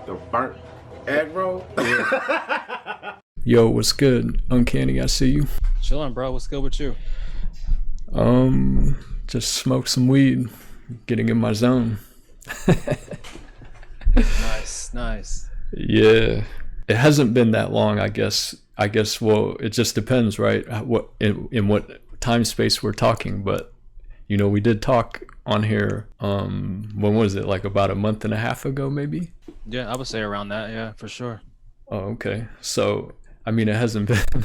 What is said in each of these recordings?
The burnt egg roll? Yo, what's good? Uncanny, I see you. Chilling, bro. What's good with you? Just smoke some weed, getting in my zone. Nice. Yeah, it hasn't been that long, I guess. Well, it just depends, right? What in what time space we're talking, but we did talk on here. When was it? Like about a month and a half ago, maybe. Yeah, I would say around that. Yeah, for sure. Oh, okay. So, I mean, it hasn't been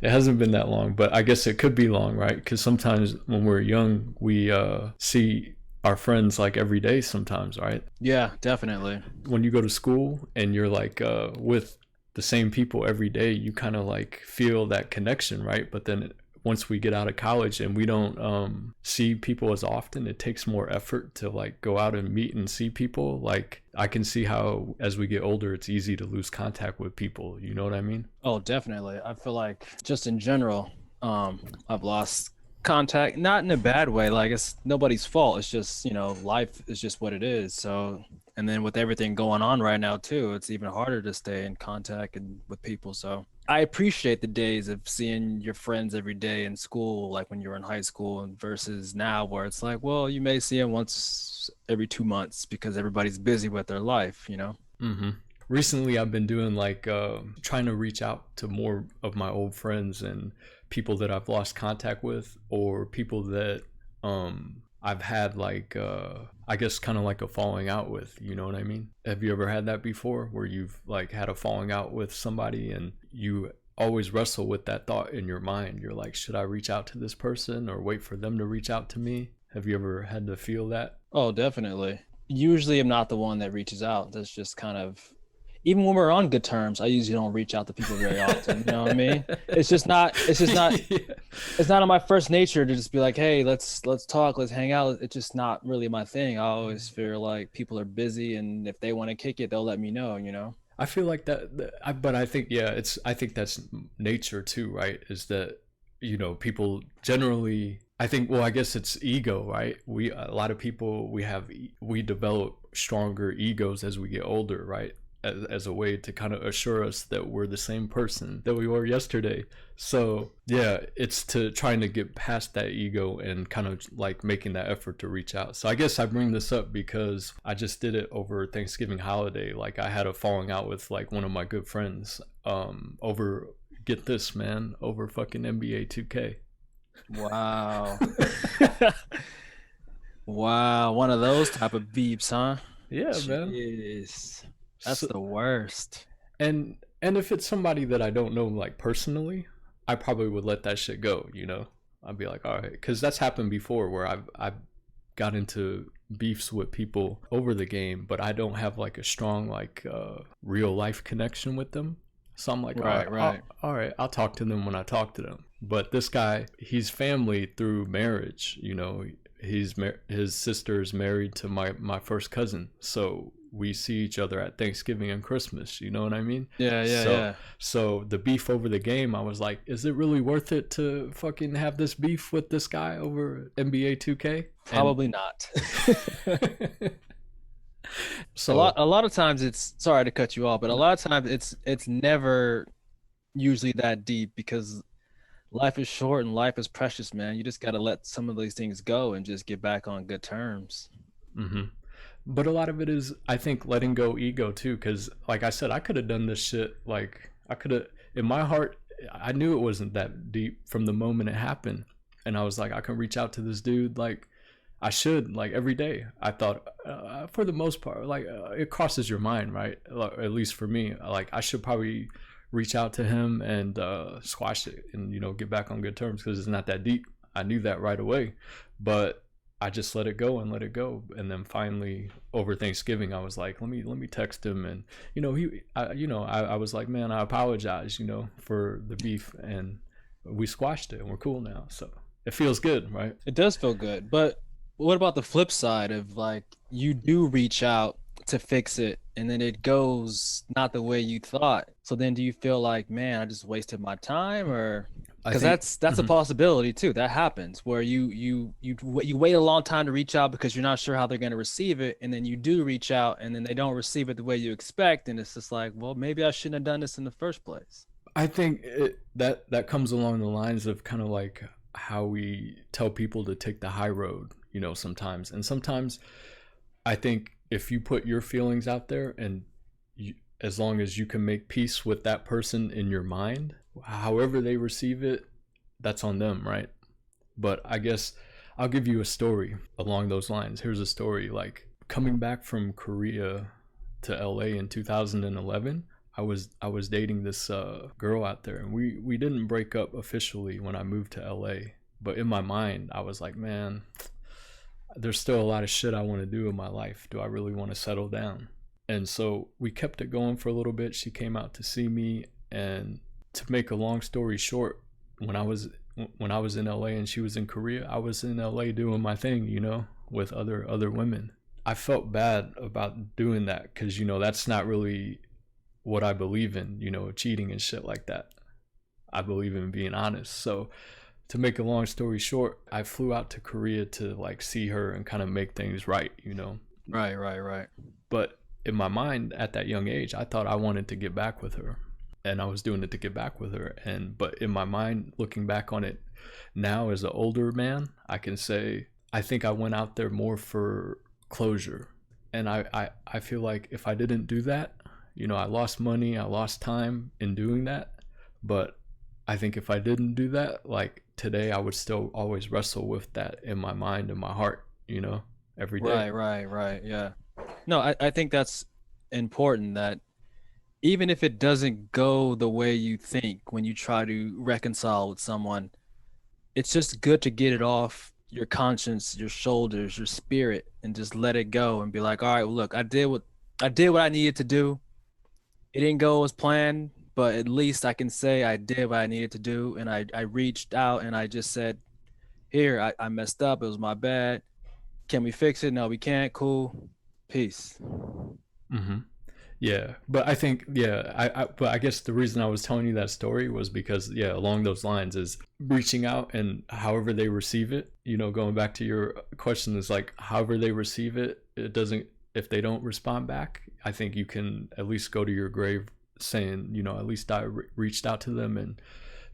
it hasn't been that long, but I guess it could be long, right? Because sometimes when we're young, we see our friends like every day sometimes, right? Yeah, definitely. When you go to school and you're like with the same people every day, you kind of like feel that connection, right? But then once we get out of college and we don't see people as often, it takes more effort to like go out and meet and see people. Like I can see how as we get older, it's easy to lose contact with people. You know what I mean? Oh, definitely. I feel like just in general, I've lost contact, not in a bad way. Like it's nobody's fault. It's just, life is just what it is. So, and then with everything going on right now too, it's even harder to stay in contact and with people. So I appreciate the days of seeing your friends every day in school, like when you were in high school, and versus now where it's like, well, you may see them once every 2 months because everybody's busy with their life, Mm-hmm. Recently, I've been doing like trying to reach out to more of my old friends and people that I've lost contact with, or people that I've had like I guess kind of like a falling out with. You know what I mean? Have you ever had that before, where you've like had a falling out with somebody and you always wrestle with that thought in your mind? You're like, should I reach out to this person or wait for them to reach out to me? Have you ever had to feel that? Oh, definitely. Usually I'm not the one that reaches out. That's just kind of, even when we're on good terms, I usually don't reach out to people very often. You know what I mean? It's just not Yeah. it's not in my first nature to just be like, hey, let's talk, let's hang out. It's just not really my thing. I always feel like people are busy, and if they want to kick it, they'll let me know. I feel like but I think, yeah, I think that's nature too, right? Is that, people generally, I think, well, I guess it's ego, right? A lot of people, we develop stronger egos as we get older, right? As a way to kind of assure us that we're the same person that we were yesterday. So yeah, it's to trying to get past that ego and kind of like making that effort to reach out. So I guess I bring this up because I just did it over Thanksgiving holiday. Like I had a falling out with like one of my good friends over, get this, man, over fucking NBA 2K. Wow. Wow, one of those type of beeps, huh? Yeah, man. Jeez. That's So, the worst. and if it's somebody that I don't know like personally, I probably would let that shit go. I'd be like, all right, because that's happened before where I've got into beefs with people over the game, but I don't have like a strong like real life connection with them. So I'm like, Right. all right, I'll talk to them when I talk to them. But this guy, he's family through marriage. His sister is married to my first cousin, so we see each other at Thanksgiving and Christmas. You know what I mean? Yeah. So the beef over the game, I was like, is it really worth it to fucking have this beef with this guy over NBA 2K? Probably not. So A lot of times it's, sorry to cut you off, but a lot of times it's never usually that deep because life is short and life is precious, man. You just got to let some of these things go and just get back on good terms. hmm But a lot of it is, I think, letting go ego too. Because, like I said, I could have done this shit. Like I could have, in my heart, I knew it wasn't that deep from the moment it happened, and I was like, I can reach out to this dude. Like I should, like every day. I thought, for the most part, like it crosses your mind, right? At least for me, like I should probably reach out to him and squash it, and get back on good terms because it's not that deep. I knew that right away, but I just let it go and let it go. And then finally over Thanksgiving, I was like, let me text him. And, I was like, man, I apologize, for the beef, and we squashed it and we're cool now. So it feels good, right? It does feel good, but what about the flip side of like you do reach out to fix it and then it goes not the way you thought? So then do you feel like, man, I just wasted my time, or I Because think that's a possibility too. That happens where you wait a long time to reach out because you're not sure how they're going to receive it, and then you do reach out, and then they don't receive it the way you expect, and it's just like, well, maybe I shouldn't have done this in the first place. that comes along the lines of kind of like how we tell people to take the high road, sometimes. And sometimes I think if you put your feelings out there and as long as you can make peace with that person in your mind, however they receive it, that's on them, right? But I guess I'll give you a story along those lines. Here's a story. Like coming back from Korea to LA in 2011, I was dating this girl out there, and we didn't break up officially when I moved to LA. But in my mind, I was like, man, there's still a lot of shit I want to do in my life. Do I really want to settle down? And so we kept it going for a little bit. She came out to see me, and to make a long story short, when I was in LA and she was in Korea, I was in LA doing my thing, with other women. I felt bad about doing that because that's not really what I believe in, cheating and shit like that. I believe in being honest. So to make a long story short, I flew out to Korea to like see her and kind of make things right. Right. But in my mind at that young age, I thought I wanted to get back with her, and I was doing it to get back with her. But in my mind, looking back on it now as an older man, I can say I think I went out there more for closure. And I feel like if I didn't do that, I lost money, I lost time in doing that. But I think if I didn't do that, like today, I would still always wrestle with that in my mind and my heart, every day. Right. Yeah. No, I think that's important, that even if it doesn't go the way you think when you try to reconcile with someone, it's just good to get it off your conscience, your shoulders, your spirit, and just let it go and be like, all right, well, look, I did what I needed to do. It didn't go as planned, but at least I can say I did what I needed to do. And I reached out and I just said, here, I messed up. It was my bad. Can we fix it? No, we can't. Cool. Peace. Mm-hmm. Yeah, but I think, but I guess the reason I was telling you that story was because, along those lines is reaching out, and however they receive it, going back to your question, is like, however they receive it, if they don't respond back, I think you can at least go to your grave saying, at least I reached out to them and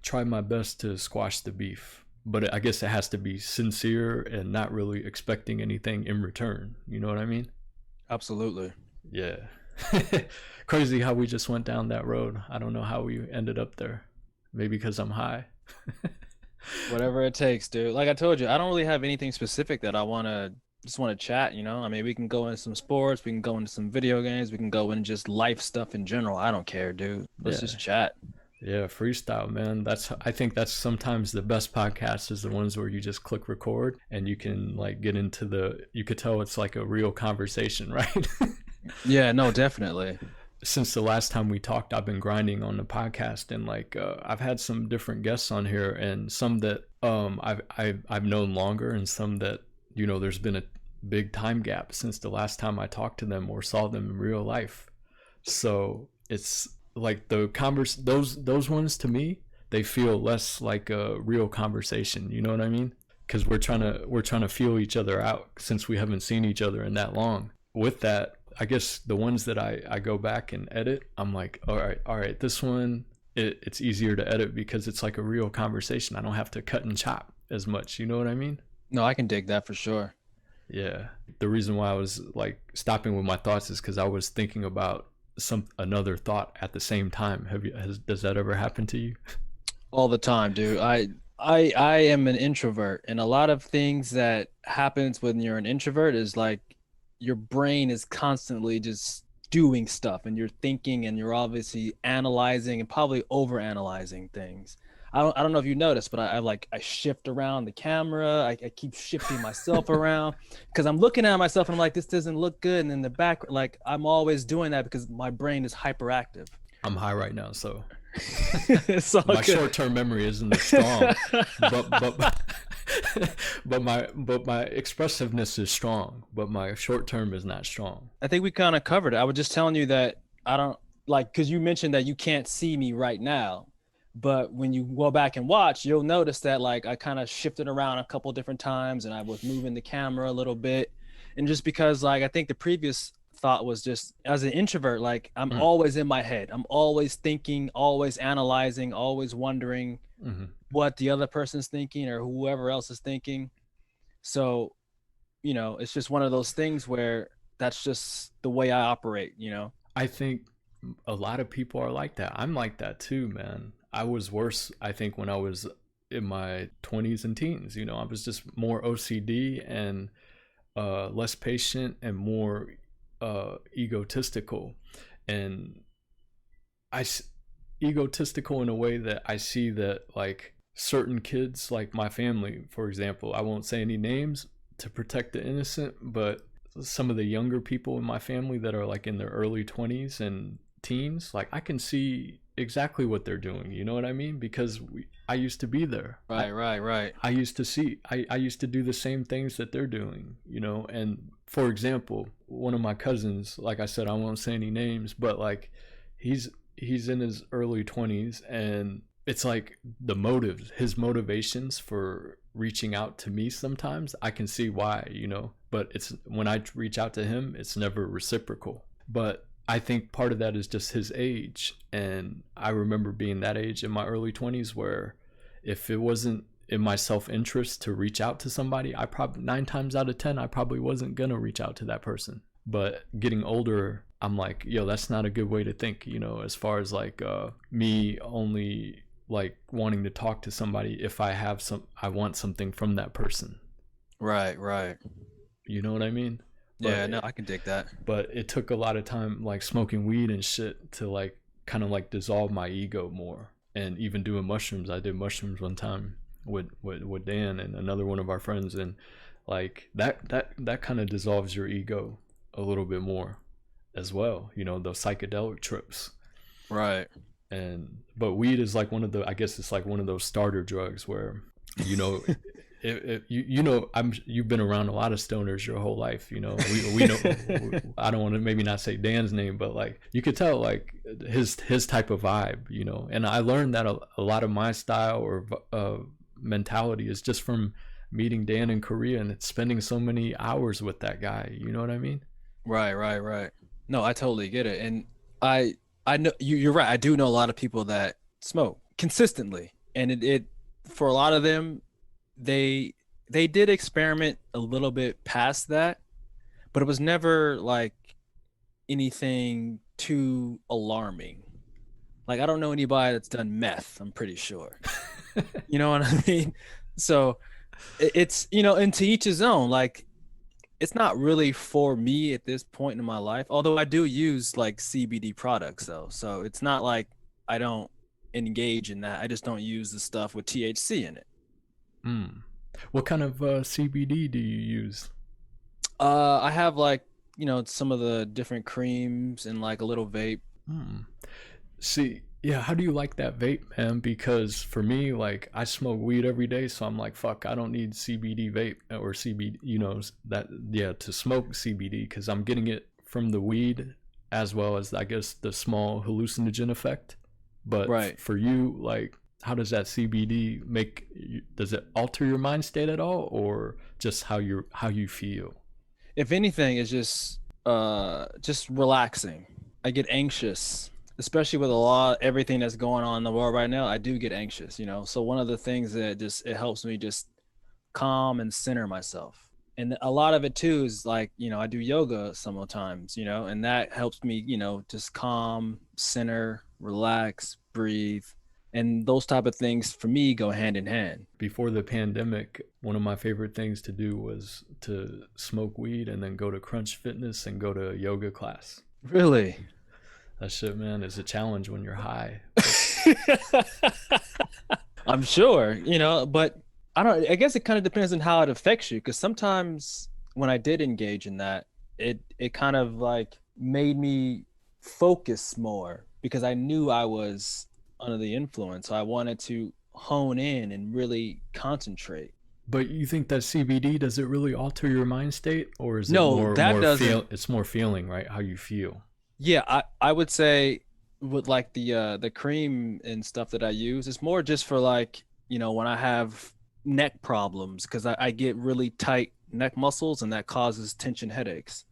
tried my best to squash the beef. But I guess it has to be sincere and not really expecting anything in return. You know what I mean? Absolutely. Yeah. Crazy how we just went down that road. I don't know how we ended up there. Maybe because I'm high. Whatever it takes, dude. Like I told you, I don't really have anything specific that I want to chat, I mean, we can go into some sports, we can go into some video games, we can go into just life stuff in general. I don't care, dude. Let's just chat. Yeah, freestyle, man. I think that's sometimes the best podcast is the ones where you just click record and you can like get into you could tell it's like a real conversation, right? Yeah, no, definitely. Since the last time we talked, I've been grinding on the podcast, and like I've had some different guests on here, and some that I've known longer, and some that there's been a big time gap since the last time I talked to them or saw them in real life. So it's like those ones, to me, they feel less like a real conversation. You know what I mean? Because we're trying to feel each other out since we haven't seen each other in that long. With that, I guess the ones that I go back and edit, I'm like, all right, this one, it's easier to edit because it's like a real conversation. I don't have to cut and chop as much. You know what I mean? No, I can dig that for sure. Yeah. The reason why I was like stopping with my thoughts is because I was thinking about another thought at the same time. Does that ever happen to you? All the time, dude. I am an introvert, and a lot of things that happens when you're an introvert is like your brain is constantly just doing stuff, and you're thinking, and you're obviously analyzing and probably over analyzing things. I don't know if you noticed, but I shift around the camera. I keep shifting myself around because I'm looking at myself and I'm like, this doesn't look good. And in the back, like I'm always doing that because my brain is hyperactive. I'm high right now, so it's all my good. short-term memory isn't as strong, but my expressiveness is strong, but my short-term is not strong. I think we kind of covered it. I was just telling you that I don't like, because you mentioned that you can't see me right now. But when you go back and watch, you'll notice that like I kind of shifted around a couple different times and I was moving the camera a little bit. And just because like I think the previous thought was just as an introvert, like I'm Mm. always in my head. I'm always thinking, always analyzing, always wondering Mm-hmm. what the other person's thinking or whoever else is thinking. So, you know, it's just one of those things where that's just the way I operate, you know? I think a lot of people are like that. I'm like that too, man. I was worse, I think, when I was in my 20s and teens. You know, I was just more OCD and less patient and more egotistical. And egotistical in a way that I see that, like, certain kids, like my family, for example, I won't say any names to protect the innocent, but some of the younger people in my family that are like in their early 20s and teens, like I can see exactly what they're doing, you know what I mean? Because I used to be there. Right. I used to see, I used to do the same things that they're doing, you know? And for example, one of my cousins, like I said, I won't say any names, but like he's in his early 20s, and it's like his motivations for reaching out to me, sometimes I can see why, you know, but it's when I reach out to him, it's never reciprocal. But I think part of that is just his age. And I remember being that age in my early 20s where if it wasn't in my self-interest to reach out to somebody, I probably 9 times out of 10, I probably wasn't gonna reach out to that person. But getting older, I'm like, yo, that's not a good way to think, you know, as far as like me only like wanting to talk to somebody if I want something from that person. Right. You know what I mean? Yeah, no, I can dig that. But it took a lot of time, like smoking weed and shit, to like kind of like dissolve my ego more. And even doing mushrooms, I did mushrooms one time with Dan and another one of our friends, and like that kind of dissolves your ego a little bit more as well, you know, those psychedelic trips. Right. But weed is like one of the, I guess it's like one of those starter drugs where, you know, if you know, you've been around a lot of stoners your whole life, you know. We know. I don't want to maybe not say Dan's name, but like you could tell like his type of vibe, you know. And I learned that a lot of my style or mentality is just from meeting Dan in Korea and spending so many hours with that guy. You know what I mean? Right. No, I totally get it. And I know you're right. I do know a lot of people that smoke consistently. And it for a lot of them, they did experiment a little bit past that, but it was never like anything too alarming. Like I don't know anybody that's done meth, I'm pretty sure. You know what I mean? So it's, you know, and to each his own. Like it's not really for me at this point in my life, although I do use like CBD products though. So it's not like I don't engage in that. I just don't use the stuff with THC in it. Mm. What kind of CBD do you use? I have like, you know, some of the different creams and like a little vape. Mm. See, yeah, how do you like that vape, man? Because for me, like, I smoke weed every day, so I'm like, fuck, I don't need CBD vape or CBD, you know, that, yeah, to smoke CBD, because I'm getting it from the weed as well as, I guess, the small hallucinogen effect. But Right. for you, like, how does that CBD does it alter your mind state at all, or just how you feel? If anything, it's just relaxing. I get anxious, especially with everything that's going on in the world right now. I do get anxious, you know. So one of the things that just it helps me just calm and center myself. And a lot of it too is like, you know, I do yoga sometimes, you know, and that helps me, you know, just calm, center, relax, breathe. And those type of things for me go hand in hand. Before the pandemic, one of my favorite things to do was to smoke weed and then go to Crunch Fitness and go to a yoga class. Really? That shit, man, is a challenge when you're high. I'm sure, you know, but I guess it kind of depends on how it affects you. Cause sometimes when I did engage in that, it kind of like made me focus more because I knew I was under the influence. So I wanted to hone in and really concentrate. But you think that CBD, does it really alter your mind state, or is it No, that doesn't. it's more feeling, right? How you feel. Yeah, I would say with like the cream and stuff that I use, it's more just for like, when I have neck problems, because I get really tight neck muscles and that causes tension headaches.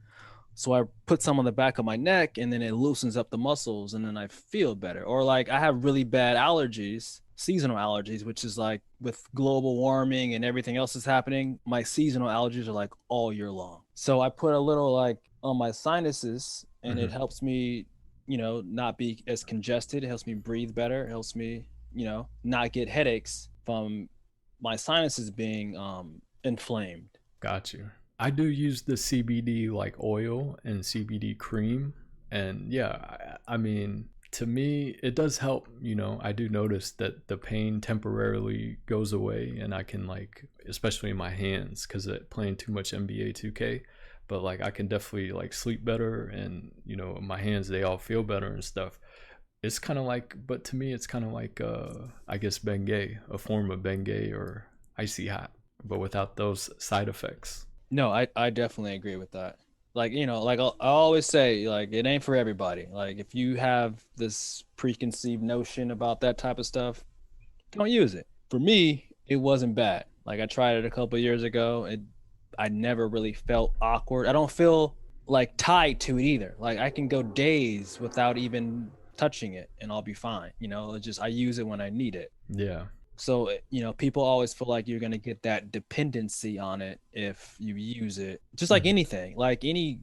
So I put some on the back of my neck and then it loosens up the muscles and then I feel better. Or like I have really bad allergies, seasonal allergies, which is like with global warming and everything else that's happening, my seasonal allergies are like all year long. So I put a little like on my sinuses and it Hmm. helps me, not be as congested. It helps me breathe better. It helps me, not get headaches from my sinuses being inflamed. Got you. I do use the CBD like oil and CBD cream. And yeah, I mean, to me, it does help. I do notice that the pain temporarily goes away and I can, like, especially in my hands, because playing too much NBA 2K. But like, I can definitely like sleep better and, my hands, they all feel better and stuff. It's kind of like, but to me, it's kind of like, I guess, Bengay, a form of Bengay or icy hot, but without those side effects. No, I definitely agree with that. Like, like I always say, like it ain't for everybody. Like if you have this preconceived notion about that type of stuff, don't use it. For me, it wasn't bad. Like I tried it a couple of years ago. I never really felt awkward. I don't feel like tied to it either. Like I can go days without even touching it and I'll be fine. It's just I use it when I need it. Yeah. So, people always feel like you're going to get that dependency on it if you use it. Just like Mhm. anything, like any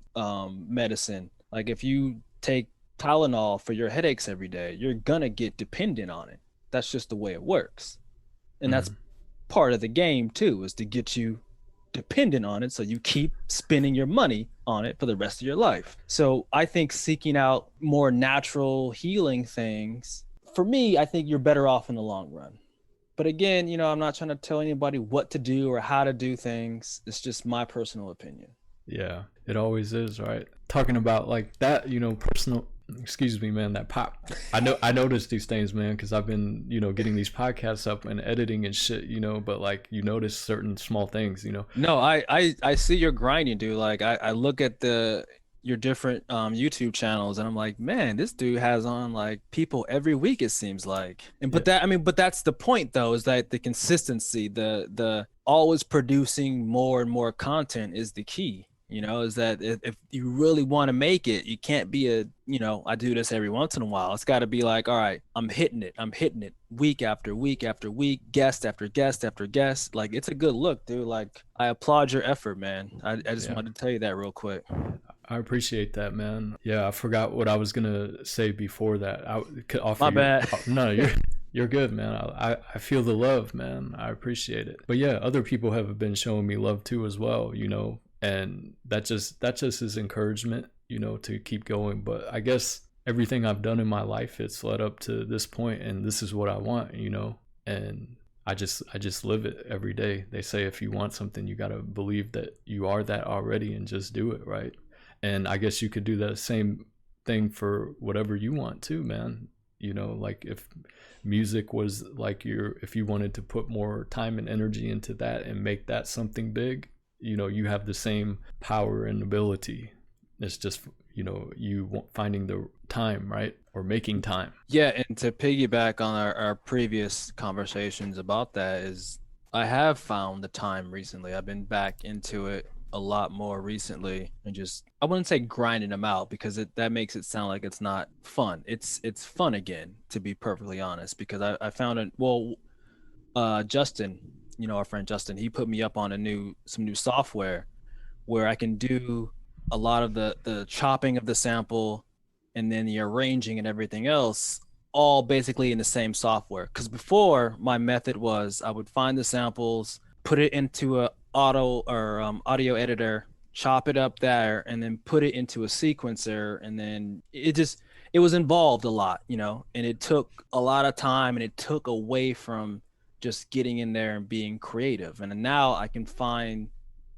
medicine. Like if you take Tylenol for your headaches every day, you're going to get dependent on it. That's just the way it works. And that's Mhm. part of the game too, is to get you dependent on it so you keep spending your money on it for the rest of your life. So I think seeking out more natural healing things, for me, I think you're better off in the long run. But again, I'm not trying to tell anybody what to do or how to do things. It's just my personal opinion. Yeah, it always is, right? Talking about like that, personal. Excuse me, man. That pop. I noticed these things, man, because I've been, getting these podcasts up and editing and shit, But like, you notice certain small things. No, I see you're grinding, dude. Like I look at your different YouTube channels and I'm like, man, this dude has on like people every week, it seems like. And Yeah. but that's the point though, is that the consistency, the always producing more and more content is the key. Is that if you really want to make it, you can't be I do this every once in a while. It's got to be like, all right, I'm hitting it. I'm hitting it week after week after week, guest after guest after guest. Like, it's a good look, dude. Like, I applaud your effort, man. I just Yeah. wanted to tell you that real quick. I appreciate that, man. Yeah, I forgot what I was gonna say before that. I could offer My you. bad. No, you're good, man. I feel the love, man. I appreciate it. But yeah, other people have been showing me love too as well, and that just is encouragement, to keep going. But I guess everything I've done in my life, it's led up to this point, and this is what I want, and I just live it every day. They say if you want something, you gotta believe that you are that already and just do it, right? And I guess you could do the same thing for whatever you want too, man. Like if music was like if you wanted to put more time and energy into that and make that something big, you have the same power and ability. It's just, finding the time, right? Or making time. Yeah, and to piggyback on our previous conversations about that is I have found the time recently. I've been back into it a lot more recently and just I wouldn't say grinding them out because that makes it sound like it's not fun. It's fun again, to be perfectly honest, because I found it Justin, our friend Justin, he put me up on some new software where I can do a lot of the chopping of the sample and then the arranging and everything else all basically in the same software. Because before my method was I would find the samples, put it into a audio editor, chop it up there, and then put it into a sequencer, and then it was involved a lot, and it took a lot of time and it took away from just getting in there and being creative. And now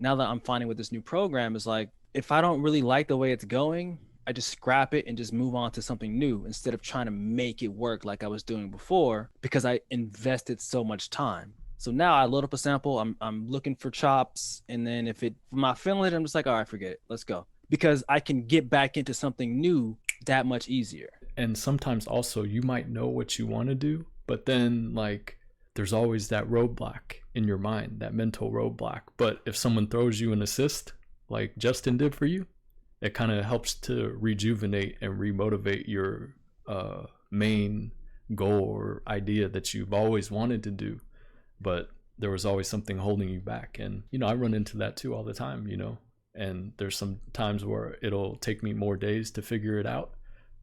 now that I'm finding with this new program is like, if I don't really like the way it's going, I just scrap it and just move on to something new instead of trying to make it work like I was doing before because I invested so much time. So now I load up a sample, I'm looking for chops, and then if I'm not feeling it, I'm just like, all right, forget it. Let's go. Because I can get back into something new that much easier. And sometimes also you might know what you want to do, but then like there's always that roadblock in your mind, that mental roadblock. But if someone throws you an assist like Justin did for you, it kind of helps to rejuvenate and remotivate your main goal or idea that you've always wanted to do, but there was always something holding you back. And you know, I run into that too all the time, you know, and there's some times where it'll take me more days to figure it out,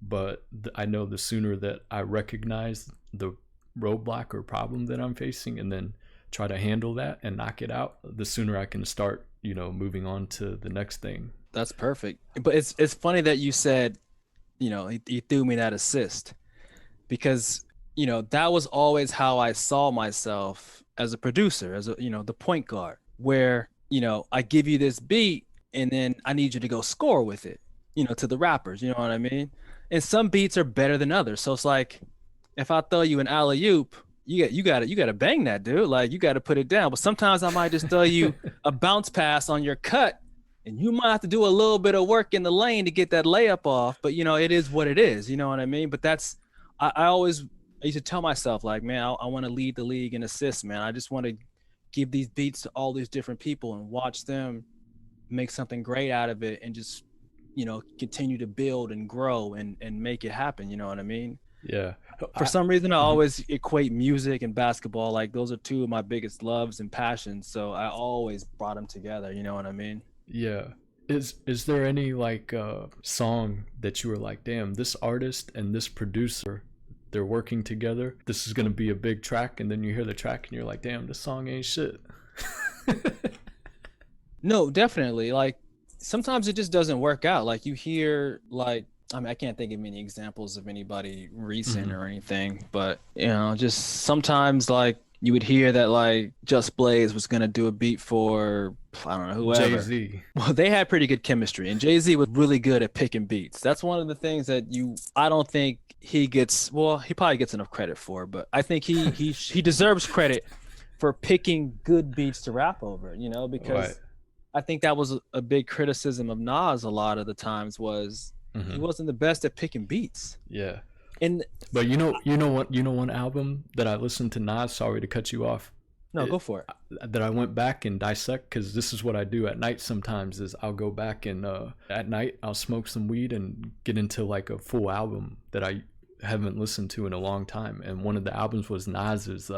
but I know the sooner that I recognize the roadblock or problem that I'm facing and then try to handle that and knock it out, the sooner I can start, you know, moving on to the next thing. That's perfect. But it's funny that you said, you know, he threw me that assist, because, you know, that was always how I saw myself as a producer, as a, you know, the point guard, where, you know, I give you this beat and then I need you to go score with it, you know, to the rappers, you know what I mean? And some beats are better than others. So it's like, if I throw you an alley-oop, you got to bang that, dude. Like, you got to put it down. But sometimes I might just throw you a bounce pass on your cut, and you might have to do a little bit of work in the lane to get that layup off. But, you know, it is what it is. You know what I mean? But that's, I used to tell myself, like, man, I want to lead the league in assists, man. I just want to give these beats to all these different people and watch them make something great out of it, and just, you know, continue to build and grow and make it happen. You know what I mean? Yeah. For some reason, I always equate music and basketball. Like, those are two of my biggest loves and passions. So I always brought them together. You know what I mean? Yeah. Is there any like song that you were like, damn, this artist and this producer, they're working together, this is gonna be a big track, and then you hear the track and you're like, damn, this song ain't shit? No, definitely. Like, sometimes it just doesn't work out. Like, you hear, like, I mean, I can't think of many examples of anybody recent or anything, but, you know, just sometimes, like, you would hear that, like, Just Blaze was gonna do a beat for, I don't know, whoever. Jay-Z. Well, they had pretty good chemistry, and Jay-Z was really good at picking beats. That's one of the things that I don't think he gets, well, he probably gets enough credit for, but I think he deserves credit for picking good beats to rap over, you know, because Right. I think that was a big criticism of Nas a lot of the times, was he wasn't the best at picking beats. Yeah. And But you know one album that I listened to Nas, sorry to cut you off, no, go for it. that I went back and dissect, because this is what I do at night sometimes, is I'll go back and at night I'll smoke some weed and get into like a full album that I haven't listened to in a long time. And one of the albums was Nas's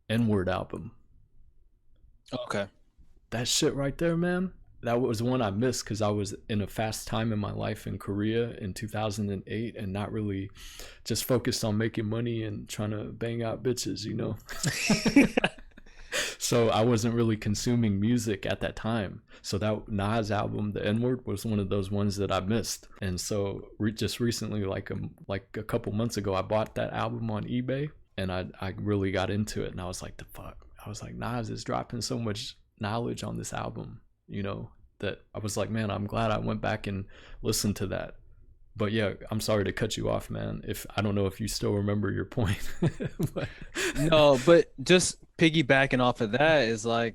N-Word album. Okay. That shit right there, man, that was one I missed because I was in a fast time in my life in Korea in 2008 and not really, just focused on making money and trying to bang out bitches, you know. So I wasn't really consuming music at that time. So that Nas album, the N-Word, was one of those ones that I missed. And so just recently, like a couple months ago, I bought that album on eBay, and I really got into it. And I was like, the fuck? I was like, Nas is dropping so much knowledge on this album, you know, that I was like, man, I'm glad I went back and listened to that. But yeah, I'm sorry to cut you off, man. If I don't know if you still remember your point. But... No, but just piggybacking off of that is like,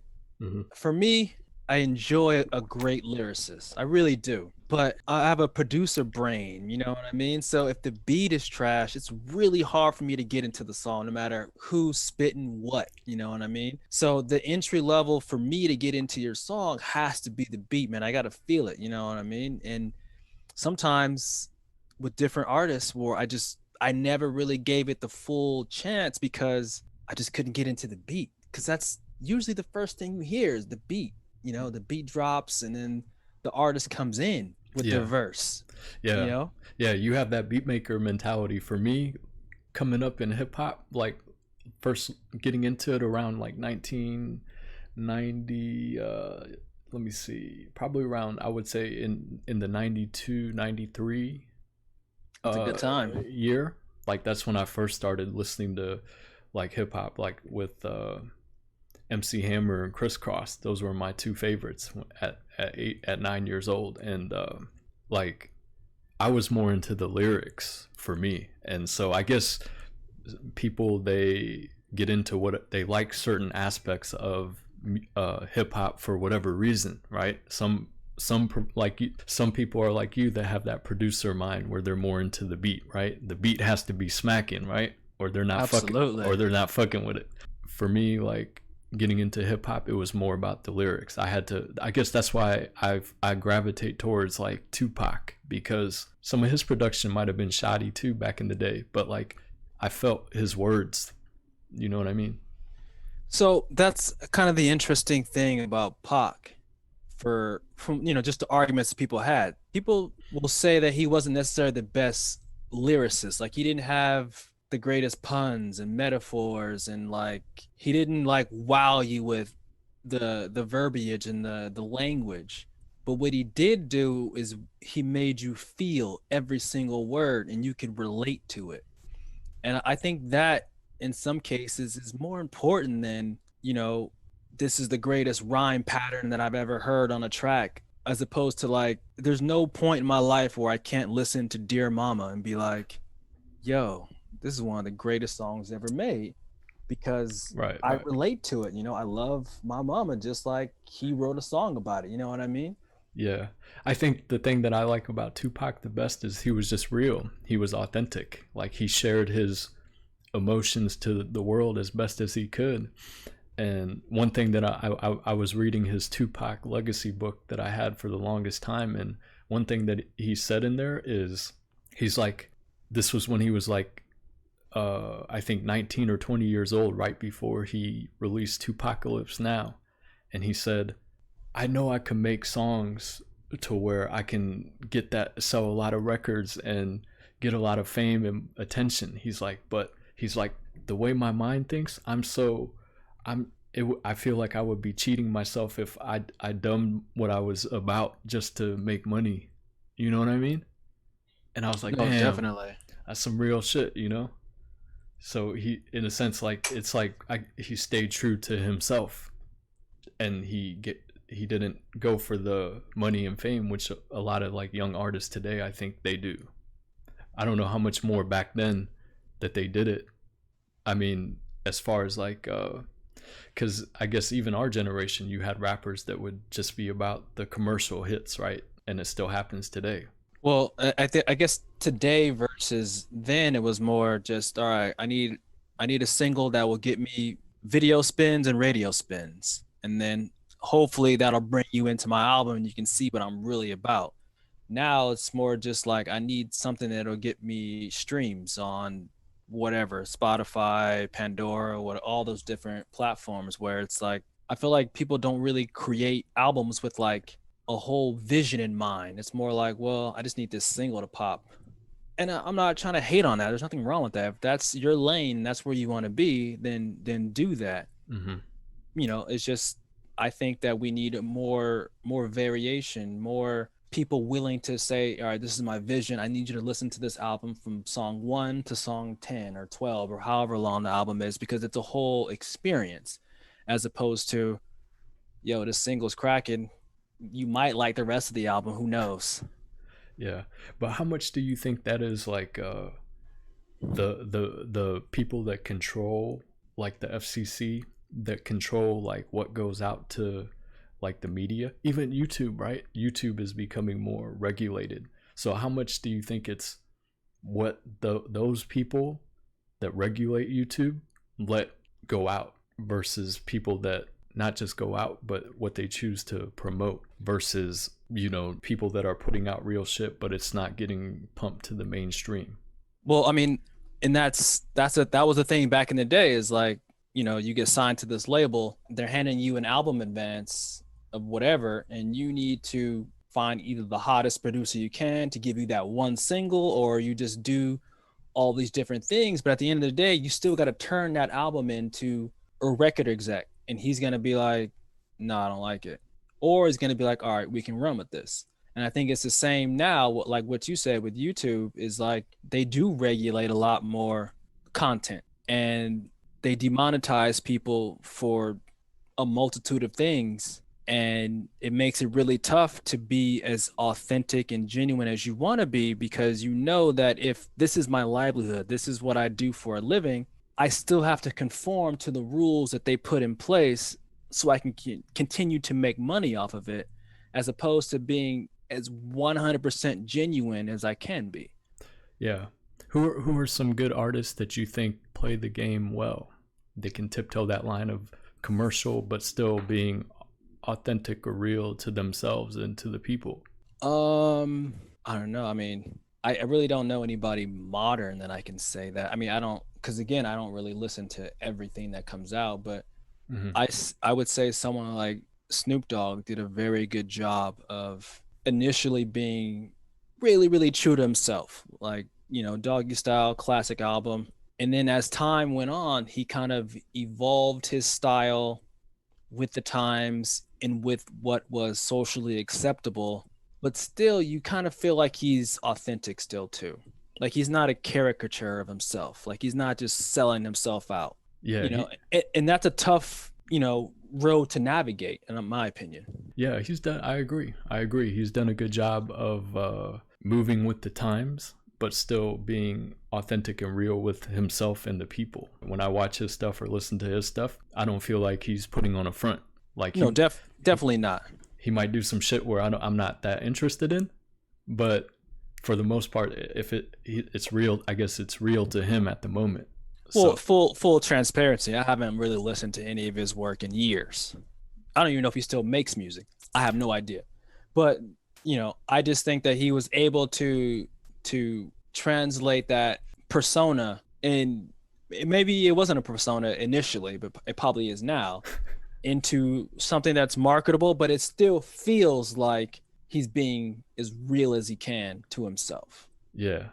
for me, I enjoy a great lyricist. I really do. But I have a producer brain, you know what I mean? So if the beat is trash, it's really hard for me to get into the song, no matter who's spitting what, you know what I mean? So the entry level for me to get into your song has to be the beat, man. I got to feel it, you know what I mean? And sometimes with different artists where I never really gave it the full chance because I just couldn't get into the beat, because that's usually the first thing you hear is the beat. You know, the beat drops and then the artist comes in with their verse. Yeah. You know? Yeah, you have that beat maker mentality. For me, coming up in hip hop, like first getting into it around like 1990, let me see, probably around, I would say in the 92, 93 It's a good time. year. Like that's when I first started listening to like hip hop, like with MC Hammer and Crisscross. Those were my two favorites at 9 years old. And like I was more into the lyrics for me. And so I guess people, they get into what they like, certain aspects of hip hop for whatever reason, right? Some some people are like you that have that producer mind where they're more into the beat, right? The beat has to be smacking, right? Or they're not Absolutely. fucking with it. For me, like getting into hip hop, it was more about the lyrics. I guess that's why I gravitate towards like Tupac, because some of his production might have been shoddy too back in the day, but like I felt his words, you know what I mean? So that's kind of the interesting thing about Pac. From just the arguments that people had. People will say that he wasn't necessarily the best lyricist. Like he didn't have the greatest puns and metaphors, and like he didn't like wow you with the verbiage and the language. But what he did do is he made you feel every single word and you could relate to it. And I think that in some cases is more important than, this is the greatest rhyme pattern that I've ever heard on a track, as opposed to like, there's no point in my life where I can't listen to Dear Mama and be like, yo, this is one of the greatest songs ever made, because I relate to it. I love my mama just like he wrote a song about it. You know what I mean? Yeah. I think the thing that I like about Tupac the best is he was just real. He was authentic. Like he shared his emotions to the world as best as he could. And one thing that I was reading his Tupac legacy book that I had for the longest time, and one thing that he said in there is he's like, this was when he was like I think 19 or 20 years old, right before he released Tupacalypse Now. And he said, I know I can make songs to where I can sell a lot of records and get a lot of fame and attention. He's like, the way my mind thinks, I feel like I would be cheating myself if I dumbed what I was about just to make money. You know what I mean? And I was like, damn, definitely. That's some real shit, So he, in a sense, like it's like he stayed true to himself, and he didn't go for the money and fame, which a lot of like young artists today, I think they do. I don't know how much more back then that they did it. I mean, as far as like, because I guess even our generation, you had rappers that would just be about the commercial hits, right? And it still happens today. Well, I guess today versus then, it was more just, all right, I need a single that will get me video spins and radio spins, and then hopefully that'll bring you into my album and you can see what I'm really about. Now it's more just like, I need something that'll get me streams on whatever, Spotify, Pandora, all those different platforms, where it's like, I feel like people don't really create albums with like a whole vision in mind. It's more like, well, I just need this single to pop. And I'm not trying to hate on that. There's nothing wrong with that. If that's your lane, that's where you want to be, then do that. Mm-hmm. It's just, I think that we need more variation, more people willing to say, all right, this is my vision. I need you to listen to this album from song 1 to song 10 or 12 or however long the album is, because it's a whole experience, as opposed to, yo, this single's cracking, you might like the rest of the album, who knows. Yeah, but how much do you think that is like the people that control, like the FCC, that control like what goes out to like the media, even YouTube, right? YouTube is becoming more regulated. So how much do you think it's what those people that regulate YouTube let go out versus people that not just go out, but what they choose to promote versus, people that are putting out real shit, but it's not getting pumped to the mainstream? Well, I mean, and that was the thing back in the day, is like, you get signed to this label, they're handing you an album advance of whatever, and you need to find either the hottest producer you can to give you that one single, or you just do all these different things. But at the end of the day, you still got to turn that album into a record exec, and he's going to be like, no, I don't like it. Or he's going to be like, all right, we can run with this. And I think it's the same now, like what you said with YouTube, is like they do regulate a lot more content, and they demonetize people for a multitude of things. And it makes it really tough to be as authentic and genuine as you want to be, because you know that if this is my livelihood, this is what I do for a living, I still have to conform to the rules that they put in place so I can continue to make money off of it. And I think it's the same now, like what you said with YouTube, is like they do regulate a lot more content, and they demonetize people for a multitude of things. And it makes it really tough to be as authentic and genuine as you want to be, because you know that if this is my livelihood, this is what I do for a living, I still have to conform to the rules that they put in place so I can continue to make money off of it. as opposed to being as 100% genuine as I can be. Yeah. Who are some good artists that you think play the game well? They can tiptoe that line of commercial, but still being authentic or real to themselves and to the people. I don't know. I mean, I really don't know anybody modern that I can say that. I mean, I don't, because again, I don't really listen to everything that comes out, but Mm-hmm. I would say someone like Snoop Dogg did a very good job of initially being really, really true to himself. Like, you know, Doggy Style, classic album. And then as time went on, he kind of evolved his style with the times and with what was socially acceptable. But still, you kind of feel like he's authentic still, too. Like he's not a caricature of himself. Like he's not just selling himself out, Yeah, you know, and that's a tough, you know, road to navigate, in my opinion. yeah, he's done. I agree. He's done a good job of moving with the times, but still being authentic and real with himself and the people. When I watch his stuff or listen to his stuff, I don't feel like he's putting on a front. Like No, definitely not. he might do some shit where I'm not that interested in, but for the most part, if it's real, I guess it's real to him at the moment. Well, So full transparency, I haven't really listened to any of his work in years. I don't even know if he still makes music. I have no idea. But, you know, I just think that he was able to translate that persona, and maybe it wasn't a persona initially, but it probably is now, into something that's marketable, but it still feels like he's being as real as he can to himself. yeah,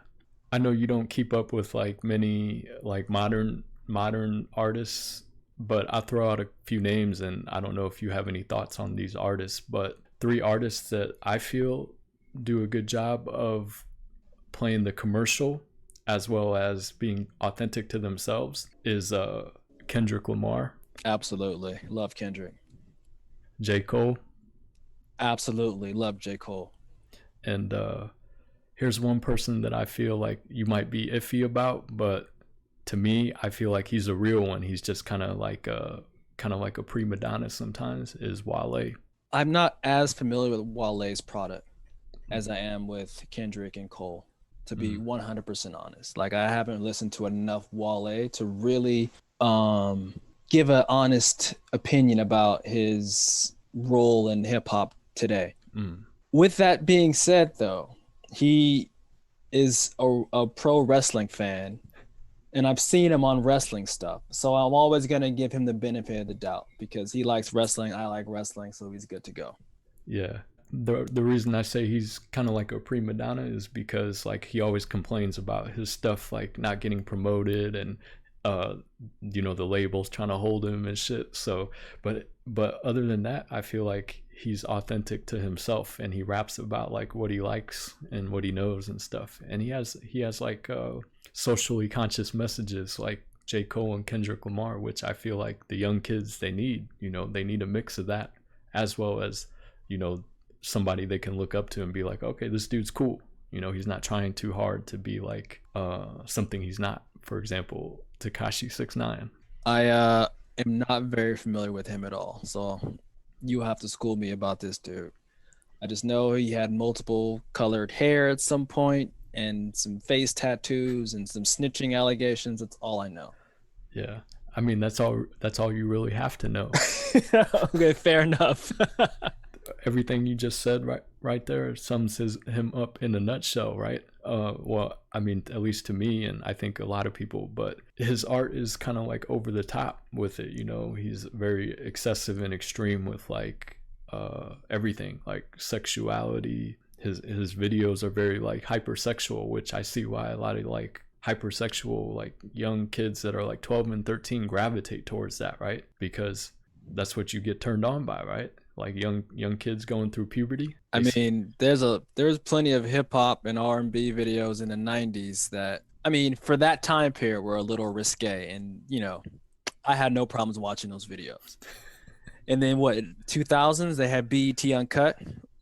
I know you don't keep up with like many like modern artists, but I'll throw out a few names, and I don't know if you have any thoughts on these artists, but three artists that I feel do a good job of playing the commercial as well as being authentic to themselves is Kendrick Lamar, Absolutely. Love Kendrick. J. Cole, Absolutely. Love J. Cole. and here's one person that I feel like you might be iffy about, but to me, I feel like he's a real one. He's just kind of like a prima donna sometimes. Is Wale? I'm not as familiar with Wale's product as I am with Kendrick and Cole, to be 100% honest. Like I haven't listened to enough Wale to really give an honest opinion about his role in hip hop today. Mm. With that being said, though, he is a pro wrestling fan, and I've seen him on wrestling stuff. So I'm always going to give him the benefit of the doubt because he likes wrestling. I like wrestling, so he's good to go. Yeah. The reason I say he's kind of like a prima donna is because like he always complains about his stuff like not getting promoted, and you know, the labels trying to hold him and shit. So but other than that, I feel like he's authentic to himself, and he raps about like what he likes and what he knows and stuff, and he has like socially conscious messages like J. Cole and Kendrick Lamar, which I feel like the young kids, they need, you know, they need a mix of that, as well as, you know, somebody they can look up to and be like, okay, this dude's cool, you know, he's not trying too hard to be like something he's not. For example, Tekashi 6ix9ine. I am not very familiar with him at all, so you have to school me about this dude. I just know he had multiple colored hair at some point and some face tattoos and some snitching allegations. That's all I know. Yeah, I mean that's all you really have to know. Okay, fair enough. Everything you just said right there sums him up in a nutshell, right? Well, I mean, at least to me, and I think a lot of people, but his art is kind of like over the top with it, you know. He's very excessive and extreme with like everything, like sexuality. His videos are very like hypersexual, which I see why a lot of like hypersexual like young kids that are like 12 and 13 gravitate towards that, right? Because that's what you get turned on by, right? Like young kids going through puberty. I mean, there's plenty of hip hop and R&B videos in the 90s that, I mean, for that time period were a little risque, and you know, I had no problems watching those videos. And then what, 2000s they had BET Uncut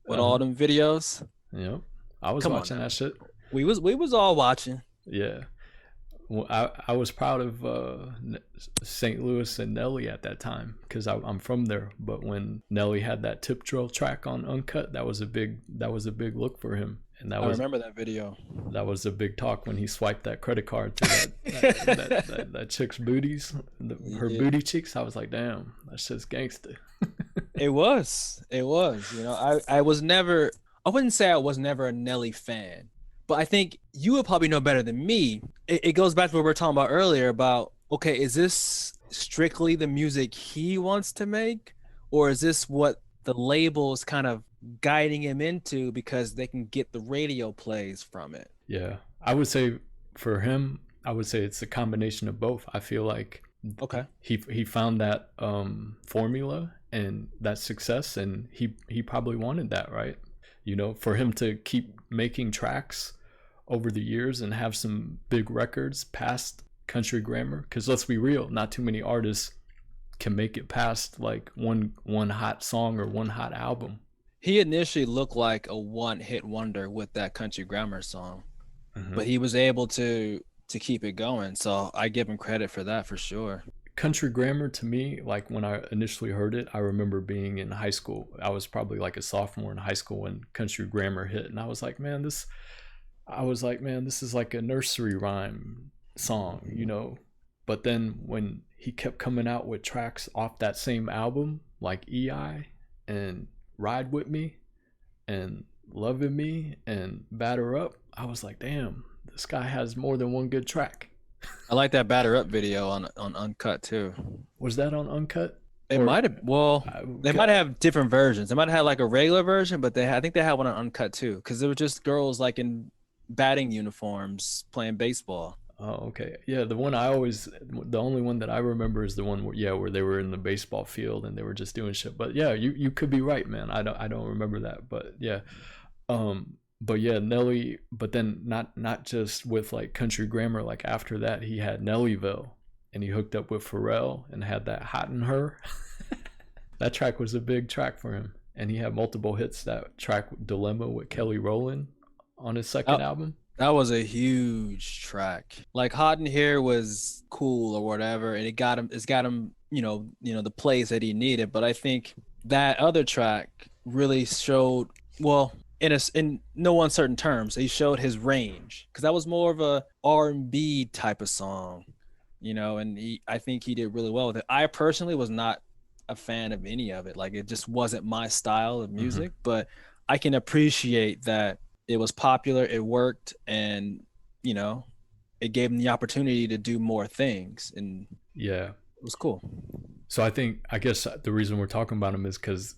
with all them videos. Yep. I was watching that shit. We was all watching. Yeah. Well, I was proud of St. Louis and Nelly at that time because I'm from there. But when Nelly had that tip drill track on Uncut, that was a big look for him, and I remember that video. that was a big talk when he swiped that credit card through that chick's booties, her booty cheeks. I was like, damn, that's just gangster. It was. You know, I was never. I wouldn't say I was never a Nelly fan, but I think you would probably know better than me. It goes back to what we were talking about earlier about, okay, is this strictly the music he wants to make, or is this what the label is kind of guiding him into because they can get the radio plays from it? Yeah, I would say for him, I would say it's a combination of both. I feel like Okay. he found that formula and that success, and he probably wanted that, right? You know, for him to keep making tracks over the years and have some big records past Country Grammar, because let's be real, not too many artists can make it past like one hot song or one hot album. He initially looked like a one-hit wonder with that Country Grammar song, but he was able to keep it going. So I give him credit for that for sure. Country Grammar, to me, like when I initially heard it, I remember being in high school. I was probably like a sophomore in high school when Country Grammar hit, and I was like, man, this is like a nursery rhyme song, you know. But then when he kept coming out with tracks off that same album, like EI and Ride With Me and Loving Me and Batter Up, I was like, damn, this guy has more than one good track. I like that Batter Up video on Uncut too. Was that on Uncut? It might have. Well, they might have different versions. They might have had like a regular version, but I think they had one on Uncut too, because it was just girls like in batting uniforms playing baseball. Oh, okay. Yeah, the only one that I remember is the one where they were in the baseball field and they were just doing shit. But yeah, you could be right, man. I don't remember that, but yeah. But yeah, Nelly, but then not just with like Country Grammar, like after that he had Nellyville and he hooked up with Pharrell and had that Hot in Her. That track was a big track for him. And he had multiple hits. That track Dilemma with Kelly Rowland on his second album. That was a huge track. Like Hot in Here was cool or whatever, and it's got him, you know, the plays that he needed. But I think that other track really showed, well, in no uncertain terms, he showed his range, because that was more of a R&B type of song, you know, and I think he did really well with it. I personally was not a fan of any of it. Like, it just wasn't my style of music, but I can appreciate that it was popular, it worked, and, you know, it gave him the opportunity to do more things, and yeah, it was cool. So I guess the reason we're talking about him is because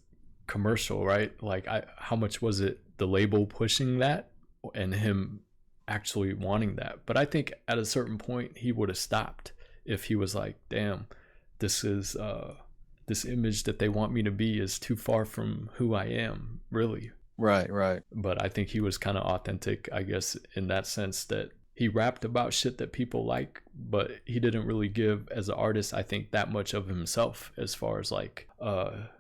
commercial, right? Like, how much was it the label pushing that and him actually wanting that? But I think at a certain point he would have stopped if he was like, damn, this image that they want me to be is too far from who I am, really. Right. But I think he was kind of authentic, I guess, in that sense, that he rapped about shit that people like, but he didn't really give, as an artist, I think, that much of himself as far as like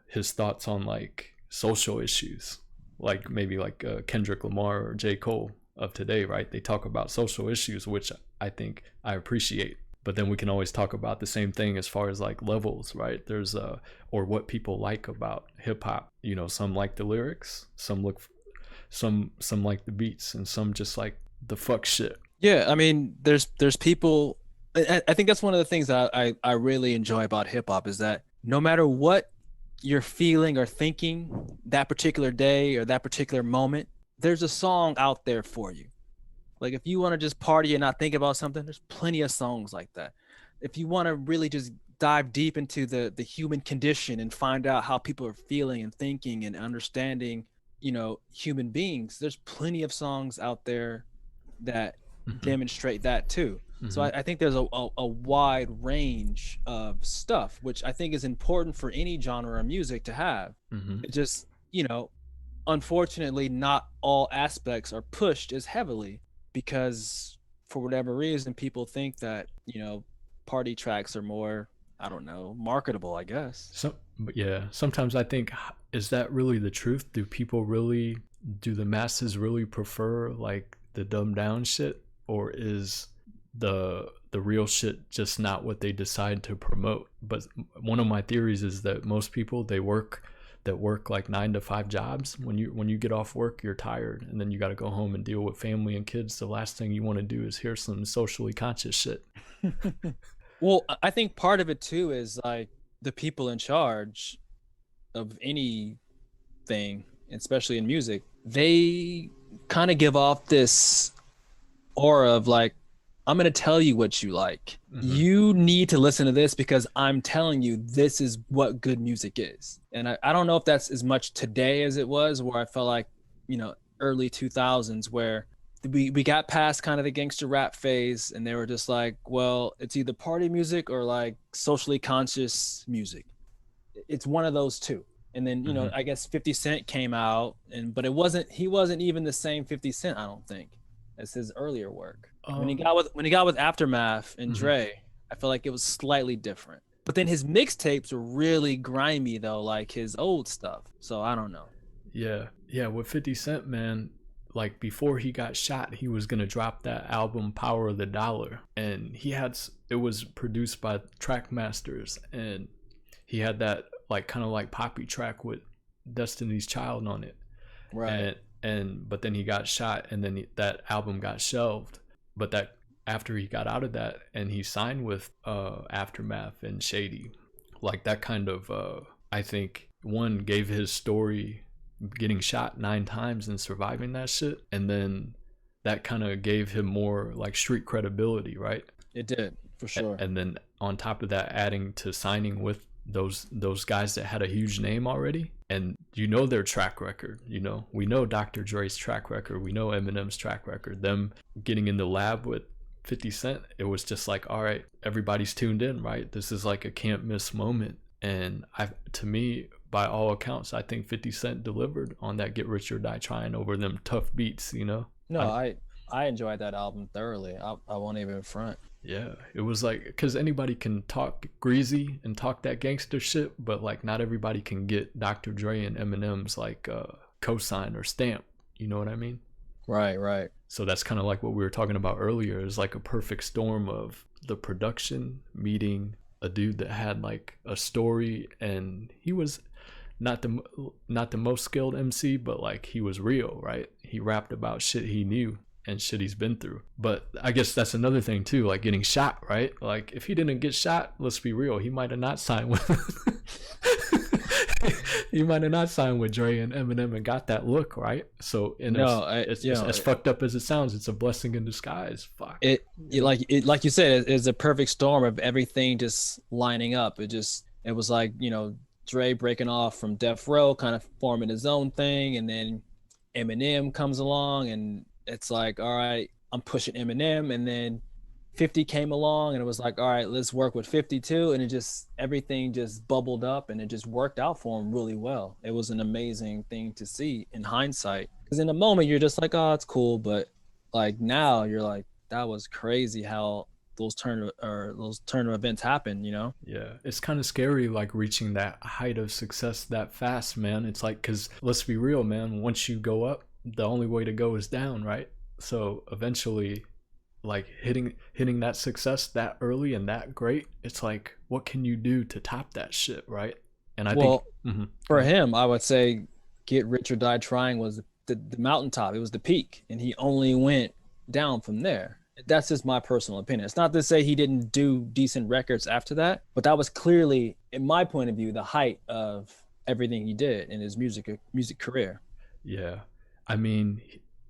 his thoughts on like social issues, like maybe like Kendrick Lamar or J. Cole of today, right? They talk about social issues, which I think I appreciate. But then we can always talk about the same thing as far as like levels, right? There's or what people like about hip hop. You know, some like the lyrics, some like the beats, and some just like the fuck shit. Yeah, I mean, there's people. I think that's one of the things that I really enjoy about hip hop, is that no matter what you're feeling or thinking that particular day or that particular moment, there's a song out there for you. Like, if you want to just party and not think about something, there's plenty of songs like that. If you want to really just dive deep into the human condition and find out how people are feeling and thinking and understanding, you know, human beings, there's plenty of songs out there that demonstrate that too. So I think there's a wide range of stuff, which I think is important for any genre of music to have. It just, you know, unfortunately, not all aspects are pushed as heavily, because for whatever reason, people think that, you know, party tracks are more, I don't know, marketable, I guess. But yeah, sometimes I think, is that really the truth? Do the masses really prefer like the dumbed down shit, or the real shit, just not what they decide to promote. But one of my theories is that most people that work like 9 to 5 jobs, when you get off work, you're tired, and then you got to go home and deal with family and kids. The last thing you want to do is hear some socially conscious shit. Well, I think part of it too is like the people in charge of anything, especially in music, they kind of give off this aura of like, I'm going to tell you what you like. You need to listen to this because I'm telling you this is what good music is. And I don't know if that's as much today as it was, where I felt like, you know, early 2000s, where we got past kind of the gangster rap phase, and they were just like, well, it's either party music or like socially conscious music. It's one of those two. And then, you know, I guess 50 Cent came out, but he wasn't even the same 50 Cent, I don't think, as his earlier work. When he got with Aftermath and Dre, I feel like it was slightly different. But then his mixtapes were really grimy though, like his old stuff. So I don't know. Yeah, with 50 Cent, man, like before he got shot, he was gonna drop that album Power of the Dollar, and it was produced by Trackmasters, and he had that like kind of like poppy track with Destiny's Child on it, right? But then he got shot, and then that album got shelved. But that after he got out of that and he signed with Aftermath and Shady, like that kind of I think one gave his story, getting shot 9 times and surviving that shit, and then that kind of gave him more like street credibility, right? It did, for sure. And then on top of that, adding to signing with those guys that had a huge name already, and you know their track record. You know, we know Dr. Dre's track record, we know Eminem's track record. Them getting in the lab with 50 Cent, it was just like, all right, everybody's tuned in, right? This is like a can't miss moment. And to me, by all accounts, I think 50 Cent delivered on that Get Rich or Die Trying over them tough beats, you know? No, I enjoyed that album thoroughly. I won't even front. Yeah, it was like, because anybody can talk greasy and talk that gangster shit, but like not everybody can get Dr. Dre and Eminem's like cosign or stamp. You know what I mean? Right. So that's kind of like what we were talking about earlier, is like a perfect storm of the production meeting a dude that had like a story, and he was not the most skilled MC, but like he was real, right? He rapped about shit he knew and shit he's been through. But I guess that's another thing too, like getting shot, right? Like if he didn't get shot, let's be real, he might have not signed with he might have not signed with Dre and Eminem and got that look, right? So as fucked up as it sounds, it's a blessing in disguise. Fuck. Like you said, it's a perfect storm of everything just lining up. It was like, you know, Dre breaking off from Death Row, kind of forming his own thing, and then Eminem comes along, and it's like, all right, I'm pushing Eminem, and then 50 came along, and it was like, all right, let's work with 52, and everything just bubbled up, and it just worked out for him really well. It was an amazing thing to see in hindsight, because in the moment you're just like, oh, it's cool, but like now you're like, that was crazy how those turn of events happen, you know? Yeah, it's kind of scary, like reaching that height of success that fast, man. It's like, because let's be real, man, once you go up, the only way to go is down, right? So eventually, like hitting that success that early and that great, it's like, what can you do to top that shit, right? And I think for him, I would say Get Rich or Die Trying was the mountaintop. It was the peak, and he only went down from there. That's just my personal opinion. It's not to say he didn't do decent records after that, but that was clearly, in my point of view, the height of everything he did in his music career. Yeah, I mean,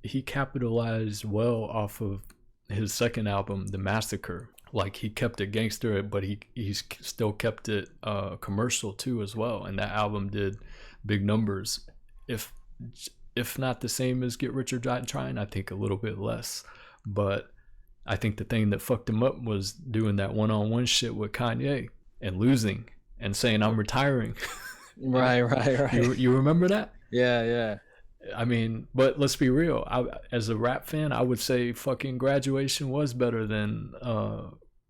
he capitalized well off of his second album, The Massacre. Like he kept it gangster, but he still kept it commercial too as well. And that album did big numbers. If not the same as Get Rich or Die Trying, I think a little bit less. But I think the thing that fucked him up was doing that one-on-one shit with Kanye and losing and saying, I'm retiring. Right. You remember that? Yeah. I mean, but let's be real. As a rap fan, I would say fucking Graduation was better than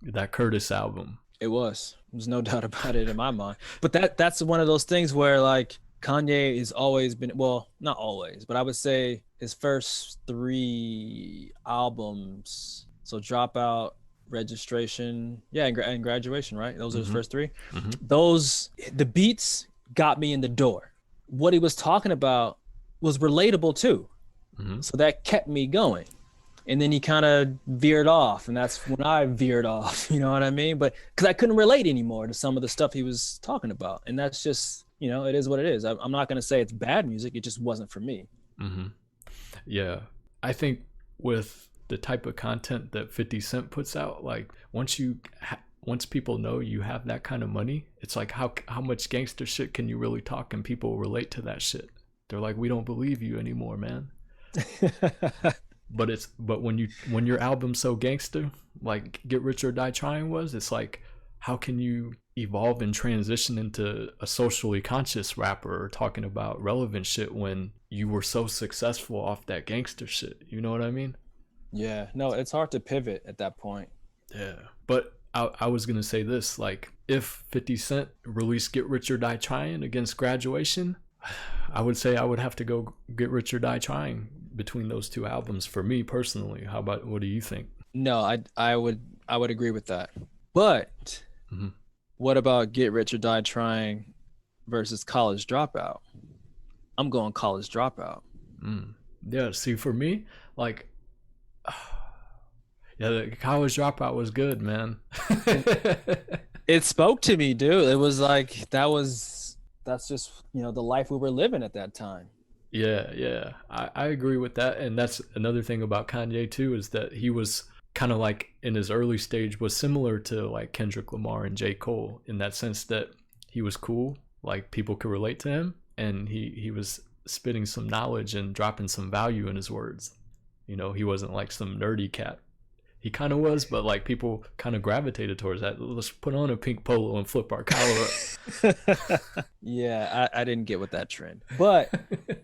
that Curtis album. It was. There's no doubt about it in my mind. But that's one of those things where like Kanye has always been, well, not always, but I would say his first 3 albums, so Dropout, registration, and graduation, right? Those are the first three. Mm-hmm. The beats got me in the door. What he was talking about was relatable too. Mm-hmm. So that kept me going. And then he kind of veered off, and that's when I veered off, you know what I mean? But because I couldn't relate anymore to some of the stuff he was talking about. And that's just, you know, it is what it is. I'm not going to say it's bad music. It just wasn't for me. Mm-hmm. Yeah. I think with the type of content that 50 Cent puts out, like once people know you have that kind of money, it's like how much gangster shit can you really talk and people relate to that shit? They're like, we don't believe you anymore, man. But when your album's so gangster, like Get Rich or Die Trying was, it's like, how can you evolve and transition into a socially conscious rapper or talking about relevant shit when you were so successful off that gangster shit? You know what I mean? Yeah, no, it's hard to pivot at that point. Yeah. But I was gonna say this, like if 50 Cent released Get Rich or Die Trying against Graduation, I would say I would have to go Get Rich or Die Trying between those two albums for me personally. What do you think? No, I would agree with that. But what about Get Rich or Die Trying versus College Dropout? I'm going College Dropout. Yeah, see, for me, like, yeah, the College Dropout was good, man. It spoke to me, dude. It was like that's just, you know, the life we were living at that time. Yeah, I agree with that. And that's another thing about Kanye too, is that he was kind of like in his early stage was similar to like Kendrick Lamar and J. Cole in that sense that he was cool, like people could relate to him, and he was spitting some knowledge and dropping some value in his words. You know, he wasn't like some nerdy cat. He kind of was, but like people kind of gravitated towards that. Let's put on a pink polo and flip our collar up. Yeah, I didn't get with that trend, but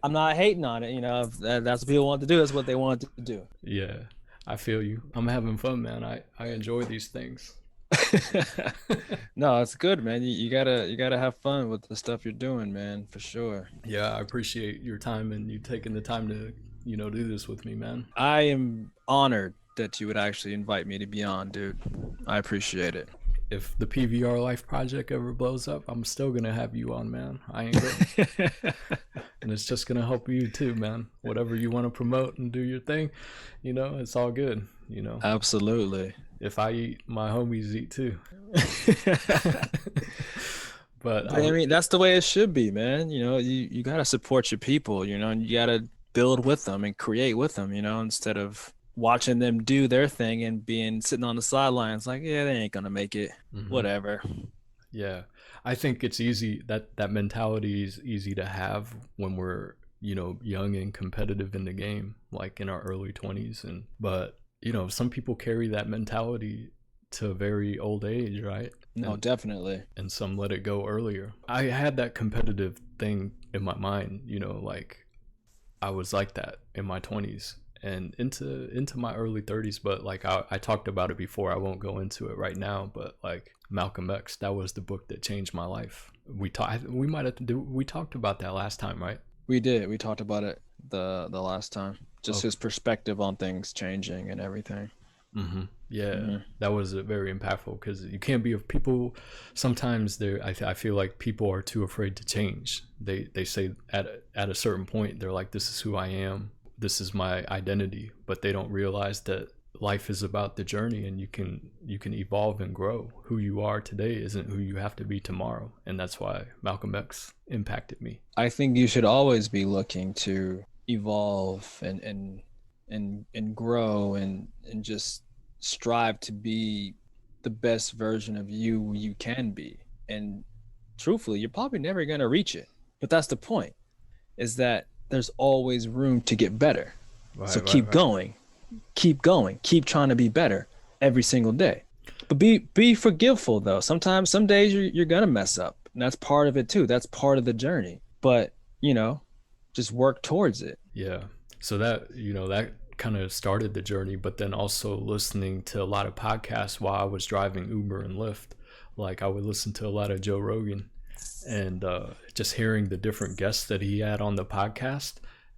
I'm not hating on it. You know, if that's what people want to do. That's what they want to do. Yeah, I feel you. I'm having fun, man. I enjoy these things. No, it's good, man. You gotta have fun with the stuff you're doing, man, for sure. Yeah, I appreciate your time and you taking the time to, you know, do this with me, man. I am honored that you would actually invite me to be on, dude. I appreciate it. If the P.V.R LYFE project ever blows up, I'm still gonna have you on, man. I ain't good. And it's just gonna help you too, man. Whatever you want to promote and do your thing, you know, it's all good, you know. Absolutely. If I eat, my homies eat too. But I mean, that's the way it should be, man. You know, you gotta support your people, you know, and you gotta build with them and create with them, you know, instead of watching them do their thing and sitting on the sidelines like, yeah, they ain't gonna make it. Whatever. Yeah, I think it's easy, that mentality is easy to have when we're, you know, young and competitive in the game, like in our early 20s. But you know, some people carry that mentality to a very old age, right? No, definitely. And some let it go earlier. I had that competitive thing in my mind, you know, like I was like that in my 20s and into my early 30s. But like I talked about it before, I won't go into it right now, but like Malcolm X, that was the book that changed my life. We talked about that last time, right? We did. We talked about it the last time. Just his perspective on things changing and everything. Yeah, that was very impactful, because you can't be people. Sometimes I feel like people are too afraid to change. They say at a certain point they're like, this is who I am, this is my identity, but they don't realize that life is about the journey, and you can evolve and grow. Who you are today isn't who you have to be tomorrow, and that's why Malcolm X impacted me. I think you should always be looking to evolve and grow and just strive to be the best version of you can be. And truthfully, you're probably never going to reach it, but that's the point, is that there's always room to get better. So keep going, keep trying to be better every single day. But be forgiveful though. Sometimes, some days you're gonna mess up, and that's part of it too. That's part of the journey. But you know, just work towards it. Yeah. So that, you know, that kind of started the journey, but then also listening to a lot of podcasts while I was driving Uber and Lyft. Like I would listen to a lot of Joe Rogan, and just hearing the different guests that he had on the podcast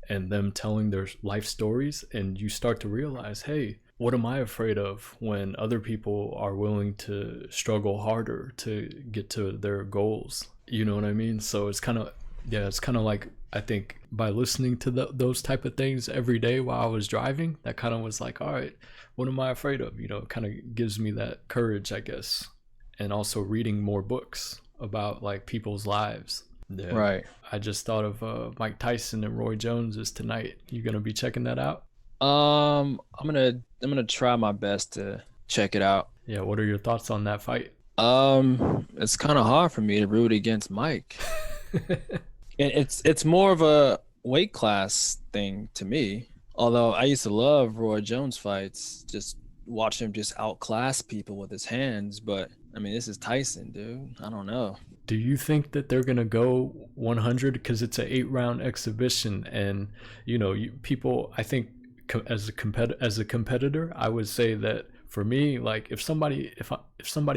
and them telling their life stories, and you start to realize, hey, what am I afraid of when other people are willing to struggle harder to get to their goals? You know what I mean? So it's kind of, yeah, it's kind of like, I think by listening to those type of things every day while I was driving, that kind of was like, all right, what am I afraid of? You know, it kind of gives me that courage, I guess. And also reading more books about like people's lives. Yeah. Right. I just thought of Mike Tyson and Roy Jones is tonight. You gonna be checking that out? I'm gonna try my best to check it out. Yeah, what are your thoughts on that fight? It's kind of hard for me to root against Mike. It's more of a weight class thing to me. Although I used to love Roy Jones fights, just watch him just outclass people with his hands. But I mean, this is Tyson, dude. I don't know. Do you think that they're gonna go 100 because it's an 8-round exhibition, and you know, people? I think as a competitor, I would say that for me, like if somebody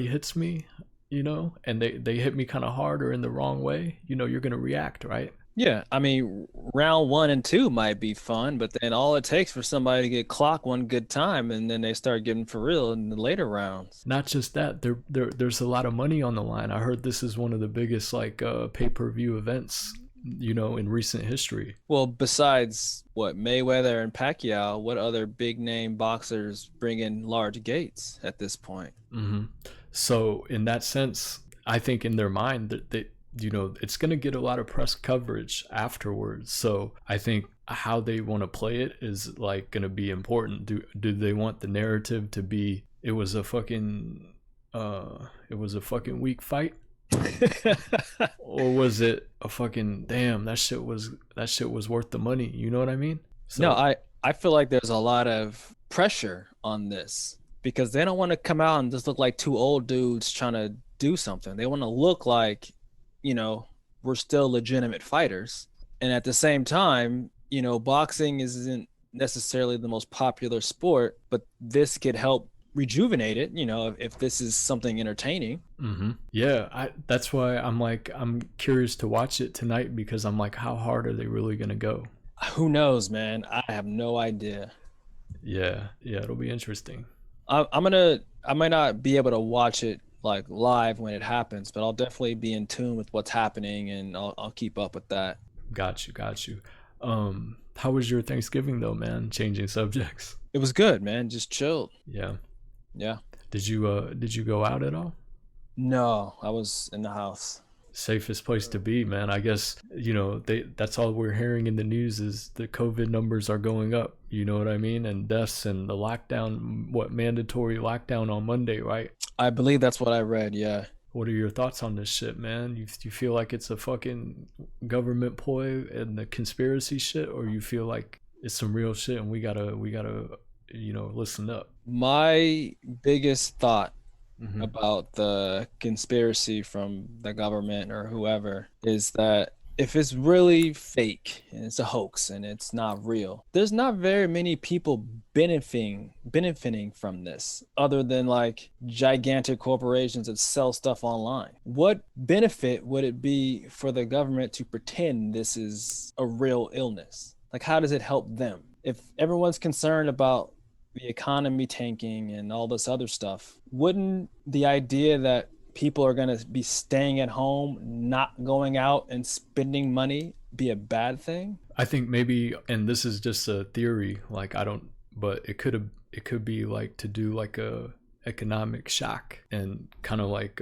hits me, you know, and they hit me kind of hard or in the wrong way, you know, you're gonna react, right? Yeah, I mean, round 1 and 2 might be fun, but then all it takes for somebody to get clocked one good time, and then they start getting for real in the later rounds. Not just that, there's a lot of money on the line. I heard this is one of the biggest like pay-per-view events, you know, in recent history. Well, besides what Mayweather and Pacquiao, what other big name boxers bring in large gates at this point? Mm-hmm. So in that sense, I think in their mind that they, you know, it's going to get a lot of press coverage afterwards. So I think how they want to play it is like going to be important. Do they want the narrative to be it was a fucking weak fight? Or was it a fucking damn, that shit was worth the money, you know what I mean? So, No, I feel like there's a lot of pressure on this because they don't want to come out and just look like two old dudes trying to do something. They want to look like, you know, we're still legitimate fighters. And at the same time, you know, boxing isn't necessarily the most popular sport, but this could help rejuvenate it, you know, if this is something entertaining. mm-hmm. Yeah, that's why I'm curious to watch it tonight, because I'm like, how hard are they really gonna go? Who knows, man? I have no idea. Yeah, it'll be interesting. I might not be able to watch it like live when it happens, but I'll definitely be in tune with what's happening, and I'll keep up with that. Got you. How was your Thanksgiving though, man? Changing subjects. It was good, man. Just chilled. Yeah. Did you go out at all? No, I was in the house. Safest place to be, man. I guess, you know, that's all we're hearing in the news is the COVID numbers are going up, you know what I mean? And deaths, and the lockdown, mandatory lockdown on Monday, right? I believe that's what I read, yeah. What are your thoughts on this shit, man? You feel like it's a fucking government ploy and the conspiracy shit, or you feel like it's some real shit and we gotta, you know, listen up? My biggest thought about the conspiracy from the government or whoever is that if it's really fake and it's a hoax and it's not real, there's not very many people benefiting from this other than like gigantic corporations that sell stuff online. What benefit would it be for the government to pretend this is a real illness? Like, how does it help them? If everyone's concerned about the economy tanking and all this other stuff, wouldn't the idea that people are going to be staying at home, not going out and spending money, be a bad thing? I think maybe, and this is just a theory, like but it could be like to do like a economic shock and kind of like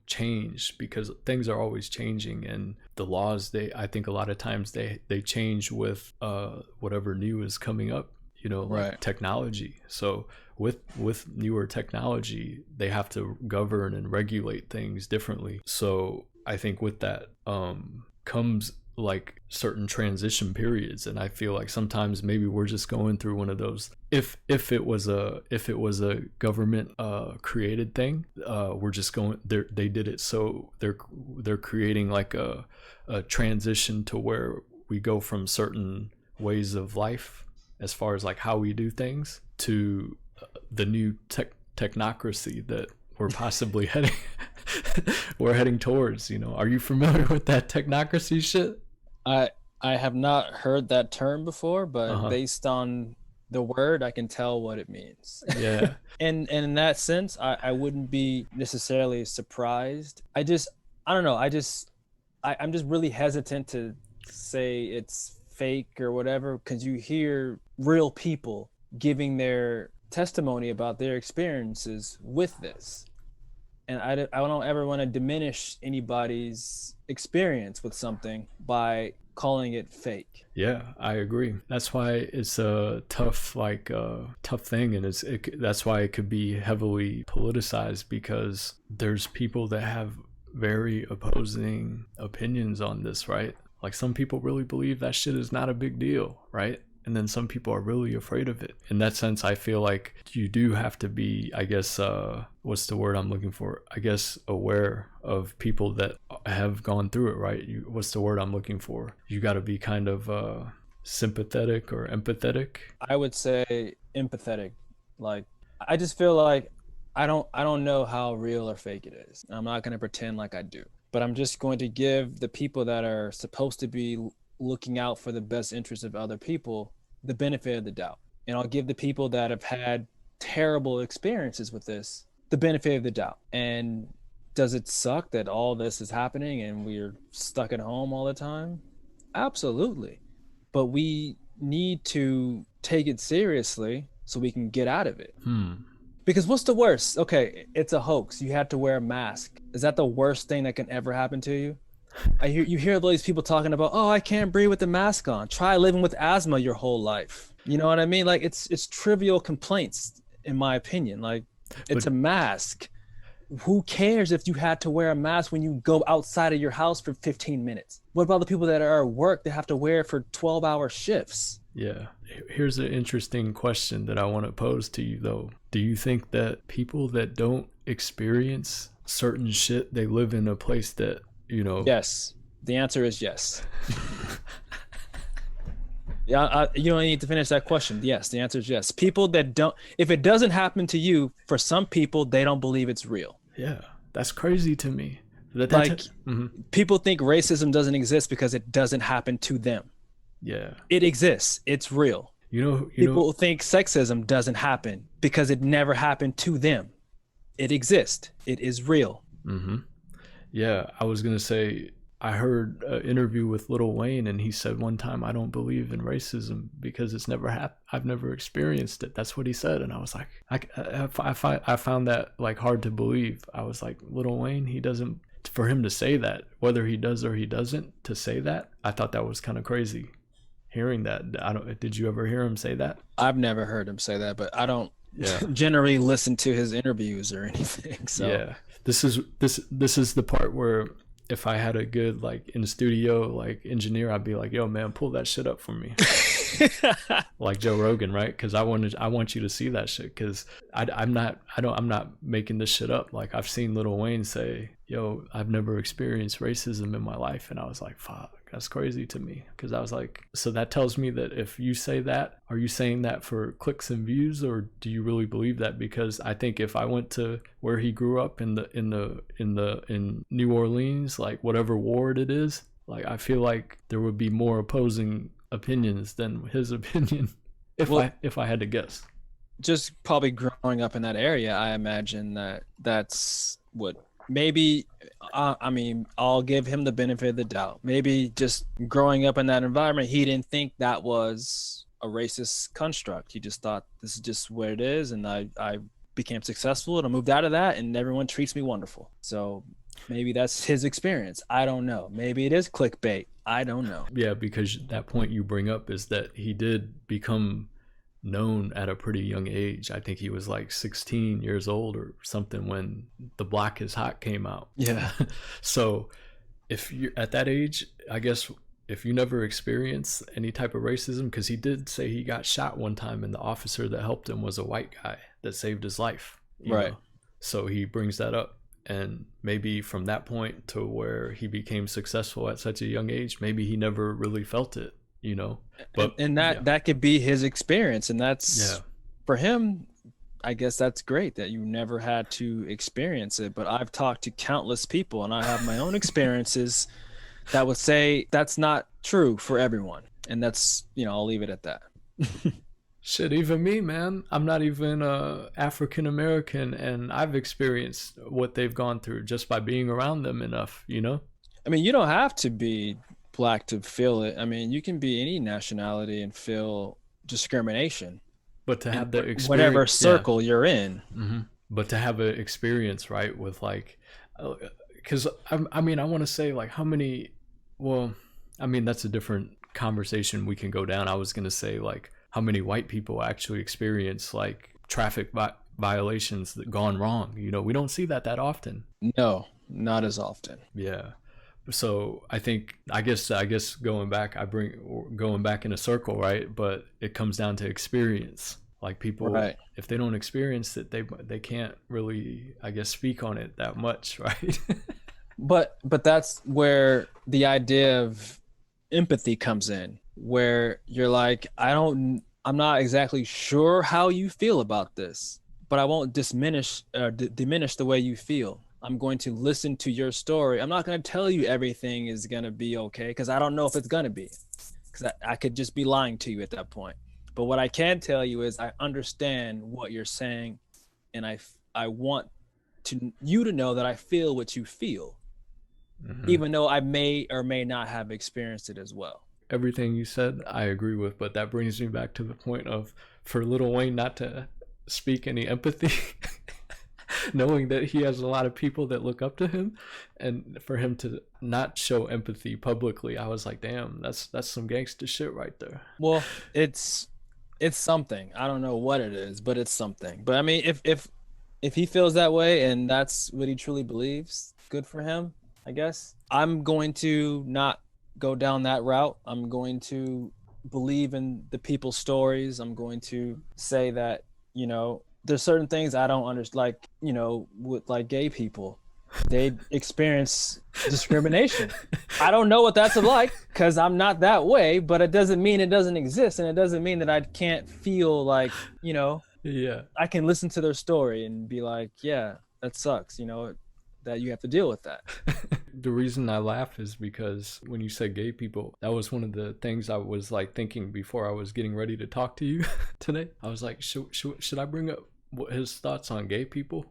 change, because things are always changing, and the laws, I think a lot of times they change with whatever new is coming up, you know, like right. Technology. So with newer technology, they have to govern and regulate things differently. So I think with that comes like certain transition periods, and I feel like sometimes maybe we're just going through one of those. If it was a government created thing, we're just going there. They did it, so they're creating like a transition to where we go from certain ways of life as far as like how we do things to the new technocracy that we're possibly heading towards, you know. Are you familiar with that technocracy shit? I have not heard that term before, but based on the word, I can tell what it means. Yeah. And in that sense, I wouldn't be necessarily surprised. I don't know. I'm just really hesitant to say it's fake or whatever, because you hear real people giving their testimony about their experiences with this. And I don't ever want to diminish anybody's experience with something by calling it fake. Yeah, I agree. That's why it's a tough thing, and that's why it could be heavily politicized, because there's people that have very opposing opinions on this, right? Like, some people really believe that shit is not a big deal, right? And then some people are really afraid of it. In that sense, I feel like you do have to be, I guess, what's the word I'm looking for? I guess aware of people that have gone through it, right? What's the word I'm looking for? You got to be kind of sympathetic or empathetic. I would say empathetic. Like, I just feel like I don't know how real or fake it is. I'm not going to pretend like I do. But I'm just going to give the people that are supposed to be looking out for the best interests of other people the benefit of the doubt. And I'll give the people that have had terrible experiences with this the benefit of the doubt. And does it suck that all this is happening and we're stuck at home all the time? Absolutely. But we need to take it seriously so we can get out of it. Because what's the worst? Okay, it's a hoax. You had to wear a mask. Is that the worst thing that can ever happen to you? You hear all these people talking about, oh, I can't breathe with the mask on. Try living with asthma your whole life. You know what I mean? Like, it's trivial complaints, in my opinion. Like, it's a mask. Who cares if you had to wear a mask when you go outside of your house for 15 minutes? What about the people that are at work that have to wear it for 12-hour shifts? Yeah. Here's an interesting question that I want to pose to you, though. Do you think that people that don't experience certain shit, they live in a place that, you know? Yes. The answer is yes. Yeah, you don't need to finish that question. Yes, the answer is yes. People that don't, if it doesn't happen to you, for some people, they don't believe it's real. Yeah, that's crazy to me. People think racism doesn't exist because it doesn't happen to them. Yeah. It exists. It's real. People think sexism doesn't happen because it never happened to them. It exists. It is real. Yeah, I was going to say, I heard an interview with Lil Wayne, and he said one time, I don't believe in racism because it's never happened. I've never experienced it. That's what he said. And I was like, I found that like hard to believe. I was like, Lil Wayne, he doesn't, for him to say that, whether he does or he doesn't, to say that, I thought that was kind of crazy hearing that. Did you ever hear him say that? I've never heard him say that, but I don't generally listen to his interviews or anything. So yeah, this is the part where, if I had a good, like, in the studio, like, engineer, I'd be like, yo, man, pull that shit up for me. Like Joe Rogan, right? Because I want you to see that shit, because I'm not making this shit up. Like, I've seen Lil Wayne say, yo, I've never experienced racism in my life. And I was like, fuck, that's crazy to me. Because I was like, so that tells me that if you say that, are you saying that for clicks and views, or do you really believe that? Because I think if I went to where he grew up in New Orleans, like whatever ward it is, like, I feel like there would be more opposing opinions than his opinion, if I had to guess. Just probably growing up in that area, I imagine that's what maybe, I mean, I'll give him the benefit of the doubt. Maybe just growing up in that environment, he didn't think that was a racist construct. He just thought, this is just what it is, and I became successful and I moved out of that and everyone treats me wonderful. So maybe that's his experience. I don't know. Maybe it is clickbait. I don't know. Yeah, because that point you bring up is that he did become known at a pretty young age. I think he was like 16 years old or something when The Black is Hot came out. Yeah. So if you're at that age, I guess, if you never experienced any type of racism, because he did say he got shot one time and the officer that helped him was a white guy that saved his life. Right. Know? So he brings that up. And maybe from that point to where he became successful at such a young age, maybe he never really felt it, you know. But and that could be his experience, and that's for him. I guess that's great that you never had to experience it. But I've talked to countless people, and I have my own experiences that would say that's not true for everyone, and that's, you know, I'll leave it at that. Shit, even me, man. I'm not even African American, and I've experienced what they've gone through just by being around them enough, you know? I mean, you don't have to be black to feel it. I mean, you can be any nationality and feel discrimination But to in have the whatever experience, yeah. circle you're in. But to have an experience, right, with like, because I mean, I want to say like how many, well, I mean, that's a different conversation we can go down. I was going to say like how many white people actually experience like traffic violations that gone wrong. You know, we don't see that often. No, not as often. Yeah. So I guess going back in a circle, right? But it comes down to experience. Like people, Right. if they don't experience it, they can't really, I guess, speak on it that much, right? But that's where the idea of empathy comes in, where you're like, I'm not exactly sure how you feel about this, but I won't diminish the way you feel. I'm going to listen to your story. I'm not going to tell you everything is going to be okay, because I don't know if it's going to be, because I could just be lying to you at that point. But what I can tell you is I understand what you're saying, and I want you to know that I feel what you feel, even though I may or may not have experienced it as well. Everything you said, I agree with, but that brings me back to the point of for Lil Wayne not to speak any empathy, knowing that he has a lot of people that look up to him, and for him to not show empathy publicly, I was like, damn, that's some gangster shit right there. Well, it's something. I don't know what it is, but it's something. But I mean, if he feels that way and that's what he truly believes, good for him, I guess. I'm going to not go down that route. I'm going to believe in the people's stories. I'm going to say that, you know, there's certain things I don't understand, like, you know, with like gay people, they experience discrimination. I don't know what that's like because I'm not that way, but it doesn't mean it doesn't exist. And it doesn't mean that I can't feel like, you know, Yeah. I can listen to their story and be like, yeah, that sucks, you know, that you have to deal with that. The reason I laugh is because when you said gay people, that was one of the things I was like thinking before I was getting ready to talk to you today. I was like, should I bring up his thoughts on gay people?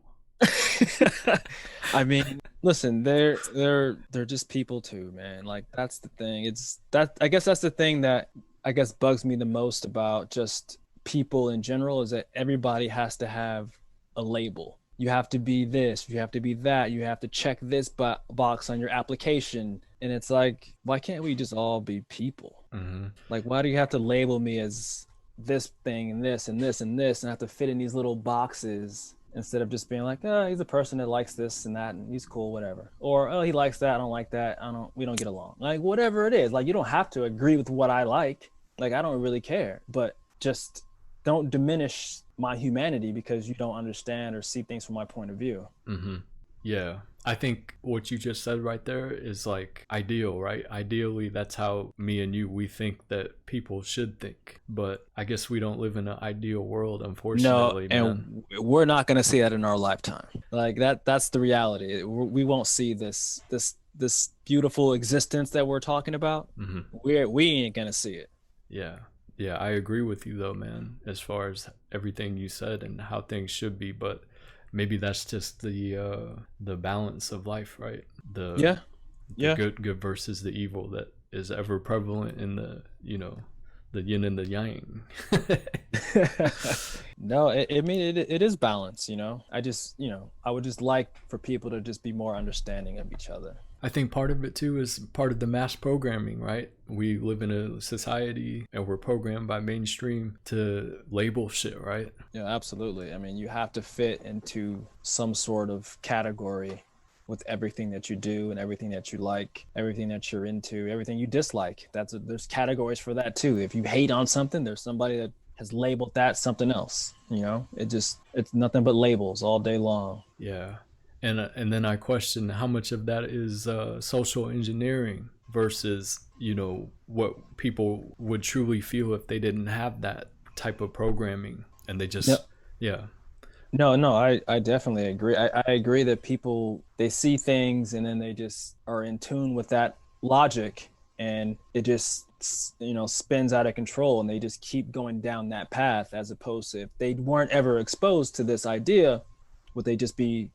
I mean, listen, they're just people too, man. Like that's the thing. It's that I guess that's the thing that I guess bugs me the most about just people in general is that everybody has to have a label. You have to be this, you have to be that, you have to check this box on your application. And it's like, why can't we just all be people? Like, why do you have to label me as this thing and this and this and this and have to fit in these little boxes instead of just being like, oh, he's a person that likes this and that and he's cool, whatever. Or, oh, he likes that, I don't like that, we don't get along. Like, whatever it is, like, you don't have to agree with what I like. Like, I don't really care, but just don't diminish my humanity because you don't understand or see things from my point of view. Yeah, I think what you just said right there is like ideal, right? Ideally, that's how me and you, we think that people should think. But I guess we don't live in an ideal world, unfortunately. No, and we're not going to see that in our lifetime. Like that's the reality. We won't see this beautiful existence that we're talking about. We ain't going to see it. Yeah, I agree with you though, man, as far as everything you said and how things should be, but maybe that's just the balance of life, right? The good versus the evil that is ever prevalent in the, you know, the yin and the yang. No, I mean it is balance, you know. I would just like for people to just be more understanding of each other. I think part of it too is part of the mass programming, right? We live in a society and we're programmed by mainstream to label shit, right? Yeah, absolutely. I mean, you have to fit into some sort of category with everything that you do and everything that you like, everything that you're into, everything you dislike. There's categories for that too. If you hate on something, there's somebody that has labeled that something else, you know? It's nothing but labels all day long. Yeah. And then I question how much of that is social engineering versus, you know, what people would truly feel if they didn't have that type of programming and they just, yeah. No, I definitely agree. I agree that people, they see things and then they just are in tune with that logic and it just spins out of control, and they just keep going down that path, as opposed to if they weren't ever exposed to this idea, would they just be,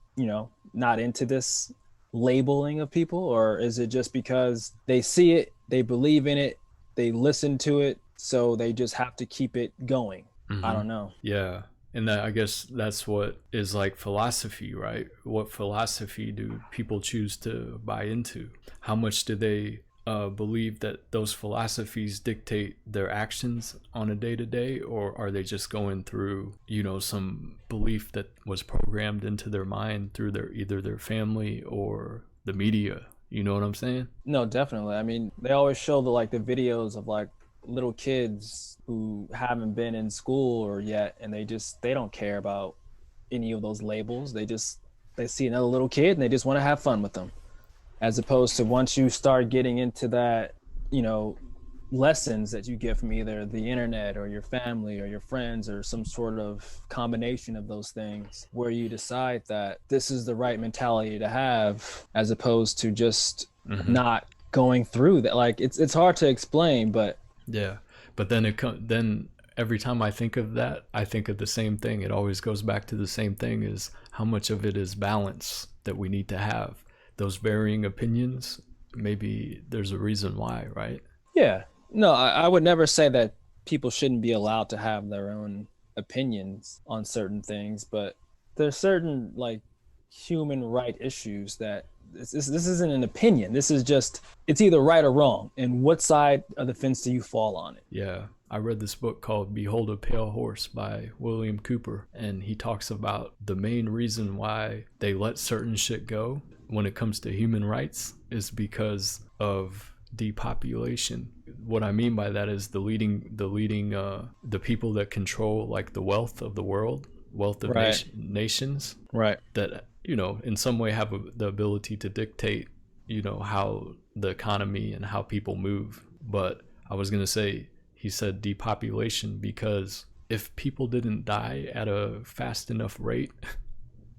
not into this labeling of people? Or is it just because they see it, they believe in it, they listen to it, so they just have to keep it going? I don't know. Yeah. And that, I guess that's what is like philosophy, right? What philosophy do people choose to buy into? How much do they believe that those philosophies dictate their actions on a day-to-day, or are they just going through, some belief that was programmed into their mind through either their family or the media? You know what I'm saying? No, definitely. I mean, they always show the videos of little kids who haven't been in school or yet, and they don't care about any of those labels. They see another little kid and they just want to have fun with them, as opposed to once you start getting into that, lessons that you get from either the internet or your family or your friends or some sort of combination of those things, where you decide that this is the right mentality to have, as opposed to just not going through that. It's hard to explain, but yeah. But then every time I think of that, I think of the same thing. It always goes back to the same thing: is how much of it is balance that we need to have. Those varying opinions, maybe there's a reason why, right? Yeah. No, I would never say that people shouldn't be allowed to have their own opinions on certain things, but there's certain human right issues that this isn't an opinion. This is just, it's either right or wrong. And what side of the fence do you fall on it? Yeah. I read this book called Behold a Pale Horse by William Cooper, and he talks about the main reason why they let certain shit go when it comes to human rights is because of depopulation. What I mean by that is the people that control the wealth of the world, wealth of nations, right? That in some way have the ability to dictate how the economy and how people move. But I was gonna say, he said depopulation because if people didn't die at a fast enough rate,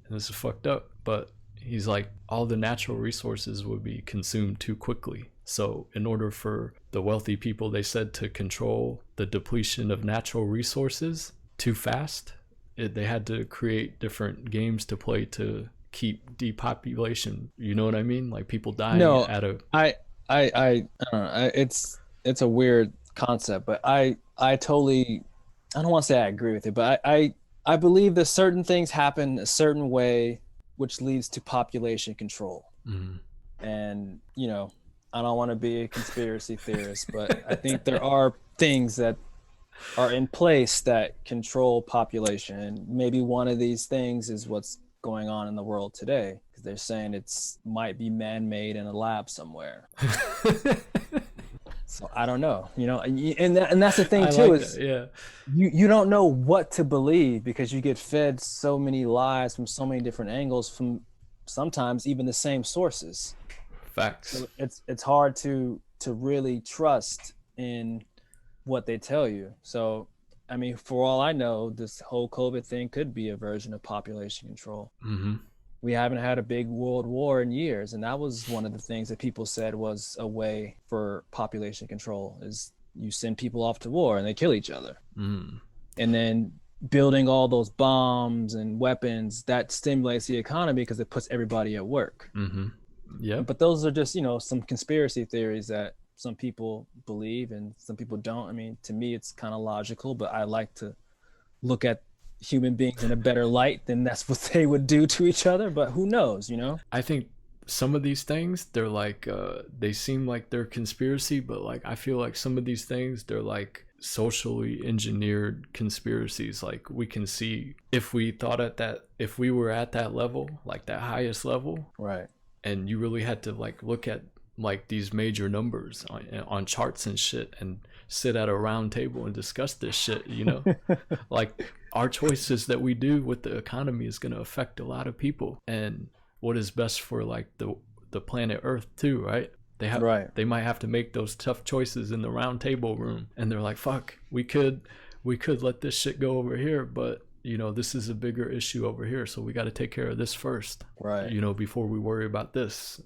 and this is fucked up, but he's like, all the natural resources would be consumed too quickly. So in order for the wealthy people, they said, to control the depletion of natural resources too fast, they had to create different games to play to keep depopulation. You know what I mean? People dying at a... I don't know. It's a weird concept, but I totally, I don't want to say I agree with it, but I believe that certain things happen a certain way, which leads to population control. And I don't want to be a conspiracy theorist, but I think there are things that are in place that control population, and maybe one of these things is what's going on in the world today, because they're saying it's might be man-made in a lab somewhere. So I don't know, and that's the thing too, is you don't know what to believe, because you get fed so many lies from so many different angles, from sometimes even the same sources. Facts. So it's hard to really trust in what they tell you. So I mean, for all I know, this whole COVID thing could be a version of population control. We haven't had a big world war in years, and that was one of the things that people said was a way for population control, is you send people off to war and they kill each other. And then building all those bombs and weapons, that stimulates the economy because it puts everybody at work. Yeah. But those are just, some conspiracy theories that some people believe and some people don't. I mean, to me, it's kind of logical, but I like to look at human beings in a better light than that's what they would do to each other. But who knows, I think some of these things, they're they seem like they're conspiracy, but I feel like some of these things, they're socially engineered conspiracies. We can see, if we were at that level, that highest level, right? And you really had to look at these major numbers on charts and shit, and sit at a round table and discuss this shit, our choices that we do with the economy is going to affect a lot of people, and what is best for the planet Earth too, right? They might have to make those tough choices in the round table room, and they're like, fuck, we could let this shit go over here, but this is a bigger issue over here, so we got to take care of this first, right? Before we worry about this.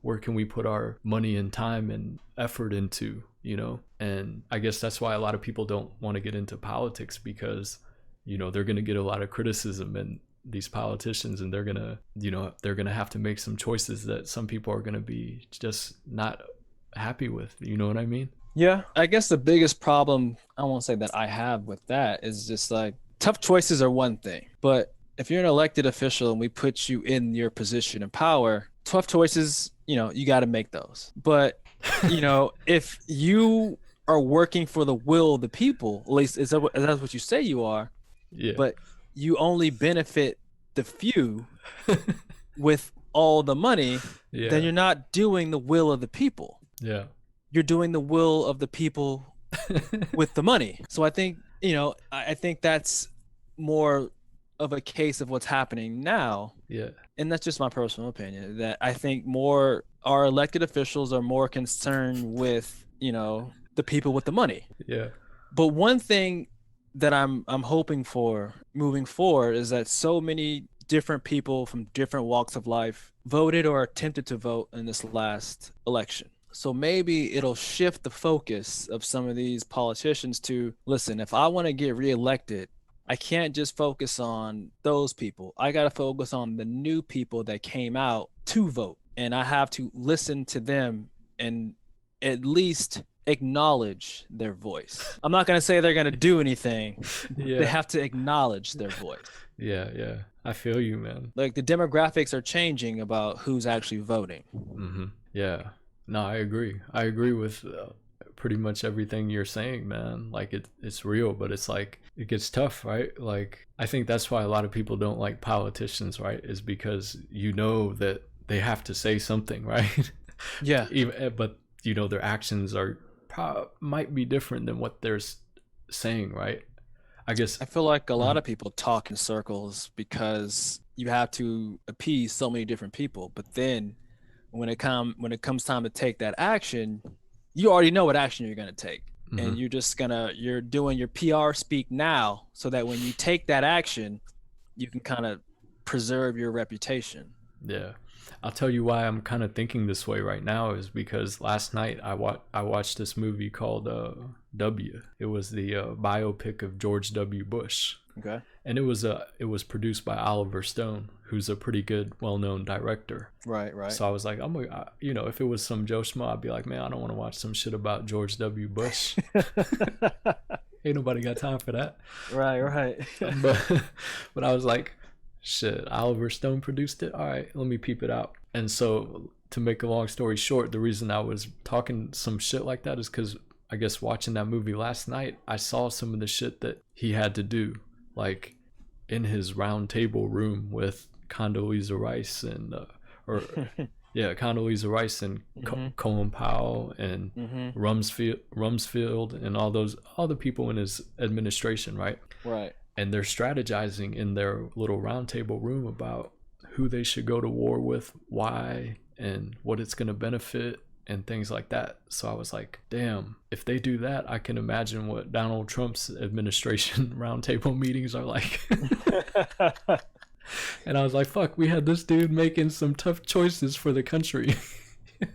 Where can we put our money and time and effort into, you know? And I guess that's why a lot of people don't want to get into politics, because, you know, they're going to get a lot of criticism, and these politicians, and they're going to, you know, they're going to have to make some choices that some people are going to be just not happy with. You know what I mean? Yeah. I guess the biggest problem, I won't say that I have with that, is just like tough choices are one thing, but if you're an elected official and we put you in your position of power, tough choices, you know, you got to make those. But, you know, if you are working for the will of the people, at least that's what you say you are, Yeah. but you only benefit the few with all the money, Yeah. then you're not doing the will of the people. Yeah. You're doing the will of the people with the money. So I think, you know, I think that's more of a case of what's happening now. Yeah. And that's just my personal opinion, that I think more our elected officials are more concerned with, you know, the people with the money. Yeah. But one thing that I'm hoping for moving forward is that so many different people from different walks of life voted or attempted to vote in this last election. So maybe it'll shift the focus of some of these politicians to, listen, if I want to get reelected, I can't just focus on those people. I got to focus on the new people that came out to vote. And I have to listen to them and at least acknowledge their voice. I'm not going to say they're going to do anything. Yeah. They have to acknowledge their voice. Yeah. Yeah. I feel you, man. Like the demographics are changing about who's actually voting. Mm-hmm. Yeah. No, I agree. I agree with pretty much everything you're saying, man. Like it's real, but it's like it gets tough, right? Like I think that's why a lot of people don't like politicians, right? Is because you know that they have to say something, right? Yeah. But you know their actions are might be different than what they're saying, right? I guess I feel like a lot of people talk in circles because you have to appease so many different people, but then when it comes time to take that action, you already know what action you're going to take. Mm-hmm. And you're doing your PR speak now so that when you take that action, you can kind of preserve your reputation. Yeah. I'll tell you why I'm kind of thinking this way right now is because last night I watched this movie called W. It was the biopic of George W. Bush. Okay. And it was produced by Oliver Stone, who's a pretty good, well-known director. Right. So I was like, you know, if it was some Joe Schmo, I'd be like, man, I don't want to watch some shit about George W. Bush. Ain't nobody got time for that. Right. But I was like, shit, Oliver Stone produced it? All right, let me peep it out. And so to make a long story short, the reason I was talking some shit like that is because I guess watching that movie last night, I saw some of the shit that he had to do, like in his round table room with Condoleezza Rice and Condoleezza Rice and Colin Powell and Rumsfeld and all the people in his administration, right? Right. And they're strategizing in their little round table room about who they should go to war with, why, and what it's going to benefit and things like that. So I was like, damn, if they do that, I can imagine what Donald Trump's administration roundtable meetings are like. And I was like, fuck, we had this dude making some tough choices for the country.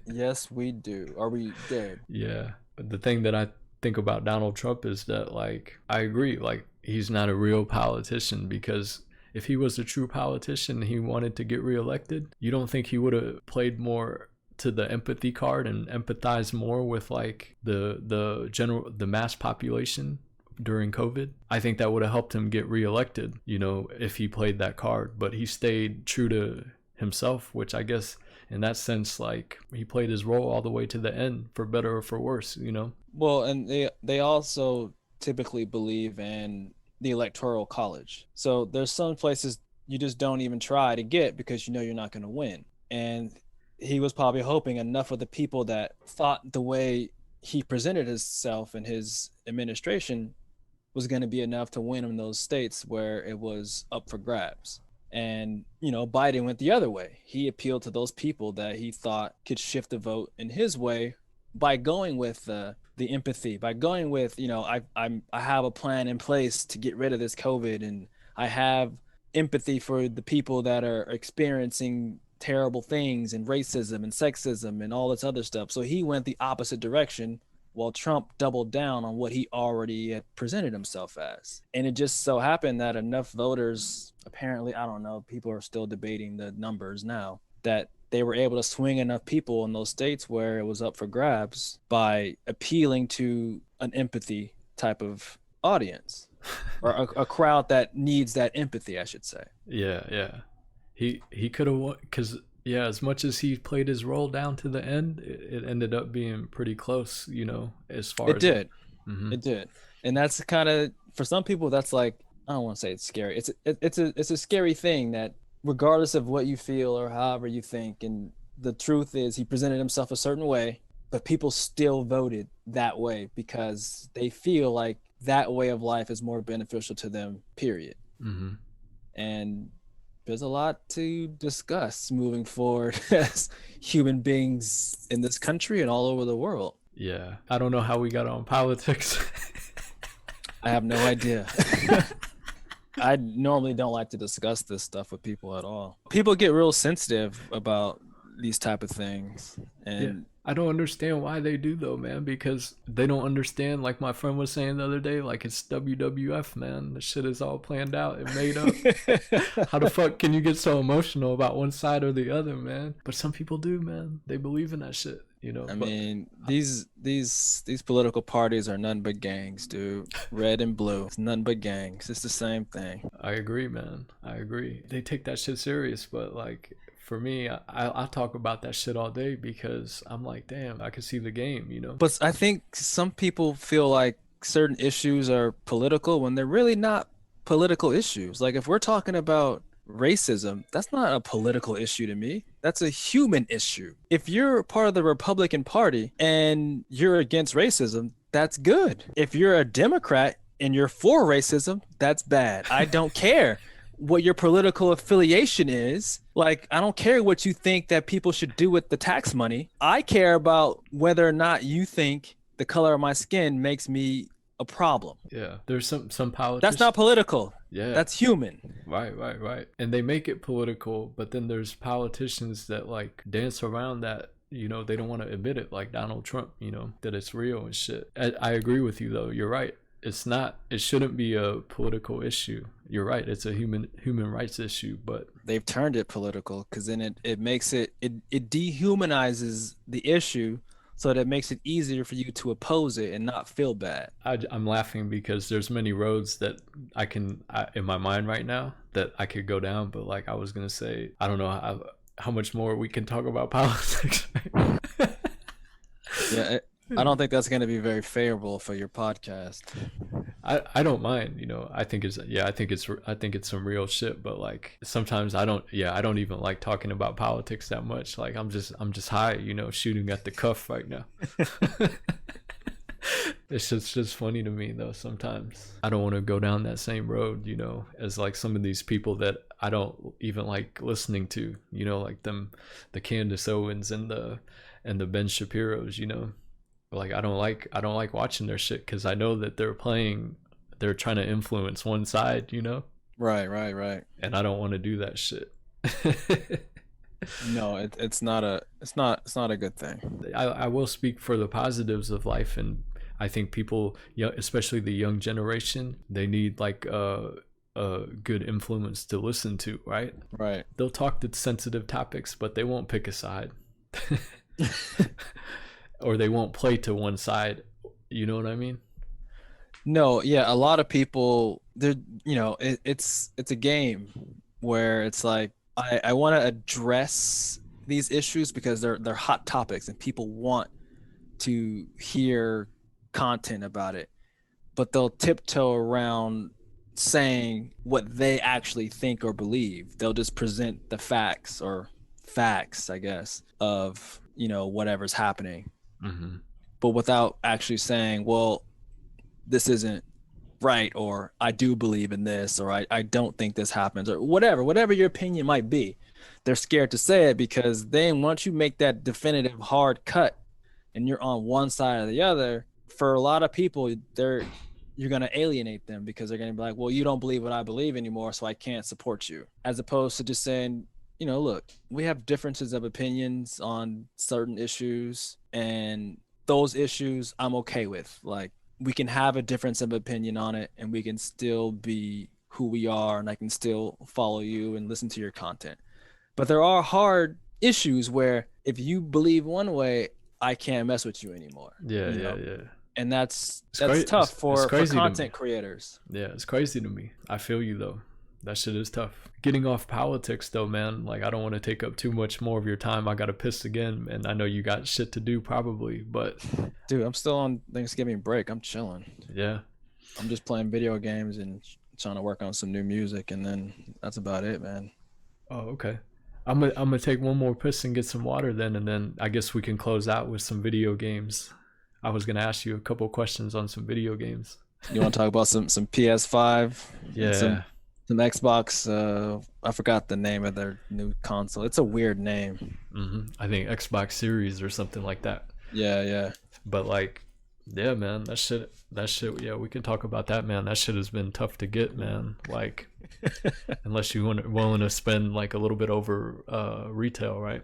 Yes, we do. Are we dead? Yeah. But the thing that I think about Donald Trump is that, like, I agree, like, he's not a real politician, because if he was a true politician and he wanted to get reelected, you don't think he would have played more to the empathy card and empathized more with like the mass population during COVID? I think that would have helped him get reelected, you know, if he played that card. But he stayed true to himself, which I guess in that sense, like, he played his role all the way to the end, for better or for worse, you know? Well, and they also typically believe in the electoral college. So there's some places you just don't even try to get because you know you're not going to win. And he was probably hoping enough of the people that thought the way he presented himself and his administration was going to be enough to win in those states where it was up for grabs. And, you know, Biden went the other way. He appealed to those people that he thought could shift the vote in his way by going with the empathy, by going with, you know, I have a plan in place to get rid of this COVID, and I have empathy for the people that are experiencing terrible things and racism and sexism and all this other stuff. So he went the opposite direction Well, Trump doubled down on what he already had presented himself as. And it just so happened that enough voters, apparently, I don't know, people are still debating the numbers now, that they were able to swing enough people in those states where it was up for grabs by appealing to an empathy type of audience, or a crowd that needs that empathy, I should say. Yeah. He could have won because yeah, as much as he played his role down to the end, it ended up being pretty close. As far It as did. Mhm. It did. And that's kind of, for some people, that's like, I don't want to say it's scary. It's a scary thing that regardless of what you feel or however you think, and the truth is he presented himself a certain way, but people still voted that way because they feel like that way of life is more beneficial to them, period. Mhm. And there's a lot to discuss moving forward as human beings in this country and all over the world. Yeah, I don't know how we got on politics. I have no idea. I normally don't like to discuss this stuff with people at all. People get real sensitive about these type of things, Yeah, and I don't understand why they do though, man. Because they don't understand. Like my friend was saying the other day, like it's WWF, man. The shit is all planned out and made up. How the fuck can you get so emotional about one side or the other, man? But some people do, man. They believe in that shit, I But mean, these political parties are none but gangs, dude. Red and blue, it's none but gangs. It's the same thing. I agree, man. I agree. They take that shit serious, but like for me, I talk about that shit all day because I'm like, damn, I can see the game. But I think some people feel like certain issues are political when they're really not political issues. Like if we're talking about racism, that's not a political issue to me. That's a human issue. If you're part of the Republican Party and you're against racism, that's good. If you're a Democrat and you're for racism, that's bad. I don't care what your political affiliation is. Like, I don't care what you think that people should do with the tax money. I care about whether or not you think the color of my skin makes me a problem. Yeah, there's some politicians. That's not political. Yeah, That's human. right. And they make it political, but then there's politicians that like dance around that. They don't want to admit it, like Donald Trump. That it's real and shit. I agree with you though. You're right. It's not. It shouldn't be a political issue. You're right. It's a human rights issue, but They've turned it political because then it makes it dehumanizes the issue, so that it makes it easier for you to oppose it and not feel bad. I'm laughing because there's many roads that in my mind right now that I could go down, but like I was gonna say, I don't know how much more we can talk about politics. Yeah, I don't think that's going to be very favorable for your podcast. I don't mind, I think it's some real shit, but like sometimes I don't even like talking about politics that much. Like I'm just high, shooting at the cuff right now. It's just funny to me though. Sometimes I don't want to go down that same road, as like some of these people that I don't even like listening to, like the Candace Owens and the Ben Shapiro's, like I don't like watching their shit because I know that they're trying to influence one side, Right. and I don't want to do that shit. No, it's not a good thing. I will speak for the positives of life, and I think people, especially the young generation, they need like a good influence to listen to, right? Right. They'll talk to sensitive topics, but they won't pick a side. Or they won't play to one side. You know what I mean? No, yeah, a lot of people, they're, it's a game where it's like I want to address these issues because they're hot topics and people want to hear content about it, but they'll tiptoe around saying what they actually think or believe. They'll just present the facts, I guess, of whatever's happening. Mm-hmm. But without actually saying, well, this isn't right, or I do believe in this, or I don't think this happens, or whatever your opinion might be. They're scared to say it because then once you make that definitive hard cut and you're on one side or the other, for a lot of people, you're going to alienate them because they're going to be like, well, you don't believe what I believe anymore, so I can't support you. As opposed to just saying, look, we have differences of opinions on certain issues, and those issues I'm okay with. Like, we can have a difference of opinion on it and we can still be who we are, and I can still follow you and listen to your content. But there are hard issues where if you believe one way, I can't mess with you anymore. Yeah, you yeah, know? yeah. And that's cra- tough for crazy to me. content creators. Yeah, it's crazy to me. I feel you though. That shit is tough. Getting off politics though, man. Like, I don't want to take up too much more of your time. I gotta piss again, and I know you got shit to do probably, but Dude, I'm still on Thanksgiving break. I'm chilling. yeah. I'm just playing video games and trying to work on some new music, and then that's about it, man. Oh, okay. I'm gonna take one more piss and get some water then, and then I guess we can close out with some video games. I was gonna ask you a couple questions on some video games. You want to talk about some PS5? Yeah. Some Xbox. I forgot the name of their new console. It's a weird name. I think Xbox Series or something like that. Yeah. But like, yeah, man, that shit. Yeah, we can talk about that, man. That shit has been tough to get, man. Like, unless you willing to spend like a little bit over retail, right?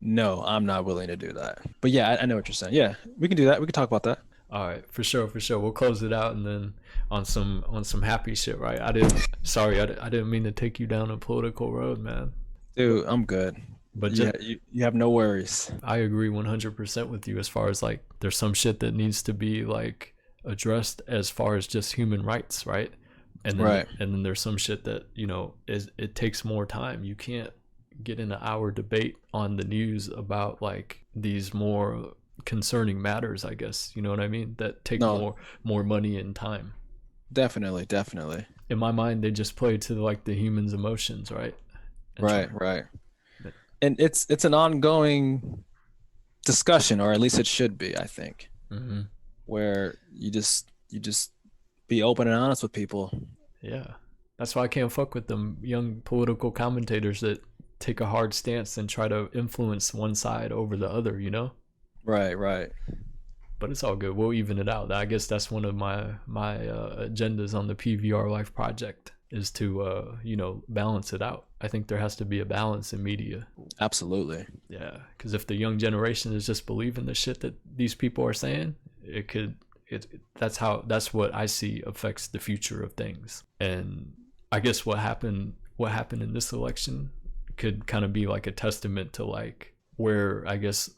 No, I'm not willing to do that. But yeah, I know what you're saying. Yeah, we can do that. We can talk about that. All right, for sure. We'll close it out, and then on some happy shit, right? I didn't mean to take you down a political road, man. Dude, I'm good. But yeah, you have no worries. I agree 100% with you as far as like there's some shit that needs to be like addressed as far as just human rights, right? And then, and then there's some shit that, you know, it takes more time. You can't get in an hour debate on the news about like these more concerning matters, I guess, you know what I mean, that take more money and time. Definitely. In my mind, they just play to like the humans' emotions, right? Right. And it's an ongoing discussion, or at least it should be, I think, where you just be open and honest with people. Yeah, that's why I can't fuck with them young political commentators that take a hard stance and try to influence one side over the other, you know? Right. But it's all good. We'll even it out. I guess that's one of my agendas on the P.V.R LYFE project, is to you know, balance it out. I think there has to be a balance in media. Absolutely. Yeah, because if the young generation is just believing the shit that these people are saying, that's what I see affects the future of things. And I guess what happened in this election could kind of be like a testament to like where, I guess,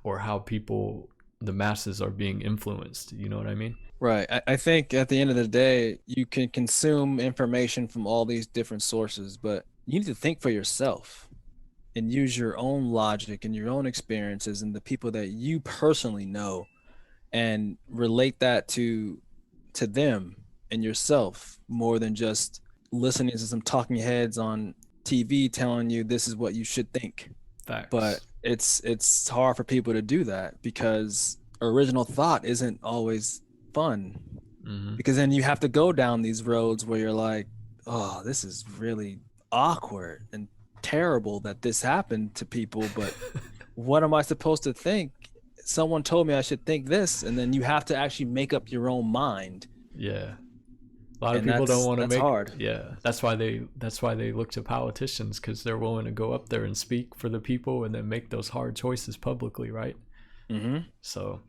or how people, the masses, are being influenced. You know what I mean? Right. I think at the end of the day, you can consume information from all these different sources, but you need to think for yourself and use your own logic and your own experiences and the people that you personally know, and relate that to them and yourself, more than just listening to some talking heads on TV telling you this is what you should think. Facts. But it's hard for people to do that because original thought isn't always fun, because then you have to go down these roads where you're like, oh, this is really awkward and terrible that this happened to people, but what am I supposed to think? Someone told me I should think this, and then you have to actually make up your own mind. Yeah, a lot of people don't want to make hard. Yeah, that's why they look to politicians, because they're willing to go up there and speak for the people and then make those hard choices publicly, right? So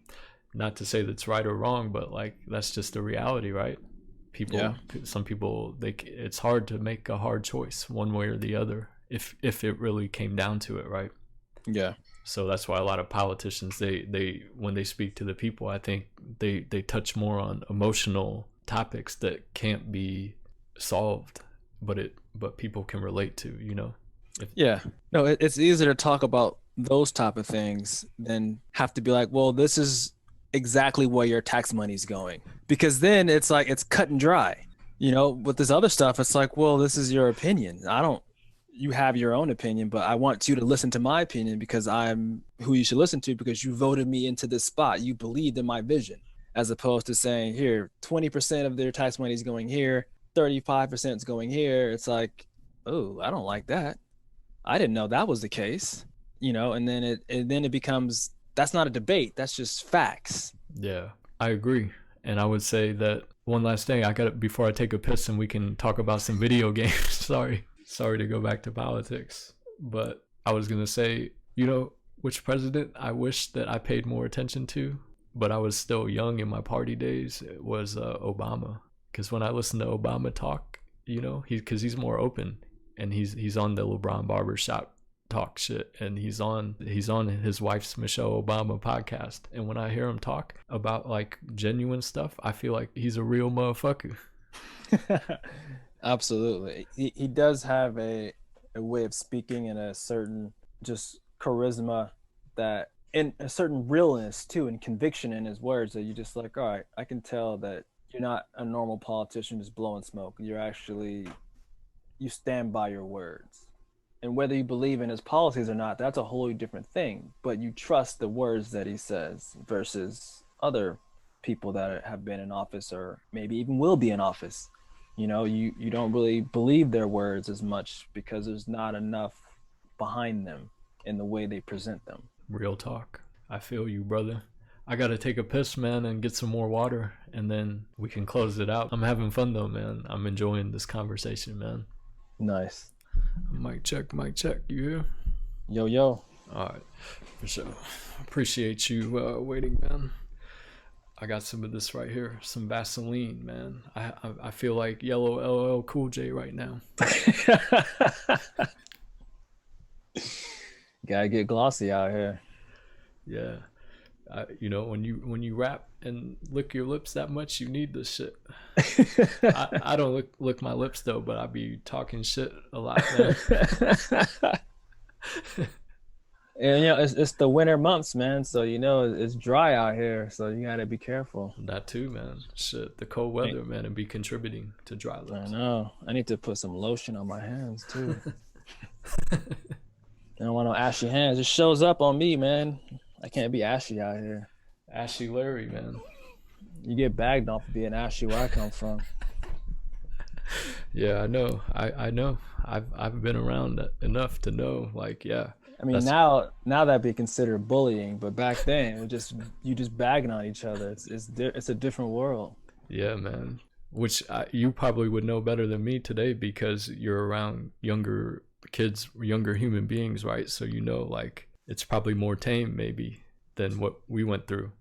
not to say that's right or wrong, but like that's just the reality, right? Some people, it's hard to make a hard choice one way or the other if it really came down to it, right? Yeah. So that's why a lot of politicians, they when they speak to the people, I think they touch more on emotional topics that can't be solved, but people can relate to, you know? No, it's easier to talk about those type of things than have to be like, well, this is exactly where your tax money's going, because then it's like it's cut and dry. You know, with this other stuff, it's like, well, this is your opinion. You have your own opinion, but I want you to listen to my opinion because I'm who you should listen to, because you voted me into this spot. You believed in my vision, as opposed to saying, here, 20% of their tax money is going here, 35% is going here. It's like, oh, I don't like that. I didn't know that was the case, you know. And then it becomes, that's not a debate. That's just facts. Yeah, I agree. And I would say that one last thing, before I take a piss and we can talk about some video games. Sorry to go back to politics, but I was going to say, you know, which president I wish that I paid more attention to, but I was still young in my party days, it was Obama. Because when I listen to Obama talk, you know, because he's more open, and he's on the LeBron barbershop talk shit, and he's on his wife's Michelle Obama podcast, and when I hear him talk about like genuine stuff, I feel like he's a real motherfucker. Absolutely. He does have a way of speaking and a certain just charisma, that and a certain realness too, and conviction in his words, that you just like, all right, I can tell that you're not a normal politician just blowing smoke. You're actually, you stand by your words. And whether you believe in his policies or not, that's a wholly different thing. But you trust the words that he says versus other people that have been in office or maybe even will be in office. You know, you don't really believe their words as much because there's not enough behind them in the way they present them. Real talk. I feel you, brother. I gotta take a piss, man, and get some more water, and then we can close it out. I'm having fun though, man. I'm enjoying this conversation, man. Nice. Mic check, you hear? Yo, yo. All right, for sure. Appreciate you waiting, man. I got some of this right here, some Vaseline, man. I feel like yellow LL Cool J right now. Gotta get glossy out here. Yeah. You know, when you rap and lick your lips that much, you need this shit. I don't lick my lips though, but I be talking shit a lot, man. And you know, it's the winter months, man. So you know it's dry out here, so you gotta be careful. That too, man. Shit, the cold weather, man, and be contributing to dry lips. I know. I need to put some lotion on my hands too. I don't want no ashy hands. It shows up on me, man. I can't be ashy out here. Ashy Larry, man. You get bagged off for being ashy where I come from. Yeah, I know. I know. I've been around enough to know, like, yeah. I mean, now that'd be considered bullying, but back then, you just bagging on each other. It's a different world. Yeah, man. Which you probably would know better than me today because you're around younger kids, younger human beings, right? So you know, like, it's probably more tame maybe than what we went through.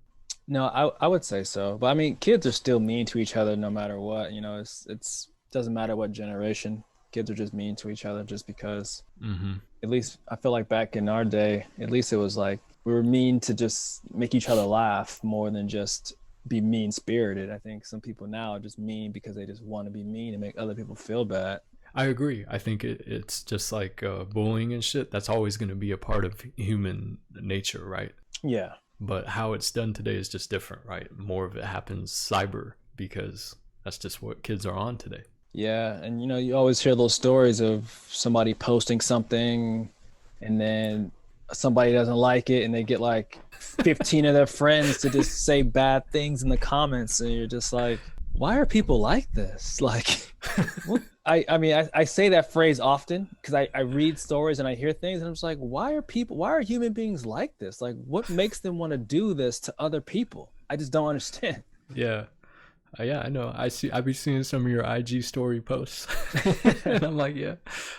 No, I would say so. But I mean, kids are still mean to each other no matter what. You know, it's doesn't matter what generation. Kids are just mean to each other just because. Mm-hmm. At least I feel like back in our day, at least it was like we were mean to just make each other laugh more than just be mean-spirited. I think some people now are just mean because they just want to be mean and make other people feel bad. I agree. I think it's just like bullying and shit. That's always going to be a part of human nature, right? Yeah. But how it's done today is just different, right? More of it happens cyber because that's just what kids are on today. Yeah, and you know, you always hear those stories of somebody posting something and then somebody doesn't like it and they get like 15 of their friends to just say bad things in the comments, and you're just like, why are people like this? Like, what? I mean, I say that phrase often because I read stories and I hear things and I'm just like, why are human beings like this? Like, what makes them want to do this to other people? I just don't understand. Yeah. Yeah, I know. I be seeing some of your IG story posts, and I'm like, yeah,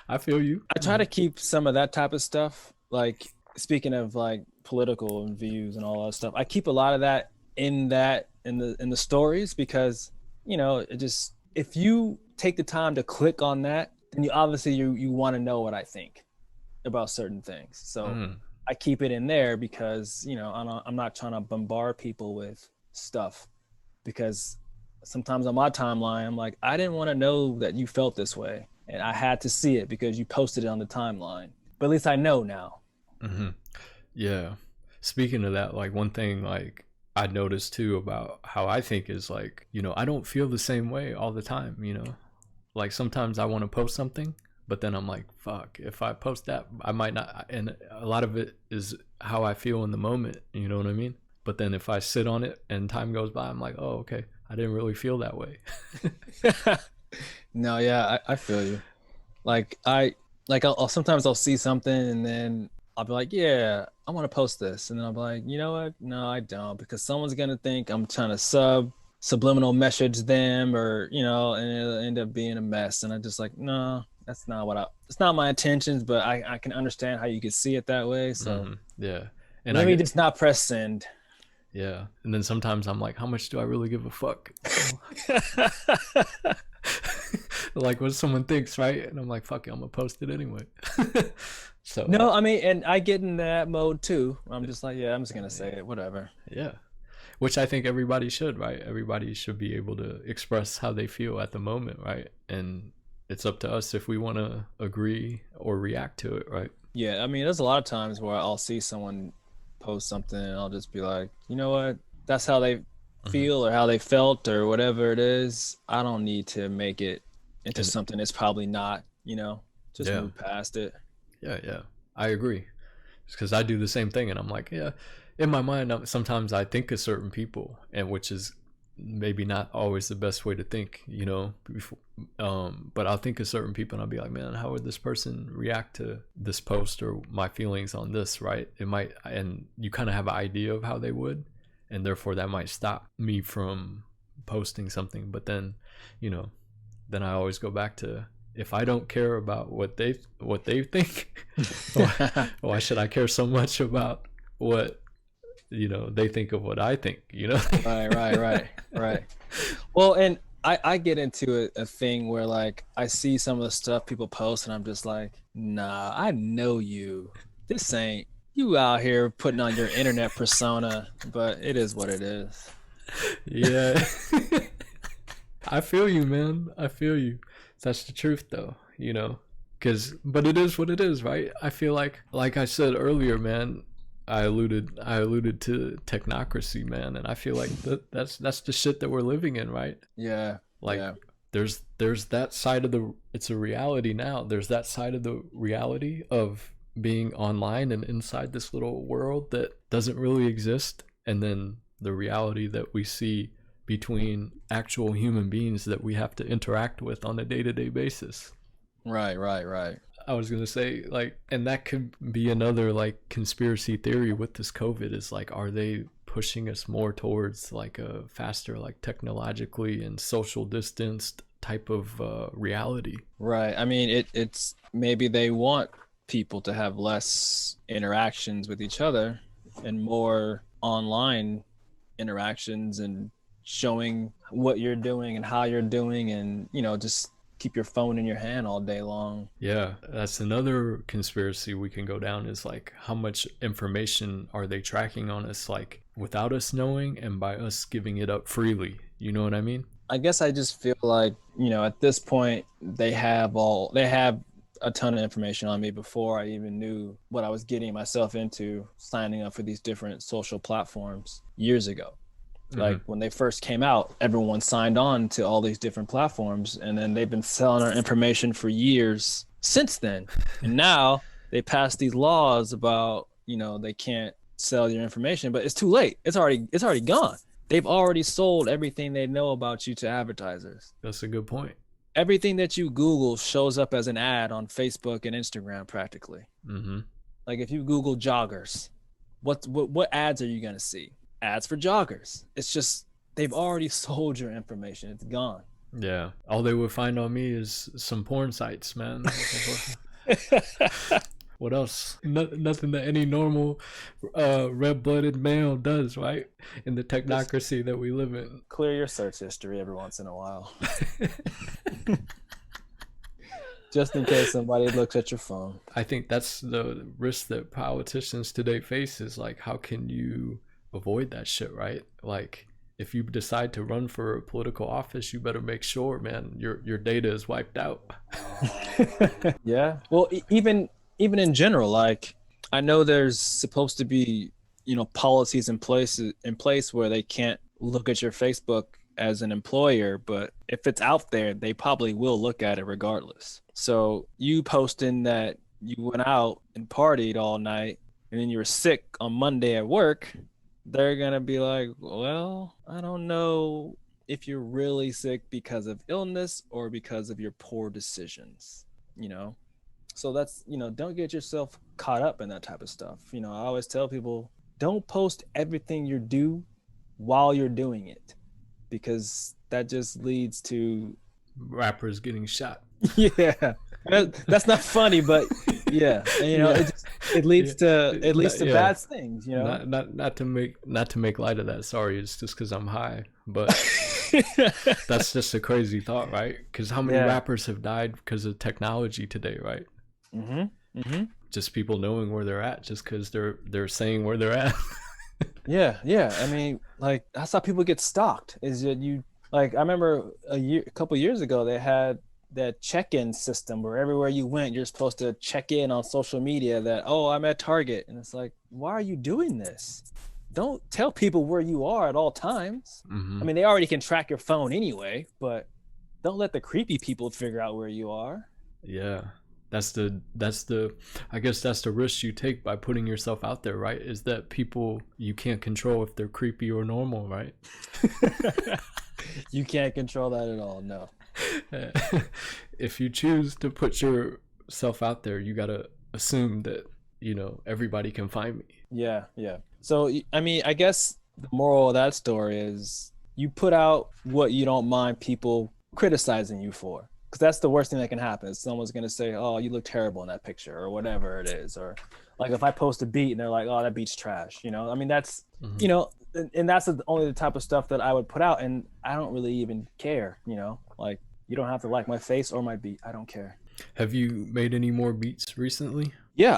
I feel you. I try to keep some of that type of stuff. Like, speaking of like political and views and all that stuff, I keep a lot of that in the stories because, you know, it just, if you take the time to click on that, then you want to know what I think about certain things. So I keep it in there because, you know, I'm not trying to bombard people with stuff, because sometimes on my timeline, I'm like, I didn't want to know that you felt this way. And I had to see it because you posted it on the timeline. But at least I know now. Mm-hmm. Yeah. Speaking of that, like one thing like I noticed too about how I think is like, you know, I don't feel the same way all the time, you know? Like sometimes I want to post something, but then I'm like, fuck, if I post that, I might not. And a lot of it is how I feel in the moment, you know what I mean? But then if I sit on it and time goes by, I'm like, oh, okay, I didn't really feel that way. No, yeah, I feel you. Like I'll sometimes I'll see something and then I'll be like, yeah, I want to post this. And then I'll be like, you know what? No, I don't, because someone's going to think I'm trying to subliminal message them, or, you know, and it'll end up being a mess. And I'm just like, no, that's not what it's not my intentions, but I can understand how you could see it that way. So Yeah. And let I me get, just not press send. yeah. And then sometimes I'm like, how much do I really give a fuck? Like what someone thinks, right? And I'm like, fuck it, I'm gonna post it anyway. So No, I mean, and I get in that mode too. I'm just like, yeah, I'm just gonna say it, whatever. yeah, which I think everybody should, right? Everybody should be able to express how they feel at the moment, right? And it's up to us if we want to agree or react to it, right? Yeah, I mean, there's a lot of times where I'll see someone post something and I'll just be like, you know what? That's how they Mm-hmm. feel or how they felt or whatever it is. I don't need to make it into And something it's probably not, just yeah, move past it. yeah, I agree. Because I do the same thing, and I'm like, yeah, in my mind, sometimes I think of certain people, and which is maybe not always the best way to think, before, but I'll think of certain people and I'll be like, man, how would this person react to this post or my feelings on this, right? It might, and you kind of have an idea of how they would, and therefore that might stop me from posting something. But then, you know, then I always go back to, if I don't care about what they think, why should I care so much about what they think of what I think? Right. Well, and I get into a thing where like I see some of the stuff people post and I'm just like, nah, I know you. This ain't you out here putting on your internet persona, but it is what it is. Yeah. I feel you, man. I feel you. That's the truth, though. But it is what it is, right? I feel like I said earlier, man. I alluded to technocracy, man, and I feel like that's the shit that we're living in, right? Yeah. Like, Yeah. there's that side of it's a reality now. There's that side of the reality of being online and inside this little world that doesn't really exist, and then the reality that we see between actual human beings that we have to interact with on a day-to-day basis. Right. I was gonna say, like, and that could be another like conspiracy theory with this COVID, is like, are they pushing us more towards like a faster, like technologically and social distanced type of reality? Right. I mean, it's maybe they want people to have less interactions with each other and more online interactions and showing what you're doing and how you're doing and, just keep your phone in your hand all day long. Yeah, that's another conspiracy we can go down, is like, how much information are they tracking on us, like without us knowing and by us giving it up freely? You know what I mean? I guess I just feel like, at this point they have a ton of information on me before I even knew what I was getting myself into signing up for these different social platforms years ago. Like when they first came out, everyone signed on to all these different platforms, and then they've been selling our information for years since then. And now they passed these laws about, they can't sell your information, but it's too late. It's already gone. They've already sold everything they know about you to advertisers. That's a good point. Everything that you Google shows up as an ad on Facebook and Instagram practically. Like if you Google joggers, what ads are you going to see? Ads for joggers. It's just, they've already sold your information. It's gone. Yeah, all they would find on me is some porn sites, man. What else? Nothing that any normal red-blooded male does, right? In the technocracy that we live in. Clear your search history every once in a while. Just in case somebody looks at your phone. I think that's the risk that politicians today face, is like, how can you avoid that shit, right? Like, if you decide to run for a political office, you better make sure, man, your data is wiped out. Yeah. Well, even in general, like I know there's supposed to be, policies in place where they can't look at your Facebook as an employer, but if it's out there, they probably will look at it regardless. So you posting that you went out and partied all night and then you were sick on Monday at work, they're gonna be like, well, I don't know if you're really sick because of illness or because of your poor decisions, So that's, don't get yourself caught up in that type of stuff. I always tell people, don't post everything you do while you're doing it, because that just leads to Rappers getting shot. Yeah, that's not funny, but yeah, and, you know, Yeah. it leads to Yeah. bad things, you know. Not to make light of that. Sorry, it's just because I'm high. But that's just a crazy thought, right? Because how many Yeah. rappers have died because of technology today, right? Mhm. Mhm. Just people knowing where they're at, just because they're saying where they're at. Yeah, yeah. I mean, like that's how people get stalked. Is that you like I remember a couple years ago they had that check-in system where everywhere you went, you're supposed to check in on social media that, oh, I'm at Target. And it's like, why are you doing this? Don't tell people where you are at all times. I Hmm. mean, they already can track your phone anyway, but don't let the creepy people figure out where you are. Yeah. That's the I guess that's the risk you take by putting yourself out there, right? Is that people you can't control if they're creepy or normal, right? You can't control that at all. No. If you choose to put yourself out there, you gotta assume that, everybody can find me. Yeah, yeah. So, I mean, I guess the moral of that story is you put out what you don't mind people criticizing you for. Because that's the worst thing that can happen is someone's going to say, oh, you look terrible in that picture or whatever it is. Or like if I post a beat and they're like, oh, that beat's trash. You know, I mean, that's, Hmm. you know, and that's only the type of stuff that I would put out. And I don't really even care, like you don't have to like my face or my beat. I don't care. Have you made any more beats recently? Yeah,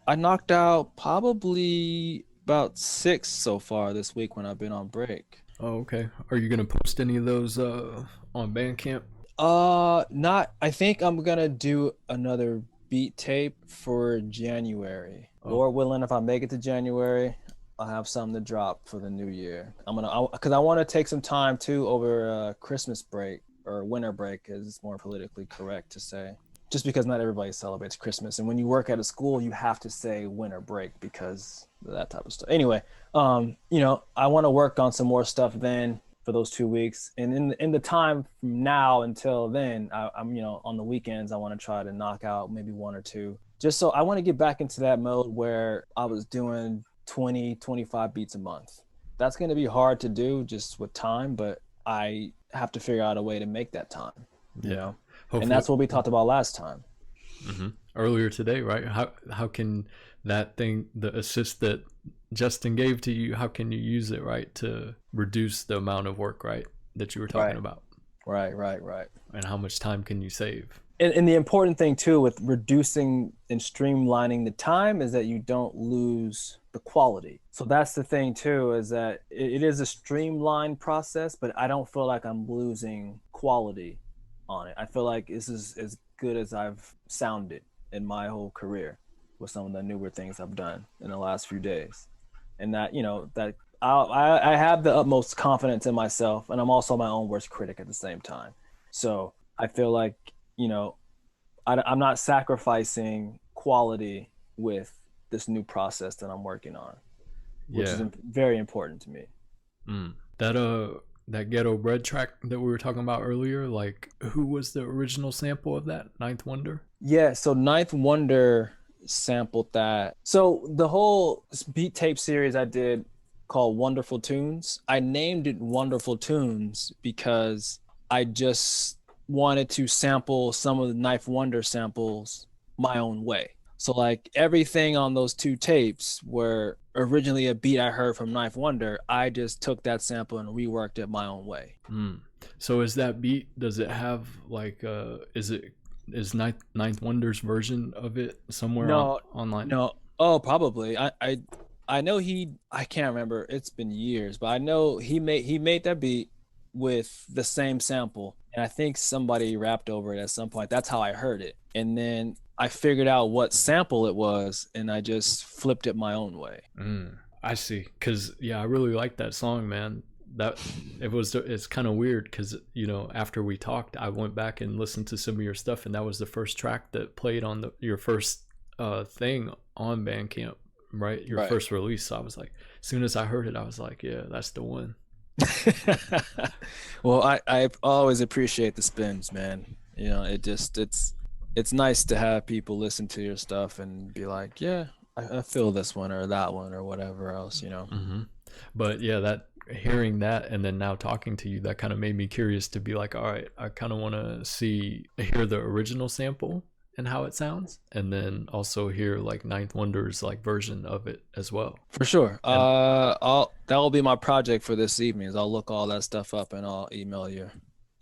I knocked out probably about 6 so far this week when I've been on break. Oh, okay. Are you gonna post any of those on Bandcamp? Not I think I'm gonna do another beat tape for January. Oh, Lord willing, if I make it to January, I'll have something to drop for the new year. Because I want to take some time too over Christmas break or winter break, as it's more politically correct to say. Just because not everybody celebrates Christmas, and when you work at a school, you have to say winter break because of that type of stuff. Anyway, I want to work on some more stuff then for those 2 weeks, and in the time from now until then, I'm on the weekends I want to try to knock out maybe one or two. Just so I want to get back into that mode where I was doing 20-25 beats a month. That's going to be hard to do just with time, but I have to figure out a way to make that time, you yeah. know? And Hopefully. that's what we talked about last time. Hmm. Earlier today, right? How can that thing, the assist that Justin gave to you, how can you use it, right, to reduce the amount of work, right, that you were talking Right, about, right. and how much time can you save? And the important thing too with reducing and streamlining the time is that you don't lose the quality. So that's the thing too, is that it is a streamlined process, but I don't feel like I'm losing quality on it. I feel like this is as good as I've sounded in my whole career with some of the newer things I've done in the last few days. And that, that I have the utmost confidence in myself, and I'm also my own worst critic at the same time. So I feel like, I'm not sacrificing quality with this new process that I'm working on, which is Yeah. very important to me. That that ghetto bread track that we were talking about earlier, like who was the original sample of that? Ninth Wonder? Yeah, so Ninth Wonder sampled that. So the whole beat tape series I did called Wonderful Tunes, I named it Wonderful Tunes because I just wanted to sample some of the Ninth Wonder samples my own way. So like everything on those two tapes were originally a beat I heard from Ninth Wonder. I just took that sample and reworked it my own way. So is that beat, does it have like is Ninth Wonder's version of it somewhere on No, online? no. Oh, probably. I know I can't remember. It's been years, but I know he made that beat with the same sample, and I think somebody rapped over it at some point. That's how I heard it. And then I figured out what sample it was, and I just flipped it my own way. I see. Cause yeah, I really like that song, man. That it's kind of weird because after we talked, I went back and listened to some of your stuff, and that was the first track that played on your first thing on Bandcamp, right? Your Right. first release. So I was like, as soon as I heard it, I was like, yeah, that's the one. Well, I always appreciate the spins, man. It's nice to have people listen to your stuff and be like, yeah, I feel this one or that one or whatever else. Hmm. But yeah, that hearing that and then now talking to you, that kind of made me curious to be like, all right, I kind of want to hear the original sample and how it sounds, and then also hear like Ninth Wonder's like version of it as well. For sure. And That will be my project for this evening. Is I'll look all that stuff up and I'll email you.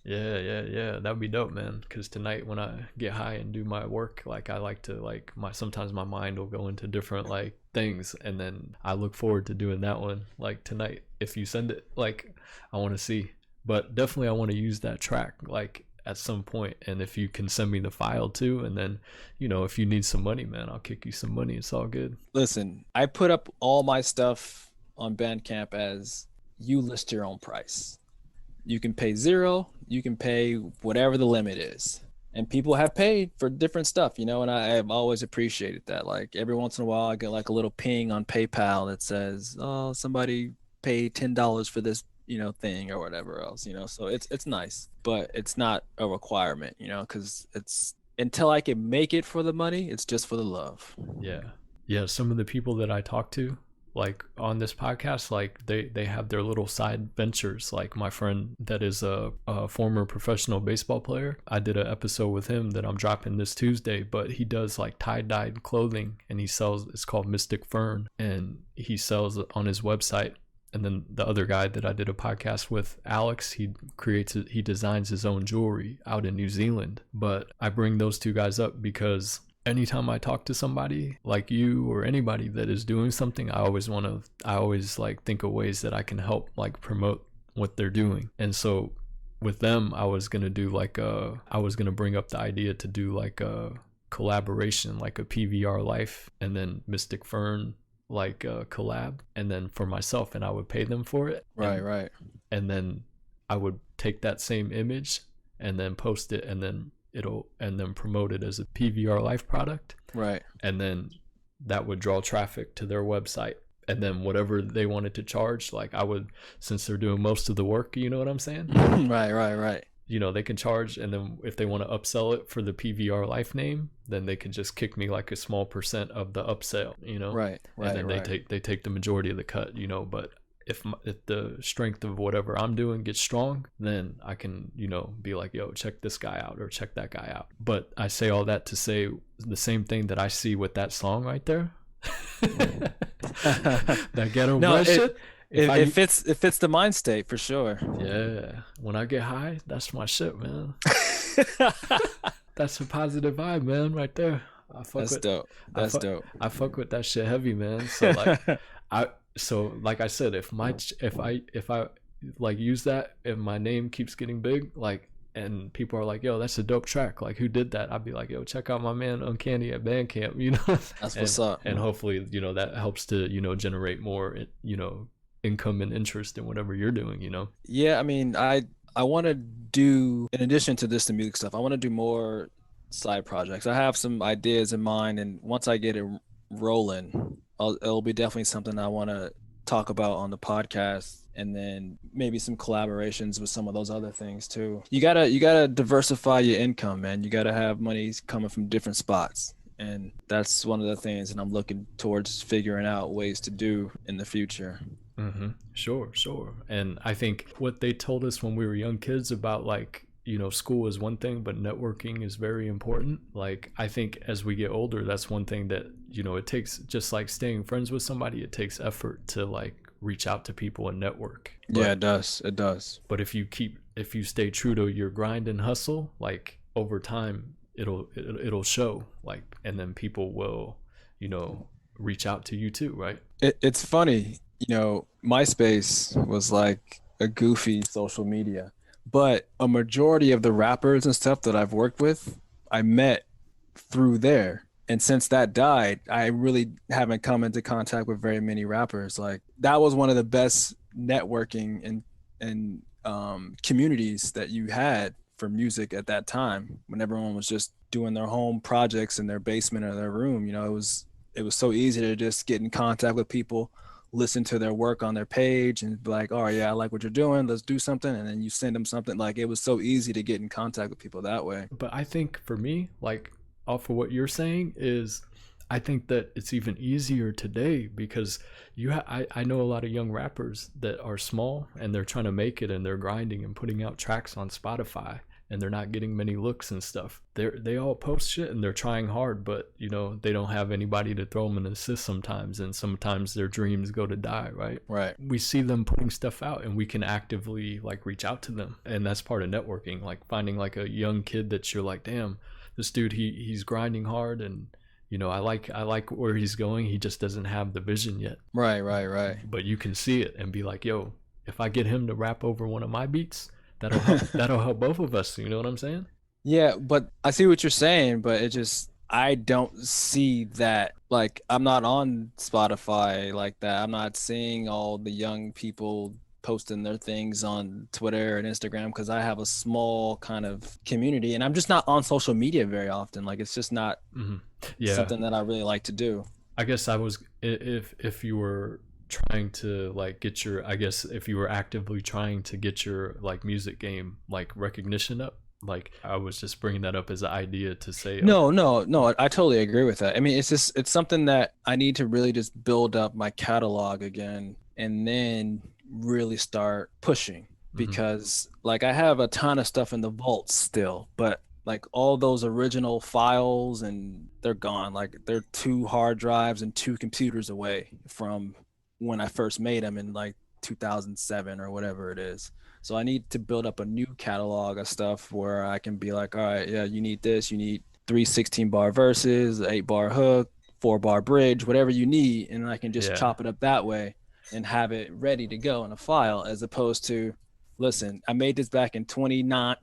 yeah, that'd be dope, man. Because tonight when I get high and do my work, like I like to like sometimes my mind will go into different like things, and then I look forward to doing that one like tonight. If you send it, like I want to see, but definitely I want to use that track like at some point. And if you can send me the file too, and then if you need some money, man, I'll kick you some money. It's all good. Listen, I put up all my stuff on Bandcamp as you list your own price. You can pay $0, you can pay whatever the limit is. And people have paid for different stuff, and I've always appreciated that. Like every once in a while I get like a little ping on PayPal that says, oh, somebody paid $10 for this, thing or whatever else, so it's nice, but it's not a requirement, because it's until I can make it for the money, it's just for the love. Yeah, some of the people that I talk to like on this podcast, like they have their little side ventures. Like my friend that is a former professional baseball player, I did an episode with him that I'm dropping this Tuesday, but he does like tie-dyed clothing, and he sells, it's called Mystic Fern, and he sells it on his website. And then the other guy that I did a podcast with, Alex, he designs his own jewelry out in New Zealand. But I bring those two guys up because anytime I talk to somebody like you or anybody that is doing something, I always like think of ways that I can help like promote what they're doing. And so with them, I was going to bring up the idea to do like a collaboration, like a P.V.R LYFE and then Mystic Fern like a collab, and then for myself, and I would pay them for it. Right. And then I would take that same image and then post it, and then promote it as a P.V.R LYFE product. Right. And then that would draw traffic to their website. And then whatever they wanted to charge, like I would, since they're doing most of the work, you know what I'm saying? Right. They can charge, and then if they want to upsell it for the P.V.R LYFE name, then they can just kick me like a small % of the upsell, Right. And then they take the majority of the cut, but if the strength of whatever I'm doing gets strong, then I can, be like, yo, check this guy out or check that guy out. But I say all that to say the same thing that I see with that song right there. That ghetto boy shit. It fits the mind state for sure. Yeah. When I get high, that's my shit, man. That's a positive vibe, man, right there. That's dope. I fuck with that shit heavy, man. So like I said, if I like use that, if my name keeps getting big, like, and people are like, yo, that's a dope track, like who did that? I'd be like, yo, check out my man Uncanny at Bandcamp, That's what's up. And hopefully, that helps to, generate more, income and interest in whatever you're doing, Yeah, I mean, I want to do, in addition to the music stuff, I want to do more side projects. I have some ideas in mind, and once I get it rolling, it'll be definitely something I want to talk about on the podcast, and then maybe some collaborations with some of those other things too. You gotta diversify your income, man. You gotta have money coming from different spots. And that's one of the things that I'm looking towards figuring out ways to do in the future. Mm-hmm. Sure. And I think what they told us when we were young kids about like, school is one thing, but networking is very important. Like, I think as we get older, that's one thing that, it takes, just like staying friends with somebody, it takes effort to like reach out to people and network. Yeah, it does. But if you stay true to your grind and hustle, like over time, it'll show, like, and then people will, reach out to you too, right? It's funny, MySpace was like a goofy social media, but a majority of the rappers and stuff that I've worked with, I met through there. And since that died, I really haven't come into contact with very many rappers. Like, that was one of the best networking and communities that you had for music at that time, when everyone was just doing their home projects in their basement or their room. It was so easy to just get in contact with people, listen to their work on their page, and be like, oh yeah, I like what you're doing, let's do something. And then you send them something. Like, it was so easy to get in contact with people that way. But I think for me, like, off of what you're saying, is I think that it's even easier today because I know a lot of young rappers that are small and they're trying to make it and they're grinding and putting out tracks on Spotify and they're not getting many looks and stuff. They all post shit and they're trying hard, but you know, they don't have anybody to throw them an assist sometimes, and sometimes their dreams go to die, right? Right. We see them putting stuff out and we can actively like reach out to them, and that's part of networking, like finding like a young kid that you're like, damn, this dude, he's grinding hard, and you know, I like where he's going. He just doesn't have the vision yet. Right. But you can see it and be like, yo, if I get him to rap over one of my beats, that'll help, that'll help both of us. You know what I'm saying? Yeah, but I see what you're saying, but it just, I don't see that. Like, I'm not on Spotify like that. I'm not seeing all the young people posting their things on Twitter and Instagram because I have a small kind of community, and I'm just not on social media very often. Like, it's just not something that I really like to do. I guess I was, if you were trying to like get your, I guess if you were actively trying to get your like music game like recognition up, like I was just bringing that up as an idea to say no, I totally agree with that. I mean, it's something that I need to really just build up my catalog again and then really start pushing, because like I have a ton of stuff in the vault still, but like all those original files, and they're gone. Like they're 2 hard drives and 2 computers away from when I first made them in like 2007 or whatever it is. So I need to build up a new catalog of stuff where I can be like, all right, yeah, you need this, you need 3 16-bar verses, 8-bar hook, 4-bar bridge, whatever you need, and I can just chop it up that way and have it ready to go in a file, as opposed to, listen, I made this back in 2009.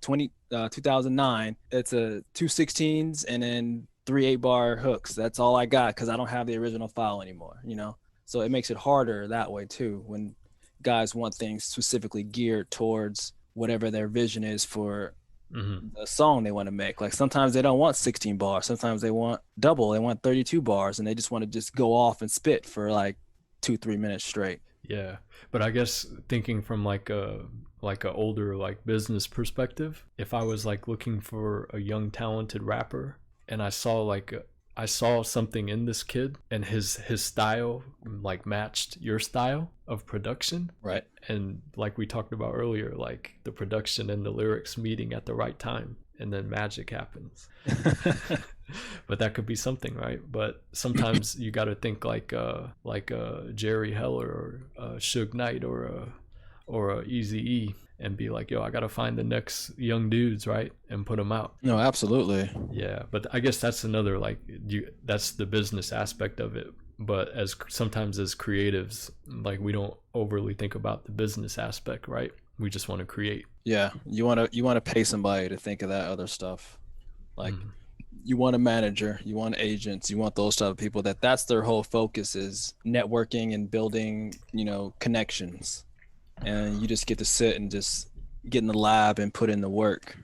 It's a 2 16s and then 3 8-bar hooks. That's all I got because I don't have the original file anymore, you know? So it makes it harder that way too, when guys want things specifically geared towards whatever their vision is for the song they want to make. Like sometimes they don't want 16 bars. Sometimes they want double. They want 32 bars, and they just want to just go off and spit for like 2-3 minutes straight. Yeah, but I guess thinking from like a older like business perspective, if I was like looking for a young talented rapper and I saw something in this kid and his style like matched your style of production, right? And like we talked about earlier, like the production and the lyrics meeting at the right time, and then magic happens. But that could be something, right? But sometimes you got to think like Jerry Heller or Suge Knight or a Eazy-E, and be like, yo, I got to find the next young dudes, right? And put them out. No, absolutely. Yeah, but I guess that's another like that's the business aspect of it. But sometimes as creatives, like we don't overly think about the business aspect, right? We just want to create. Yeah, you want to pay somebody to think of that other stuff. Like you want a manager, you want agents, you want those type of people that's their whole focus is networking and building, you know, connections. And you just get to sit and just get in the lab and put in the work.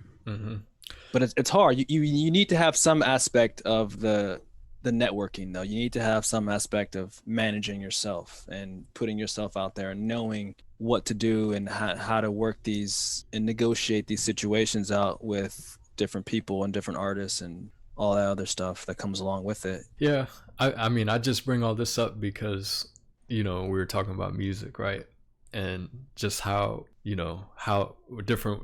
But it's hard. You need to have some aspect of the networking, though. You need to have some aspect of managing yourself and putting yourself out there and knowing what to do and how to work these and negotiate these situations out with different people and different artists and all that other stuff that comes along with it. Yeah, I mean, I just bring all this up because, you know, we were talking about music, right? And just how, you know, how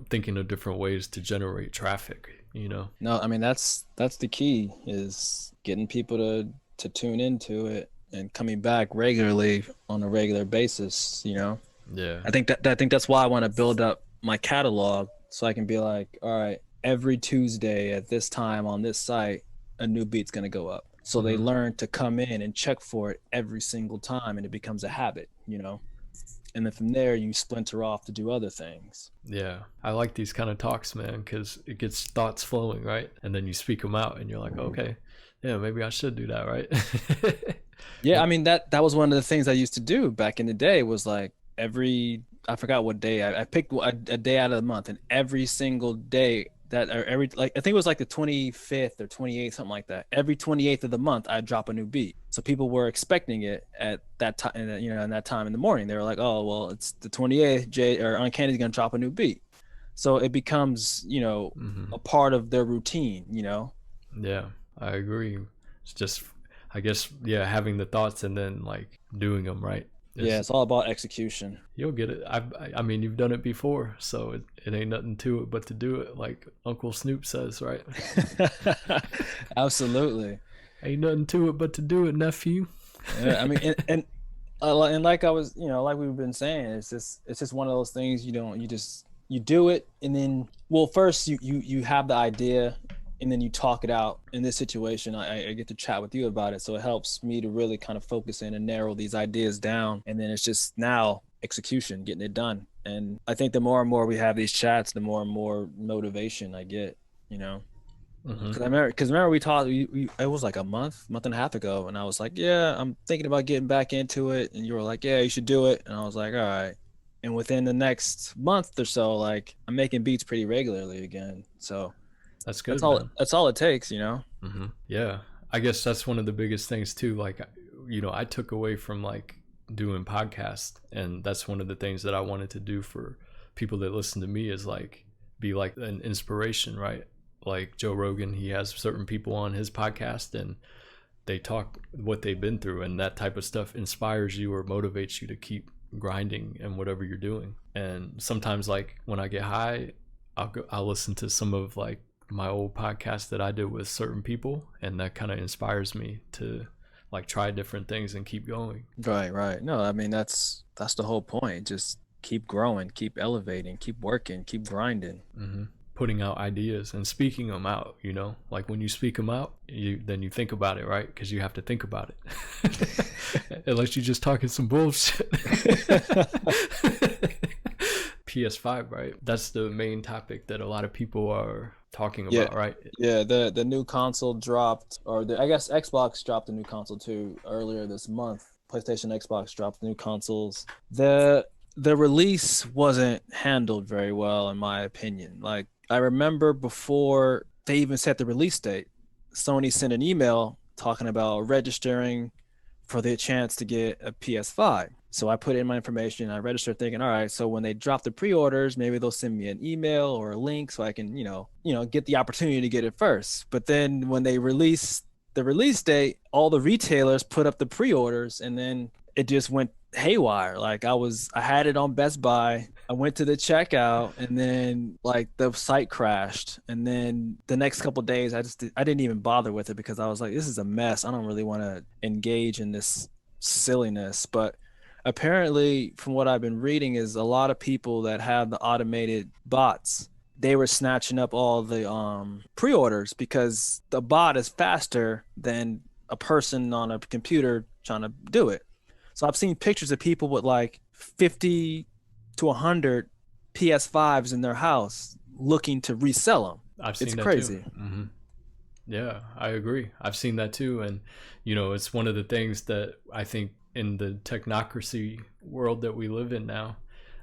thinking of different ways to generate traffic, you know? No, I mean, that's the key, is getting people to tune into it and coming back regularly on a regular basis, you know? Yeah. I think that's why I want to build up my catalog, so I can be like, all right, every Tuesday at this time on this site, a new beat's going to go up. So they learn to come in and check for it every single time, and it becomes a habit, you know? And then from there, you splinter off to do other things. Yeah, I like these kind of talks, man, because it gets thoughts flowing, right? And then you speak them out, and you're like, okay, yeah, maybe I should do that, right? Yeah, I mean, that was one of the things I used to do back in the day, was like I forgot what day, I picked a day out of the month, and every single day I think it was like the 25th or 28th, something like that. Every 28th of the month, I'd drop a new beat. So people were expecting it at that time, you know, in that time in the morning. They were like, oh, well, it's the 28th, Uncanny's going to drop a new beat. So it becomes, you know, a part of their routine, you know? Yeah, I agree. It's just, I guess, yeah, having the thoughts and then like doing them, right? Yeah, it's all about execution. You'll get it. I mean, you've done it before, so it ain't nothing to it but to do it, like Uncle Snoop says, right? Absolutely. Ain't nothing to it but to do it, nephew. Yeah, I mean, and like I was, like we've been saying, it's just one of those things. You do it, and then, well, first you have the idea, and then you talk it out. In this situation, I get to chat with you about it, so it helps me to really kind of focus in and narrow these ideas down, and then it's just now execution, getting it done. And I think the more and more we have these chats, the more and more motivation I get, Because remember we talked. It was like a month and a half ago, and I was like, "Yeah, I'm thinking about getting back into it." And you were like, "Yeah, you should do it." And I was like, "All right." And within the next month or so, like, I'm making beats pretty regularly again. So that's good. That's all it takes, Yeah, I guess that's one of the biggest things too. Like, I took away from like doing podcasts, and that's one of the things that I wanted to do for people that listen to me is like be like an inspiration, right? Like Joe Rogan, he has certain people on his podcast and they talk what they've been through, and that type of stuff inspires you or motivates you to keep grinding and whatever you're doing. And sometimes, like when I get high, I'll listen to some of like my old podcasts that I did with certain people, and that kind of inspires me to like try different things and keep going. Right. No, I mean that's the whole point. Just keep growing, keep elevating, keep working, keep grinding. Putting out ideas and speaking them out, like when you speak them out, then you think about it, right? Because you have to think about it. Unless you're just talking some bullshit. PS5, right? That's the main topic that a lot of people are talking about, right? Yeah, the new console dropped, or I guess Xbox dropped a new console too earlier this month. PlayStation, Xbox dropped new consoles. The release wasn't handled very well, in my opinion. Like, I remember before they even set the release date, Sony sent an email talking about registering for the chance to get a PS5. So I put in my information, I registered thinking, all right, so when they drop the pre-orders, maybe they'll send me an email or a link so I can, get the opportunity to get it first. But then when they released the release date, all the retailers put up the pre-orders, and then it just went haywire. Like, I had it on Best Buy. I went to the checkout, and then like the site crashed. And then the next couple of days, I didn't even bother with it because I was like, this is a mess. I don't really want to engage in this silliness. But apparently, from what I've been reading, is a lot of people that have the automated bots, they were snatching up all the pre-orders because the bot is faster than a person on a computer trying to do it. So I've seen pictures of people with like 50 to 100 PS5s in their house looking to resell them. I've seen it's that crazy. Too. Yeah, I agree. I've seen that too. And, it's one of the things that I think in the technocracy world that we live in now,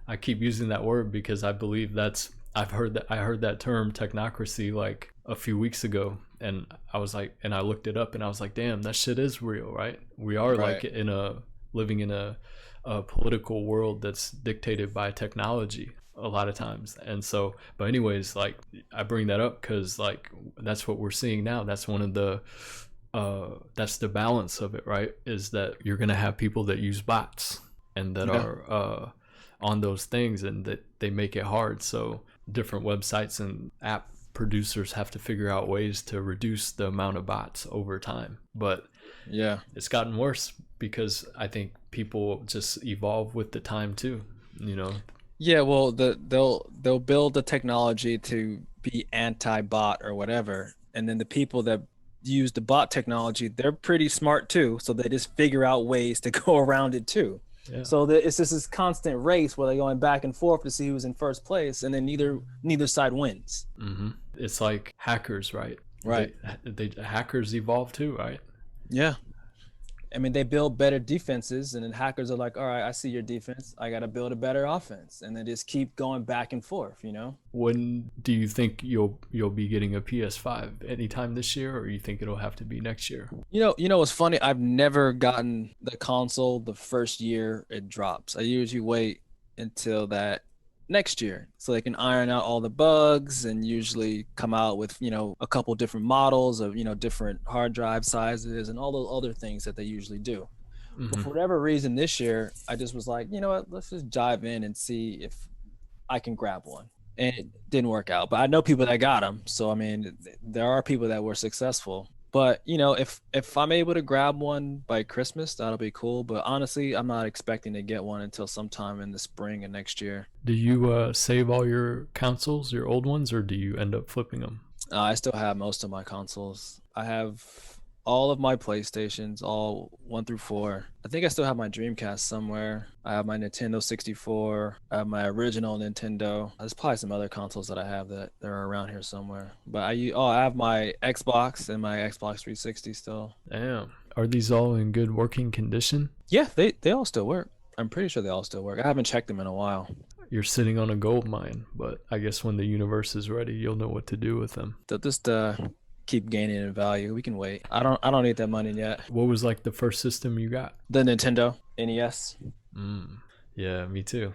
I keep using that word because I believe I heard that term technocracy like a few weeks ago, and I was like, and I looked it up and I was like, damn, that shit is real, right? We are right. Like living in a political world that's dictated by technology a lot of times. And so, but anyways, like I bring that up because like that's what we're seeing now. That's one of the that's the balance of it, right? Is that you're gonna have people that use bots and that are on those things, and that they make it hard. So different websites and app producers have to figure out ways to reduce the amount of bots over time. But yeah, it's gotten worse because I think people just evolve with the time too, Yeah, well, they'll build the technology to be anti-bot or whatever, and then the people that use the bot technology, they're pretty smart too, so they just figure out ways to go around it too. Yeah. So it's just this constant race where they're going back and forth to see who's in first place, and then neither side wins. Mm-hmm. It's like hackers, right? Right. Hackers evolve too, right? Yeah. I mean, they build better defenses, and then hackers are like, all right, I see your defense. I got to build a better offense. And they just keep going back and forth, When do you think you'll be getting a PS5? Anytime this year, or you think it'll have to be next year? You know what's funny? I've never gotten the console the first year it drops. I usually wait until that next year, so they can iron out all the bugs and usually come out with, you know, a couple different models of, you know, different hard drive sizes and all those other things that they usually do. But Hmm. for whatever reason this year, I just was like, you know what, let's just dive in and see if I can grab one. And it didn't work out, but I know people that got them. So I mean, there are people that were successful. But you know, if I'm able to grab one by Christmas, that'll be cool. But honestly, I'm not expecting to get one until sometime in the spring of next year. Do you save all your consoles, your old ones, or do you end up flipping them? I still have most of my consoles. I have all of my PlayStations, all 1 through 4. I think I still have my Dreamcast somewhere. I have my Nintendo 64. I have my original Nintendo. There's probably some other consoles that I have that are around here somewhere. But I have my Xbox and my Xbox 360 still. Damn. Are these all in good working condition? Yeah, they all still work. I'm pretty sure they all still work. I haven't checked them in a while. You're sitting on a gold mine, but I guess when the universe is ready, you'll know what to do with them. They'll just keep gaining in value. We can wait. I don't need that money yet. What was like the first system you got? The Nintendo NES. Yeah, me too.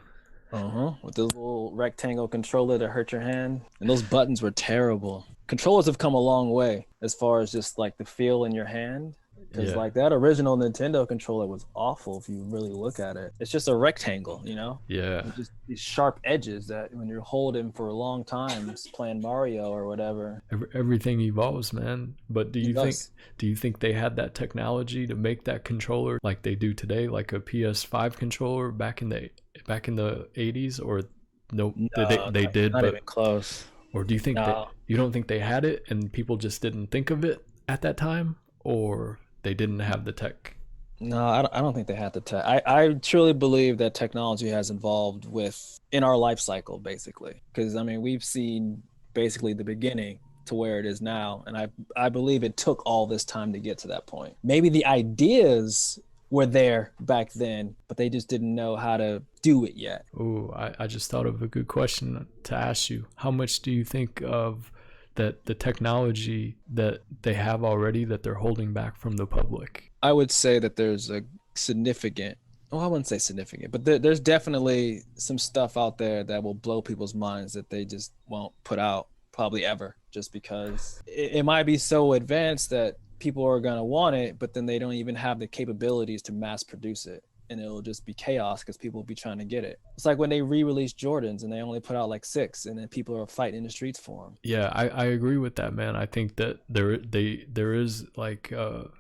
With those little rectangle controller that hurt your hand. And those buttons were terrible. Controllers have come a long way as far as just like the feel in your hand. Because Yeah. like that original Nintendo controller was awful if you really look at it. It's just a rectangle, you know? Yeah. With just these sharp edges that when you're holding for a long time, it's playing Mario or whatever. Everything evolves, man. But do It you think does. they had that technology to make that controller like they do today, like a PS5 controller back in the 80s, or nope, they did, Not but even close. or do you think that No. you don't think they had it and people just didn't think of it at that time, or they didn't have the tech? No, I don't think they had the tech. I truly believe that technology has evolved in our life cycle, basically. Because, I mean, we've seen basically the beginning to where it is now. And I believe it took all this time to get to that point. Maybe the ideas were there back then, but they just didn't know how to do it yet. Oh, I just thought of a good question to ask you. How much do you think of that the technology that they have already that they're holding back from the public? I would say that there's a significant, well, I wouldn't say significant, but there's definitely some stuff out there that will blow people's minds that they just won't put out probably ever, just because it might be so advanced that people are going to want it, but then they don't even have the capabilities to mass produce it. And it'll just be chaos because people will be trying to get it. It's like when they re-released Jordans and they only put out like 6, and then people are fighting in the streets for them. Yeah, I agree with that, man. I think that there is like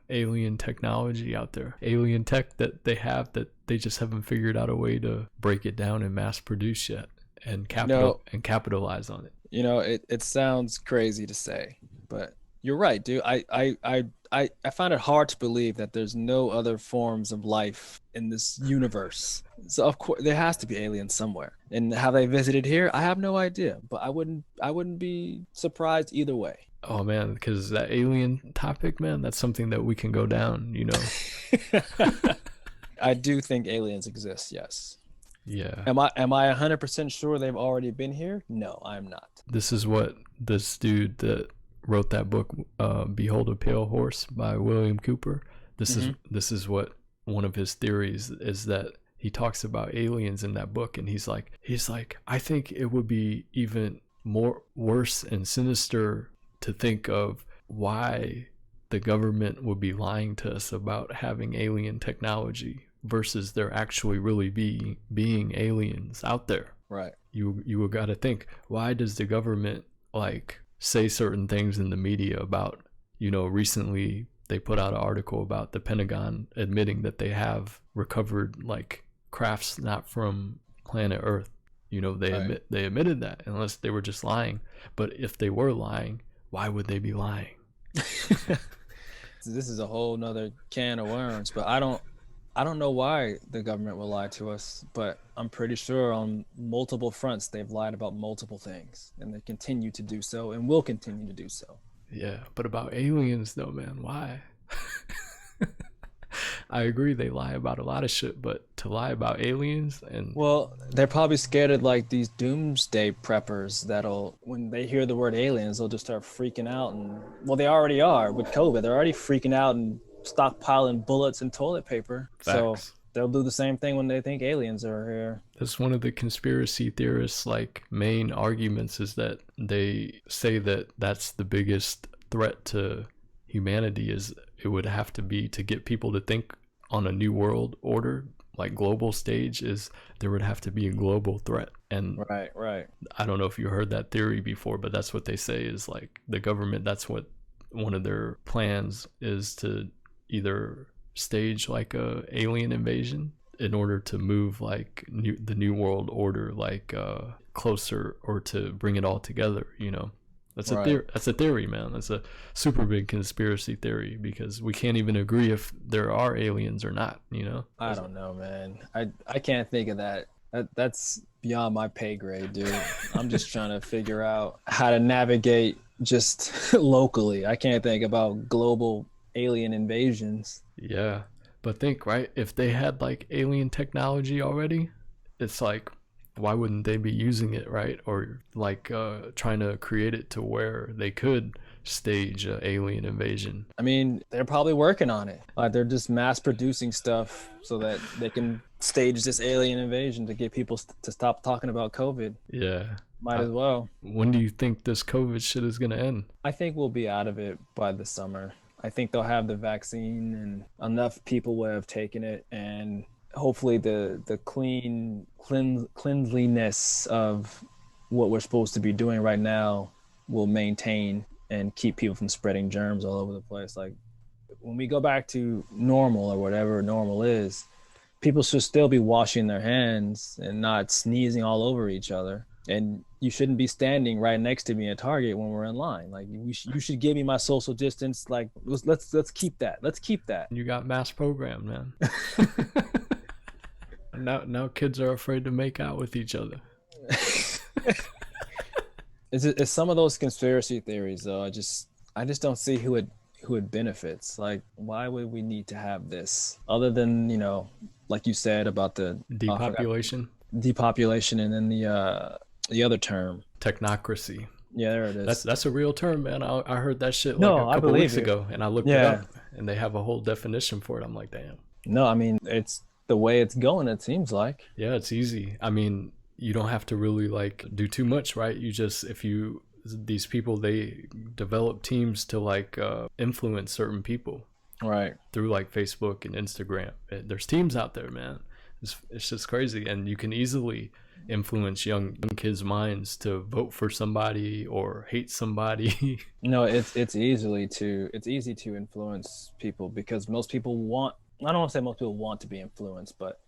alien technology out there, alien tech that they have that they just haven't figured out a way to break it down and mass produce yet, and capitalize on it. You know, it sounds crazy to say, but you're right, dude. I find it hard to believe that there's no other forms of life in this universe. So of course there has to be aliens somewhere. And have they visited here? I have no idea, but I wouldn't be surprised either way. Oh man, because that alien topic, man, that's something that we can go down, you know. I do think aliens exist, yes. Yeah. Am I 100% sure they've already been here? No, I'm not. This is what this dude that wrote that book, Behold a Pale Horse by William Cooper. This is what one of his theories is, that he talks about aliens in that book, and he's like, I think it would be even more worse and sinister to think of why the government would be lying to us about having alien technology versus there actually really being aliens out there. Right. You got to think, why does the government like say certain things in the media about, you know, recently they put out an article about the Pentagon admitting that they have recovered like crafts not from planet Earth. You know, they admitted that, unless they were just lying. But if they were lying, why would they be lying? This is a whole nother can of worms, but I don't know why the government will lie to us, but I'm pretty sure on multiple fronts they've lied about multiple things, and they continue to do so and will continue to do so. Yeah, but about aliens though, man, why? I agree they lie about a lot of shit, but to lie about aliens, and well, they're probably scared of like these doomsday preppers that'll, when they hear the word aliens, they'll just start freaking out. And well, they already are with COVID. They're already freaking out and stockpiling bullets and toilet paper. Facts. So they'll do the same thing when they think aliens are here. That's one of the conspiracy theorists' like main arguments, is that they say that that's the biggest threat to humanity, is it would have to be to get people to think on a new world order, like global stage, is there would have to be a global threat. And Right. I don't know if you heard that theory before, but that's what they say, is like the government, that's what one of their plans is, to either stage like a alien invasion in order to move like the new world order like closer, or to bring it all together, you know. That's a theory. That's a theory, man. That's a super big conspiracy theory, because we can't even agree if there are aliens or not, you know. I don't know, man. I can't think of that. That's beyond my pay grade, dude. I'm just trying to figure out how to navigate just locally. I can't think about global alien invasions. Yeah, but think, right, if they had like alien technology already, it's like, why wouldn't they be using it, right? Or like trying to create it to where they could stage an alien invasion. I mean, they're probably working on it. Like they're just mass producing stuff so that they can stage this alien invasion to get people to stop talking about COVID. Yeah. Might as well. When do you think this COVID shit is going to end? I think we'll be out of it by the summer. I think they'll have the vaccine and enough people will have taken it, and hopefully the cleanliness of what we're supposed to be doing right now will maintain and keep people from spreading germs all over the place. Like when we go back to normal, or whatever normal is, people should still be washing their hands and not sneezing all over each other. And you shouldn't be standing right next to me at Target when we're in line. Like you should give me my social distance. Like let's keep that. Let's keep that. You got mass programmed, man. Now kids are afraid to make out with each other. It's some of those conspiracy theories though. I just don't see who it benefits. Like why would we need to have this other than, you know, like you said about the depopulation, and then the other term, technocracy. Yeah, there it is. That's a real term, man. I heard that shit like a couple weeks ago, and I looked it up, and they have a whole definition for it. I'm like, damn. No, I mean, it's the way it's going, it seems like. Yeah, it's easy. I mean, you don't have to really like do too much, right? You just, these people, they develop teams to like influence certain people, right, through like Facebook and Instagram. There's teams out there, man. It's just crazy, and you can easily influence young kids' minds to vote for somebody or hate somebody. No, it's easy to influence people, because most people want, I don't want to say most people want to be influenced, but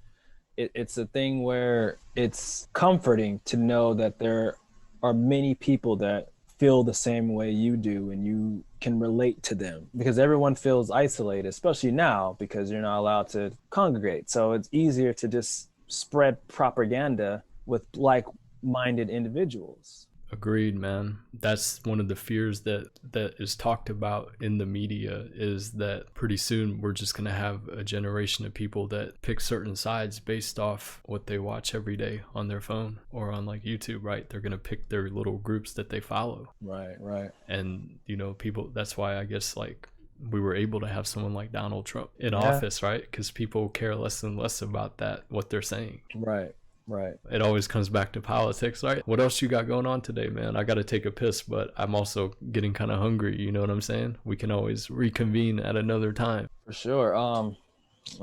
it's a thing where it's comforting to know that there are many people that feel the same way you do and you can relate to them, because everyone feels isolated, especially now because you're not allowed to congregate. So it's easier to just spread propaganda with like-minded individuals. Agreed, man. That's one of the fears that is talked about in the media, is that pretty soon we're just going to have a generation of people that pick certain sides based off what they watch every day on their phone or on like YouTube, right? They're going to pick their little groups that they follow. Right. And, you know, people, that's why I guess like we were able to have someone like Donald Trump in office, right? Because people care less and less about that, what they're saying. Right. It always comes back to politics, right? What else you got going on today, man? I got to take a piss, but I'm also getting kind of hungry. You know what I'm saying? We can always reconvene at another time. For sure. I'm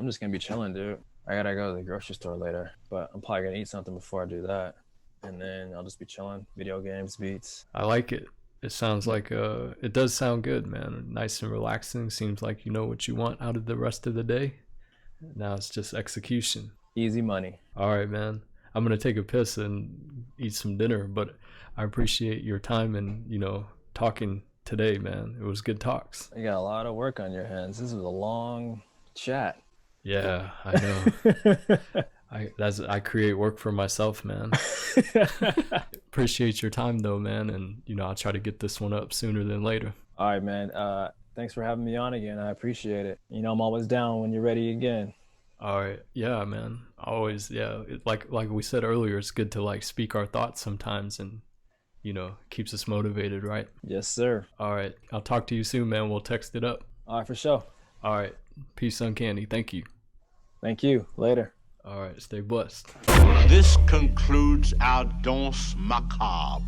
just going to be chilling, dude. I got to go to the grocery store later, but I'm probably going to eat something before I do that. And then I'll just be chilling. Video games, beats. I like it. It sounds like, it does sound good, man. Nice and relaxing. Seems like you know what you want out of the rest of the day. Now it's just execution. Easy money. All right, man. I'm going to take a piss and eat some dinner, but I appreciate your time and, you know, talking today, man. It was good talks. You got a lot of work on your hands. This was a long chat. Yeah, I know. I create work for myself, man. Appreciate your time though, man. And, you know, I'll try to get this one up sooner than later. All right, man. Thanks for having me on again. I appreciate it. You know, I'm always down when you're ready again. All right. Yeah, man. Always. Yeah. Like we said earlier, it's good to like speak our thoughts sometimes, and, you know, keeps us motivated, right? Yes, sir. All right. I'll talk to you soon, man. We'll text it up. All right, for sure. All right. Peace, Uncanny. Thank you. Thank you. Later. All right, stay blessed. This concludes our danse macabre.